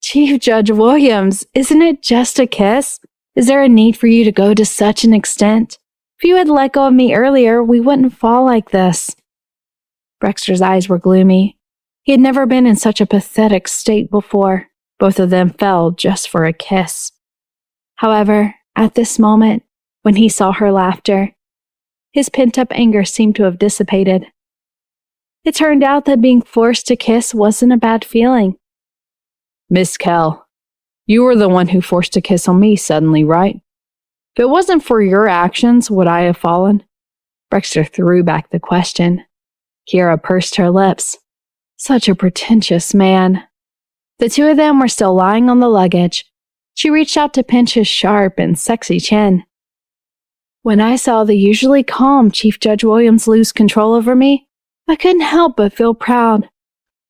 Chief Judge Williams, isn't it just a kiss? Is there a need for you to go to such an extent? If you had let go of me earlier, we wouldn't fall like this. Brexter's eyes were gloomy. He had never been in such a pathetic state before. Both of them fell just for a kiss. However, at this moment, when he saw her laughter, his pent-up anger seemed to have dissipated. It turned out that being forced to kiss wasn't a bad feeling. Miss Kell, you were the one who forced a kiss on me suddenly, right? If it wasn't for your actions, would I have fallen? Brexter threw back the question. Kiera pursed her lips. Such a pretentious man. The two of them were still lying on the luggage. She reached out to pinch his sharp and sexy chin. When I saw the usually calm Chief Judge Williams lose control over me, I couldn't help but feel proud.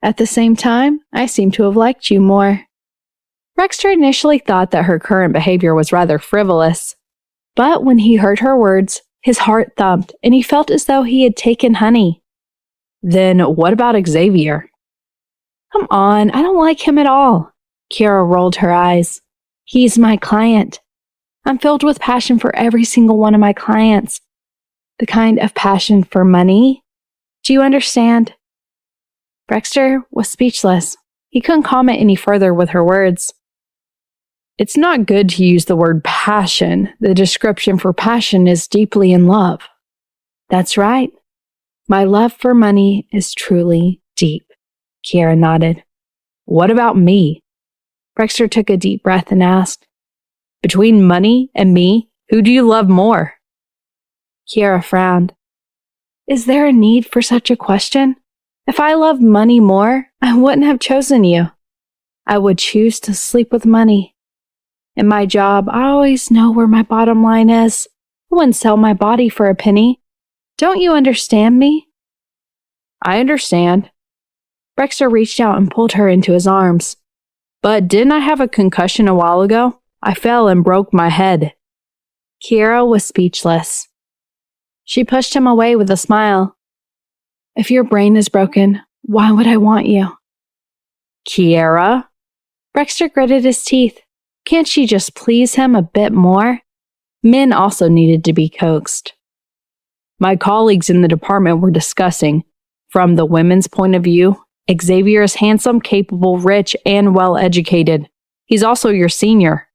At the same time, I seem to have liked you more. Brexter initially thought that her current behavior was rather frivolous. But when he heard her words, his heart thumped, and he felt as though he had taken honey. Then what about Xavier? Come on, I don't like him at all. Kiera rolled her eyes. He's my client. I'm filled with passion for every single one of my clients. The kind of passion for money. Do you understand? Brexter was speechless. He couldn't comment any further with her words. It's not good to use the word passion. The description for passion is deeply in love. That's right. My love for money is truly deep. Kiera nodded. What about me? Brexter took a deep breath and asked, Between money and me, who do you love more? Kiera frowned. Is there a need for such a question? If I loved money more, I wouldn't have chosen you. I would choose to sleep with money. In my job, I always know where my bottom line is. I wouldn't sell my body for a penny. Don't you understand me? I understand. Brexter reached out and pulled her into his arms. But didn't I have a concussion a while ago? I fell and broke my head. Kiera was speechless. She pushed him away with a smile. If your brain is broken, why would I want you? Kiera? Brexter gritted his teeth. Can't she just please him a bit more? Men also needed to be coaxed. My colleagues in the department were discussing, from the women's point of view, Xavier is handsome, capable, rich, and well-educated. He's also your senior.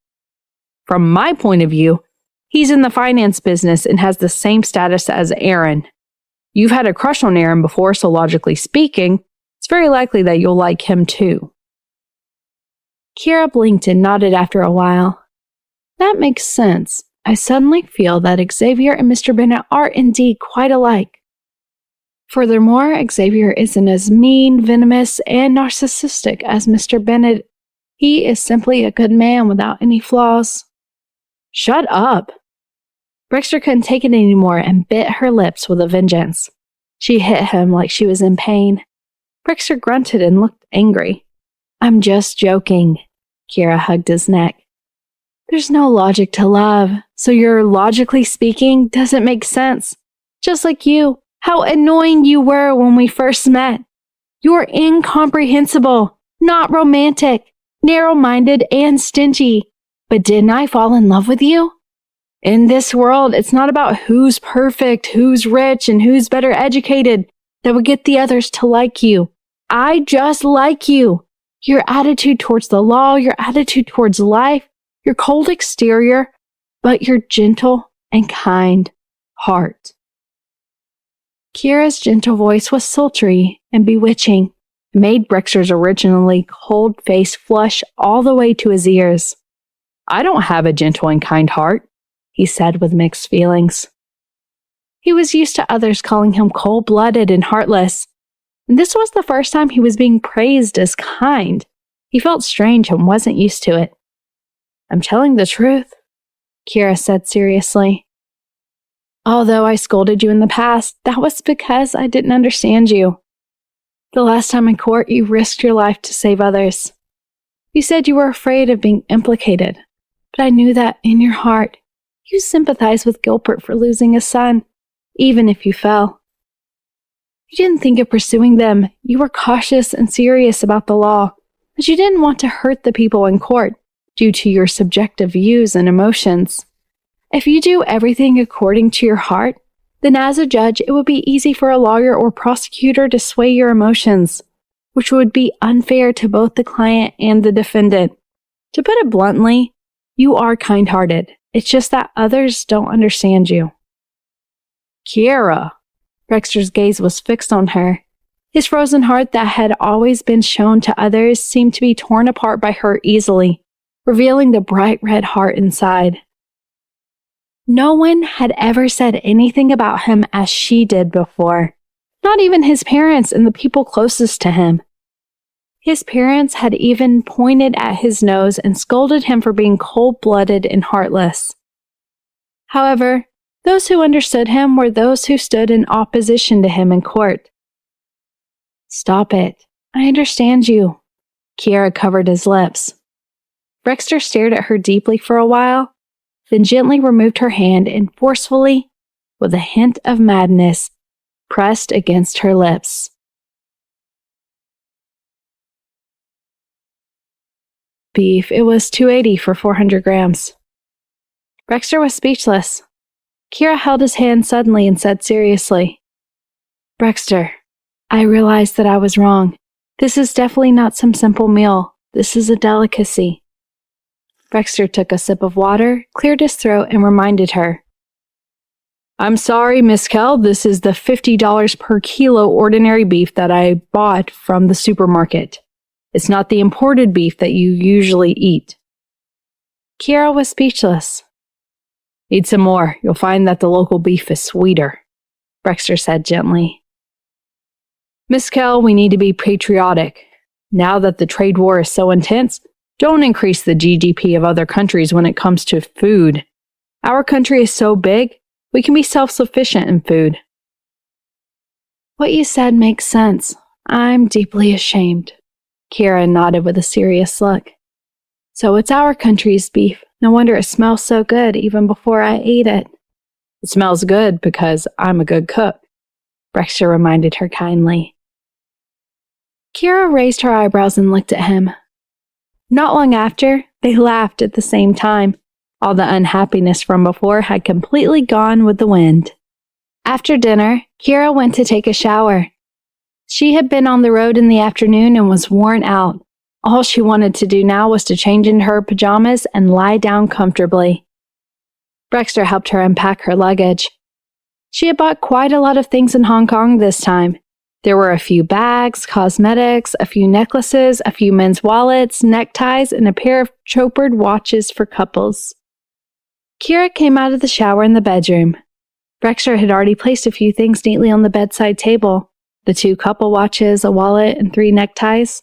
From my point of view, he's in the finance business and has the same status as Aaron. You've had a crush on Aaron before, so logically speaking, it's very likely that you'll like him too. Kiera blinked and nodded after a while. That makes sense. I suddenly feel that Xavier and Mr. Bennet are indeed quite alike. Furthermore, Xavier isn't as mean, venomous, and narcissistic as Mr. Bennet. He is simply a good man without any flaws. Shut up! Brexter couldn't take it anymore and bit her lips with a vengeance. She hit him like she was in pain. Brexter grunted and looked angry. I'm just joking. Kiera hugged his neck. There's no logic to love, so your logically speaking doesn't make sense. Just like you, how annoying you were when we first met. You're incomprehensible, not romantic, narrow-minded, and stingy. But didn't I fall in love with you? In this world, it's not about who's perfect, who's rich, and who's better educated that would get the others to like you. I just like you. Your attitude towards the law, your attitude towards life, your cold exterior, but your gentle and kind heart. Kiera's gentle voice was sultry and bewitching. It made Brexter's originally cold face flush all the way to his ears. I don't have a gentle and kind heart, he said with mixed feelings. He was used to others calling him cold-blooded and heartless, and this was the first time he was being praised as kind. He felt strange and wasn't used to it. I'm telling the truth, Kiera said seriously. Although I scolded you in the past, that was because I didn't understand you. The last time in court, you risked your life to save others. You said you were afraid of being implicated, but I knew that in your heart, you sympathized with Gilbert for losing his son, even if you fell. You didn't think of pursuing them. You were cautious and serious about the law, but you didn't want to hurt the people in court due to your subjective views and emotions. If you do everything according to your heart, then as a judge, it would be easy for a lawyer or prosecutor to sway your emotions, which would be unfair to both the client and the defendant. To put it bluntly, you are kind-hearted. It's just that others don't understand you. Kiera! Brexter's gaze was fixed on her. His frozen heart that had always been shown to others seemed to be torn apart by her easily, revealing the bright red heart inside. No one had ever said anything about him as she did before, not even his parents and the people closest to him. His parents had even pointed at his nose and scolded him for being cold-blooded and heartless. However, those who understood him were those who stood in opposition to him in court. Stop it. I understand you. Kiera covered his lips. Brexter stared at her deeply for a while, then gently removed her hand and forcefully, with a hint of madness, pressed against her lips. Beef, it was $2.80 for 400 grams. Brexter was speechless. Kiera held his hand suddenly and said seriously, Brexter, I realized that I was wrong. This is definitely not some simple meal. This is a delicacy. Brexter took a sip of water, cleared his throat, and reminded her. I'm sorry, Miss Kell, this is the $50 per kilo ordinary beef that I bought from the supermarket. It's not the imported beef that you usually eat. Kiera was speechless. Eat some more. You'll find that the local beef is sweeter, Brexter said gently. Miss Kell, we need to be patriotic. Now that the trade war is so intense, don't increase the GDP of other countries when it comes to food. Our country is so big, we can be self-sufficient in food. What you said makes sense. I'm deeply ashamed. Kiera nodded with a serious look. So it's our country's beef. No wonder it smells so good even before I ate it. It smells good because I'm a good cook, Brexter reminded her kindly. Kiera raised her eyebrows and looked at him. Not long after, they laughed at the same time. All the unhappiness from before had completely gone with the wind. After dinner, Kiera went to take a shower. She had been on the road in the afternoon and was worn out. All she wanted to do now was to change into her pajamas and lie down comfortably. Brexter helped her unpack her luggage. She had bought quite a lot of things in Hong Kong this time. There were a few bags, cosmetics, a few necklaces, a few men's wallets, neckties, and a pair of chopered watches for couples. Kiera came out of the shower in the bedroom. Brexter had already placed a few things neatly on the bedside table. The 2 couple watches, a wallet, and 3 neckties.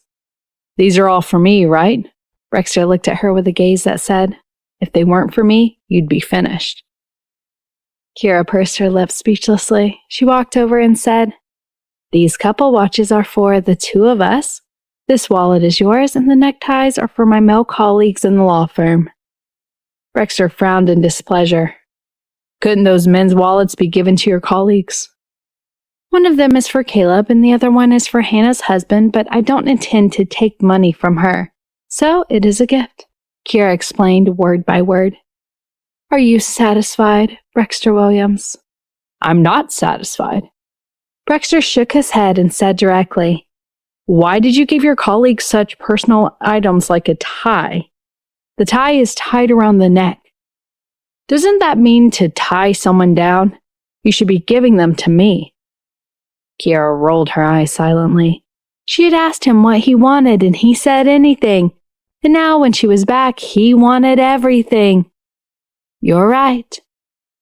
These are all for me, right? Brexter looked at her with a gaze that said, if they weren't for me, you'd be finished. Kiera pursed her lips speechlessly. She walked over and said, these couple watches are for the 2 of us. This wallet is yours, and the neckties are for my male colleagues in the law firm. Brexter frowned in displeasure. Couldn't those men's wallets be given to your colleagues? One of them is for Caleb, and the other one is for Hannah's husband, but I don't intend to take money from her. So it is a gift, Kiera explained word by word. Are you satisfied, Brexter Williams? I'm not satisfied. Brexter shook his head and said directly, why did you give your colleagues such personal items like a tie? The tie is tied around the neck. Doesn't that mean to tie someone down? You should be giving them to me. Kiera rolled her eyes silently. She had asked him what he wanted, and he said anything. And now when she was back, he wanted everything. You're right.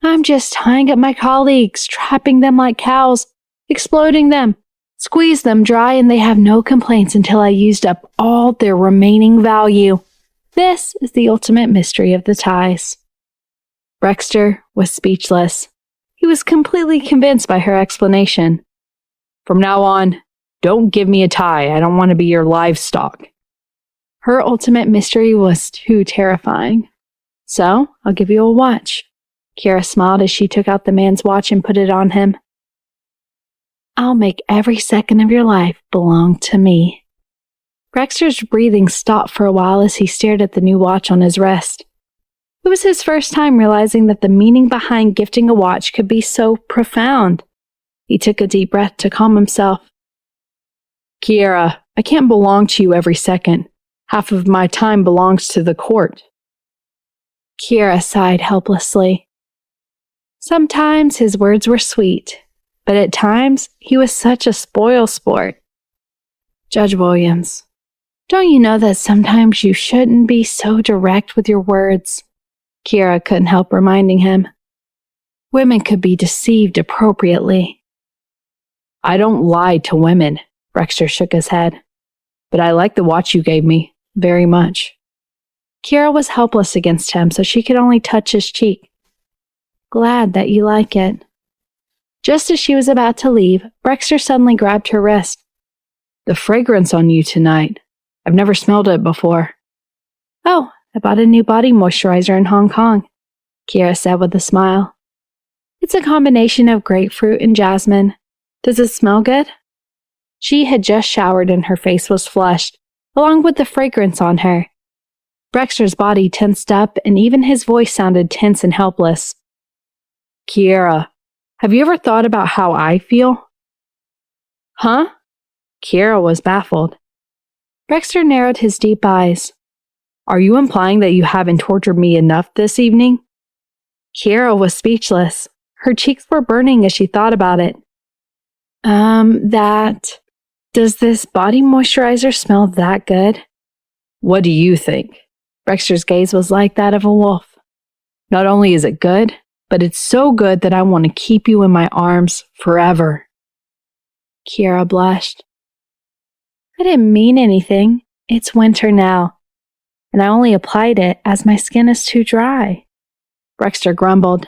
I'm just tying up my colleagues, trapping them like cows, exploding them, squeeze them dry, and they have no complaints until I used up all their remaining value. This is the ultimate mystery of the ties. Brexter was speechless. He was completely convinced by her explanation. From now on, don't give me a tie. I don't want to be your livestock. Her ultimate mystery was too terrifying. So, I'll give you a watch. Kiera smiled as she took out the man's watch and put it on him. I'll make every second of your life belong to me. Brexter's breathing stopped for a while as he stared at the new watch on his wrist. It was his first time realizing that the meaning behind gifting a watch could be so profound. He took a deep breath to calm himself. Kiera, I can't belong to you every second. Half of my time belongs to the court. Kiera sighed helplessly. Sometimes his words were sweet, but at times he was such a spoilsport. Judge Williams, don't you know that sometimes you shouldn't be so direct with your words? Kiera couldn't help reminding him. Women could be deceived appropriately. I don't lie to women, Brexter shook his head. But I like the watch you gave me very much. Kiera was helpless against him, so she could only touch his cheek. Glad that you like it. Just as she was about to leave, Brexter suddenly grabbed her wrist. The fragrance on you tonight. I've never smelled it before. Oh, I bought a new body moisturizer in Hong Kong, Kiera said with a smile. It's a combination of grapefruit and jasmine. Does it smell good? She had just showered and her face was flushed, along with the fragrance on her. Brexter's body tensed up and even his voice sounded tense and helpless. Kiera, have you ever thought about how I feel? Huh? Kiera was baffled. Brexter narrowed his deep eyes. Are you implying that you haven't tortured me enough this evening? Kiera was speechless. Her cheeks were burning as she thought about it. Does this body moisturizer smell that good? What do you think? Brexter's gaze was like that of a wolf. Not only is it good, but it's so good that I want to keep you in my arms forever. Kiera blushed. I didn't mean anything. It's winter now, and I only applied it as my skin is too dry. Brexter grumbled.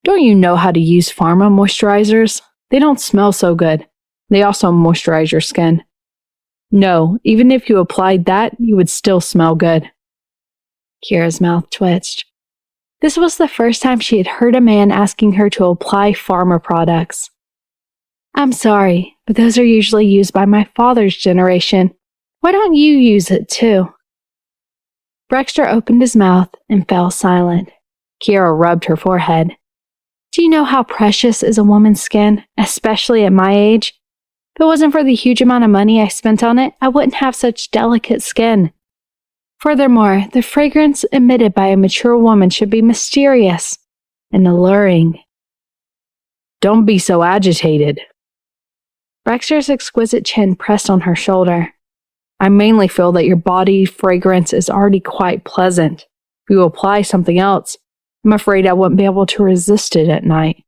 Don't you know how to use pharma moisturizers? They don't smell so good. They also moisturize your skin. No, even if you applied that, you would still smell good. Kiera's mouth twitched. This was the first time she had heard a man asking her to apply pharma products. I'm sorry, but those are usually used by my father's generation. Why don't you use it too? Brexter opened his mouth and fell silent. Kiera rubbed her forehead. Do you know how precious is a woman's skin, especially at my age? If it wasn't for the huge amount of money I spent on it, I wouldn't have such delicate skin. Furthermore, the fragrance emitted by a mature woman should be mysterious and alluring. Don't be so agitated. Brexter's exquisite chin pressed on her shoulder. I mainly feel that your body fragrance is already quite pleasant. If you apply something else, I'm afraid I wouldn't be able to resist it at night.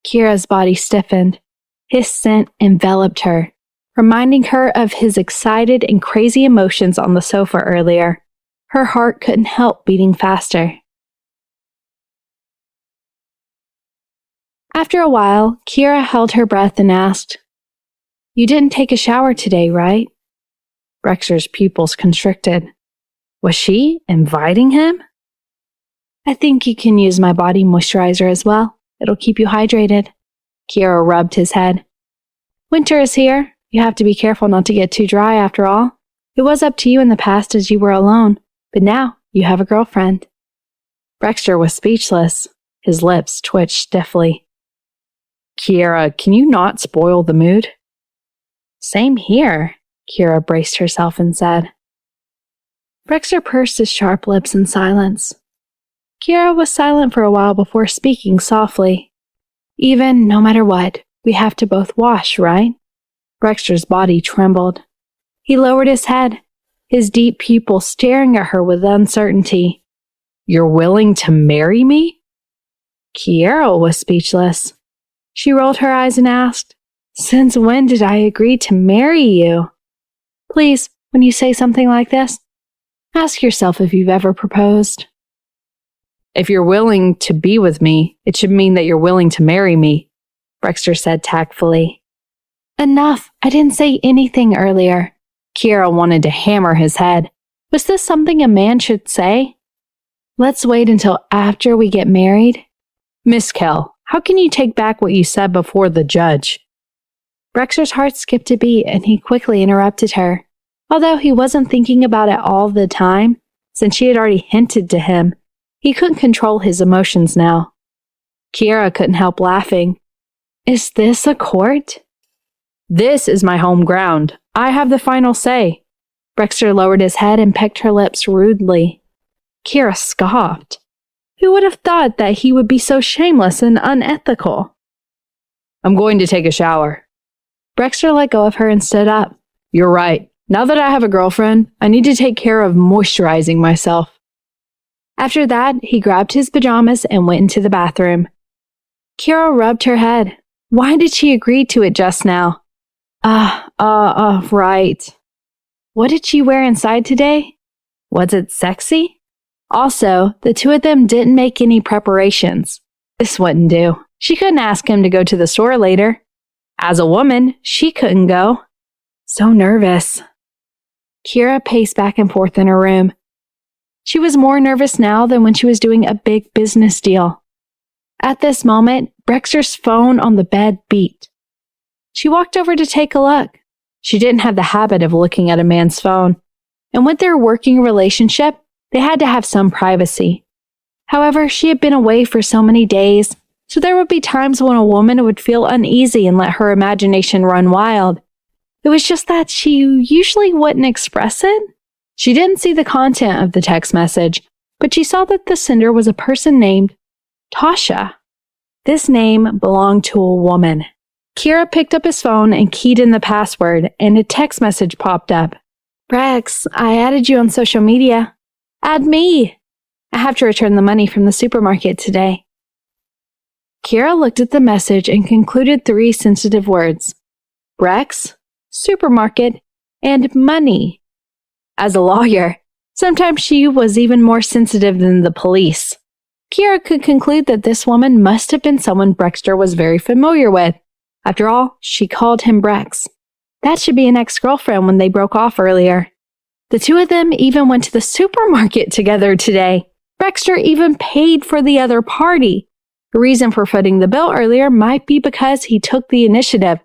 Kiera's body stiffened. His scent enveloped her, reminding her of his excited and crazy emotions on the sofa earlier. Her heart couldn't help beating faster. After a while, Kiera held her breath and asked, You didn't take a shower today, right? Brexter's pupils constricted. Was she inviting him? I think you can use my body moisturizer as well. It'll keep you hydrated. Kiera rubbed his head. Winter is here. You have to be careful not to get too dry after all. It was up to you in the past as you were alone, but now you have a girlfriend. Brexter was speechless. His lips twitched stiffly. Kiera, can you not spoil the mood? Same here, Kiera braced herself and said. Brexter pursed his sharp lips in silence. Kiera was silent for a while before speaking softly. Even, no matter what, we have to both wash, right? Brexter's body trembled. He lowered his head, his deep pupils staring at her with uncertainty. You're willing to marry me? Kiera was speechless. She rolled her eyes and asked, Since when did I agree to marry you? Please, when you say something like this, ask yourself if you've ever proposed. If you're willing to be with me, it should mean that you're willing to marry me, Brexter said tactfully. Enough, I didn't say anything earlier. Kiera wanted to hammer his head. Was this something a man should say? Let's wait until after we get married. Miss Kell, how can you take back what you said before the judge? Brexter's heart skipped a beat and he quickly interrupted her. Although he wasn't thinking about it all the time, since she had already hinted to him, he couldn't control his emotions now. Kiera couldn't help laughing. Is this a court? This is my home ground. I have the final say. Brexter lowered his head and pecked her lips rudely. Kiera scoffed. Who would have thought that he would be so shameless and unethical? I'm going to take a shower. Brexter let go of her and stood up. You're right. Now that I have a girlfriend, I need to take care of moisturizing myself. After that, he grabbed his pajamas and went into the bathroom. Kiera rubbed her head. Why did she agree to it just now? Right. What did she wear inside today? Was it sexy? Also, the two of them didn't make any preparations. This wouldn't do. She couldn't ask him to go to the store later. As a woman, she couldn't go. So nervous. Kiera paced back and forth in her room. She was more nervous now than when she was doing a big business deal. At this moment, Brexter's phone on the bed beeped. She walked over to take a look. She didn't have the habit of looking at a man's phone, and with their working relationship, they had to have some privacy. However, she had been away for so many days, so there would be times when a woman would feel uneasy and let her imagination run wild. It was just that she usually wouldn't express it. She didn't see the content of the text message, but she saw that the sender was a person named Tasha. This name belonged to a woman. Kira picked up his phone and keyed in the password, and a text message popped up. Rex, I added you on social media. Add me. I have to return the money from the supermarket today. Kira looked at the message and concluded 3 sensitive words. Rex, supermarket, and money. As a lawyer, sometimes she was even more sensitive than the police. Kira could conclude that this woman must have been someone Brexter was very familiar with. After all, she called him Brex. That should be an ex-girlfriend when they broke off earlier. The two of them even went to the supermarket together today. Brexter even paid for the other party. The reason for footing the bill earlier might be because he took the initiative.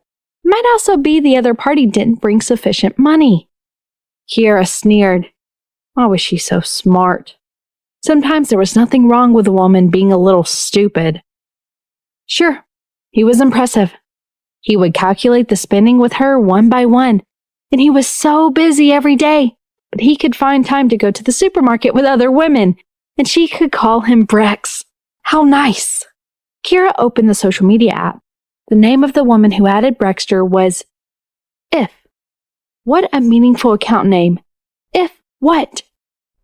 It might also be the other party didn't bring sufficient money. Kira sneered. Why was she so smart? Sometimes there was nothing wrong with a woman being a little stupid. Sure, he was impressive. He would calculate the spending with her one by one, and he was so busy every day, but he could find time to go to the supermarket with other women, and she could call him Brex. How nice! Kira opened the social media app. The name of the woman who added Brexter was If. What a meaningful account name. If what?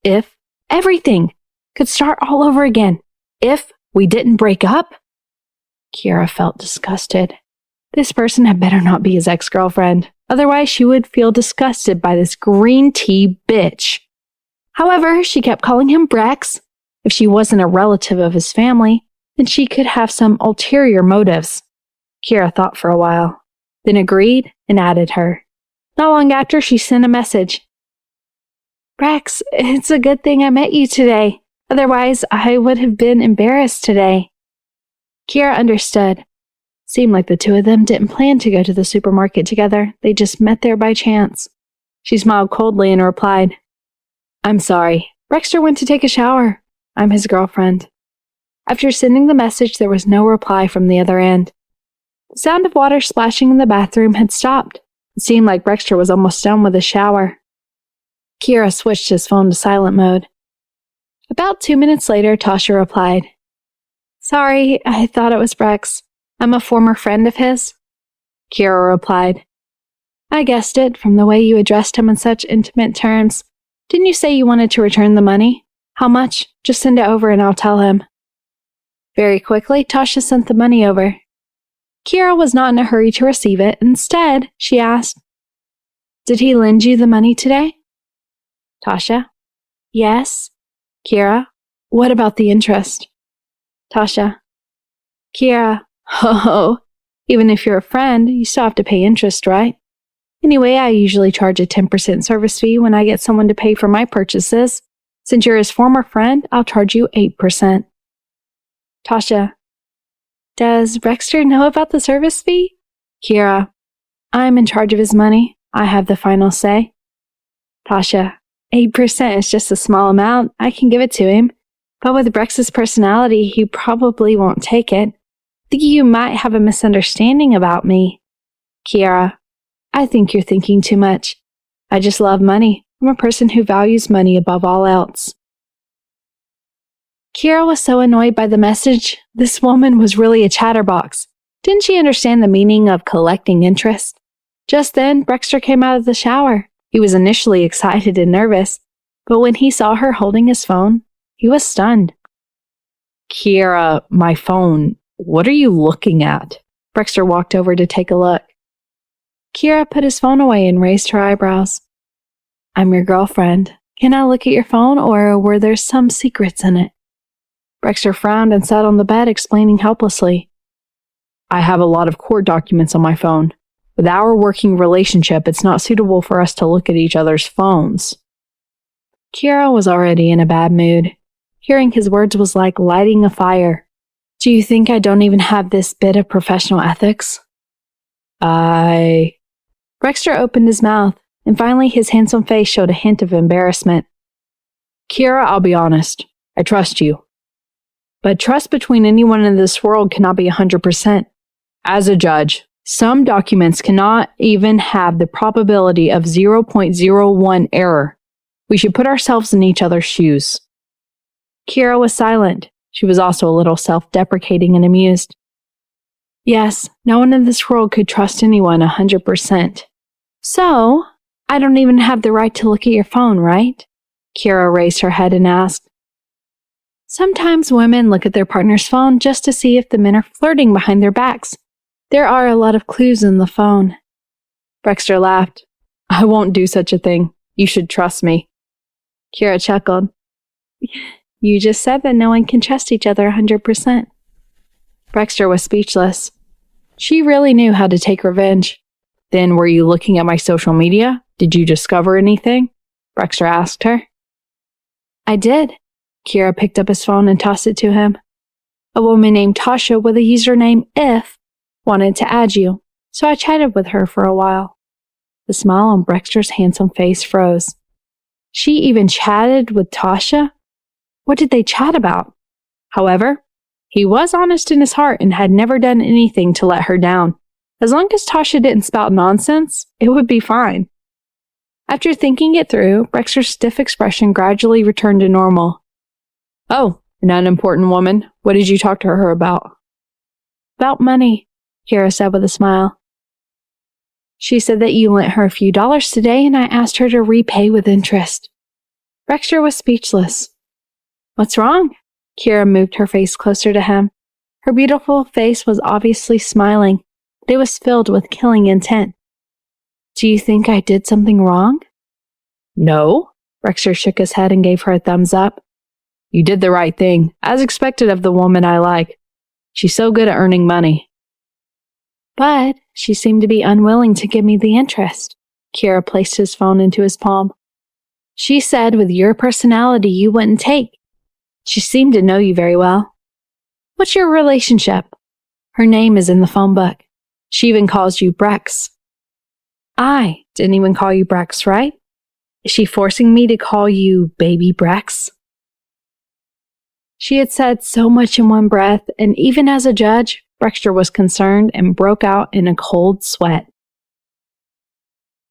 If everything could start all over again. If we didn't break up? Kira felt disgusted. This person had better not be his ex-girlfriend. Otherwise, she would feel disgusted by this green tea bitch. However, she kept calling him Brex. If she wasn't a relative of his family, then she could have some ulterior motives. Kira thought for a while, then agreed and added her. Not long after, she sent a message. Brex, it's a good thing I met you today. Otherwise, I would have been embarrassed today. Kira understood. Seemed like the two of them didn't plan to go to the supermarket together. They just met there by chance. She smiled coldly and replied, I'm sorry. Brexter went to take a shower. I'm his girlfriend. After sending the message, there was no reply from the other end. The sound of water splashing in the bathroom had stopped. It seemed like Brexter was almost done with his shower. Kira switched his phone to silent mode. About 2 minutes later, Tasha replied, Sorry, I thought it was Brex. I'm a former friend of his. Kira replied, I guessed it from the way you addressed him in such intimate terms. Didn't you say you wanted to return the money? How much? Just send it over and I'll tell him. Very quickly, Tasha sent the money over. Kira was not in a hurry to receive it. Instead, she asked, Did he lend you the money today? Tasha, Yes. Kira, what about the interest? Tasha, Kira, oh, even if you're a friend, you still have to pay interest, right? Anyway, I usually charge a 10% service fee when I get someone to pay for my purchases. Since you're his former friend, I'll charge you 8%. Tasha, does Brexter know about the service fee? Kira, I'm in charge of his money. I have the final say. Tasha, 8% is just a small amount. I can give it to him. But with Brex's personality, he probably won't take it. Think you might have a misunderstanding about me. Kira, I think you're thinking too much. I just love money. I'm a person who values money above all else. Kira was so annoyed by the message. This woman was really a chatterbox. Didn't she understand the meaning of collecting interest? Just then, Brexter came out of the shower. He was initially excited and nervous, but when he saw her holding his phone, he was stunned. Kira, my phone. What are you looking at? Brexter walked over to take a look. Kira put his phone away and raised her eyebrows. I'm your girlfriend. Can I look at your phone, or were there some secrets in it? Brexter frowned and sat on the bed, explaining helplessly. I have a lot of court documents on my phone. With our working relationship, it's not suitable for us to look at each other's phones. Kira was already in a bad mood. Hearing his words was like lighting a fire. Do you think I don't even have this bit of professional ethics? Brexter opened his mouth, and finally his handsome face showed a hint of embarrassment. Kira, I'll be honest. I trust you. But trust between anyone in this world cannot be 100%. As a judge, Some documents cannot even have the probability of 0.01 error. We should put ourselves in each other's shoes. Kira was silent. She was also a little self-deprecating and amused. Yes, no one in this world could trust anyone 100%. So, I don't even have the right to look at your phone, right? Kira raised her head and asked. Sometimes women look at their partner's phone just to see if the men are flirting behind their backs. There are a lot of clues in the phone. Brexter laughed. I won't do such a thing. You should trust me. Kira chuckled. You just said that no one can trust each other 100%. Brexter was speechless. She really knew how to take revenge. Then were you looking at my social media? Did you discover anything? Brexter asked her. I did. Kira picked up his phone and tossed it to him. A woman named Tasha with a username If wanted to add you, so I chatted with her for a while. The smile on Brexter's handsome face froze. She even chatted with Tasha? What did they chat about? However, he was honest in his heart and had never done anything to let her down. As long as Tasha didn't spout nonsense, it would be fine. After thinking it through, Brexter's stiff expression gradually returned to normal. Oh, an unimportant woman. What did you talk to her about? About money, Kira said with a smile. She said that you lent her a few dollars today and I asked her to repay with interest. Brexter was speechless. What's wrong? Kira moved her face closer to him. Her beautiful face was obviously smiling, but it was filled with killing intent. Do you think I did something wrong? No. Brexter shook his head and gave her a thumbs up. You did the right thing, as expected of the woman I like. She's so good at earning money. But she seemed to be unwilling to give me the interest. Kira placed his phone into his palm. She said with your personality you wouldn't take. She seemed to know you very well. What's your relationship? Her name is in the phone book. She even calls you Brex. I didn't even call you Brex, right? Is she forcing me to call you Baby Brex? She had said so much in one breath, and even as a judge, Brexter was concerned and broke out in a cold sweat.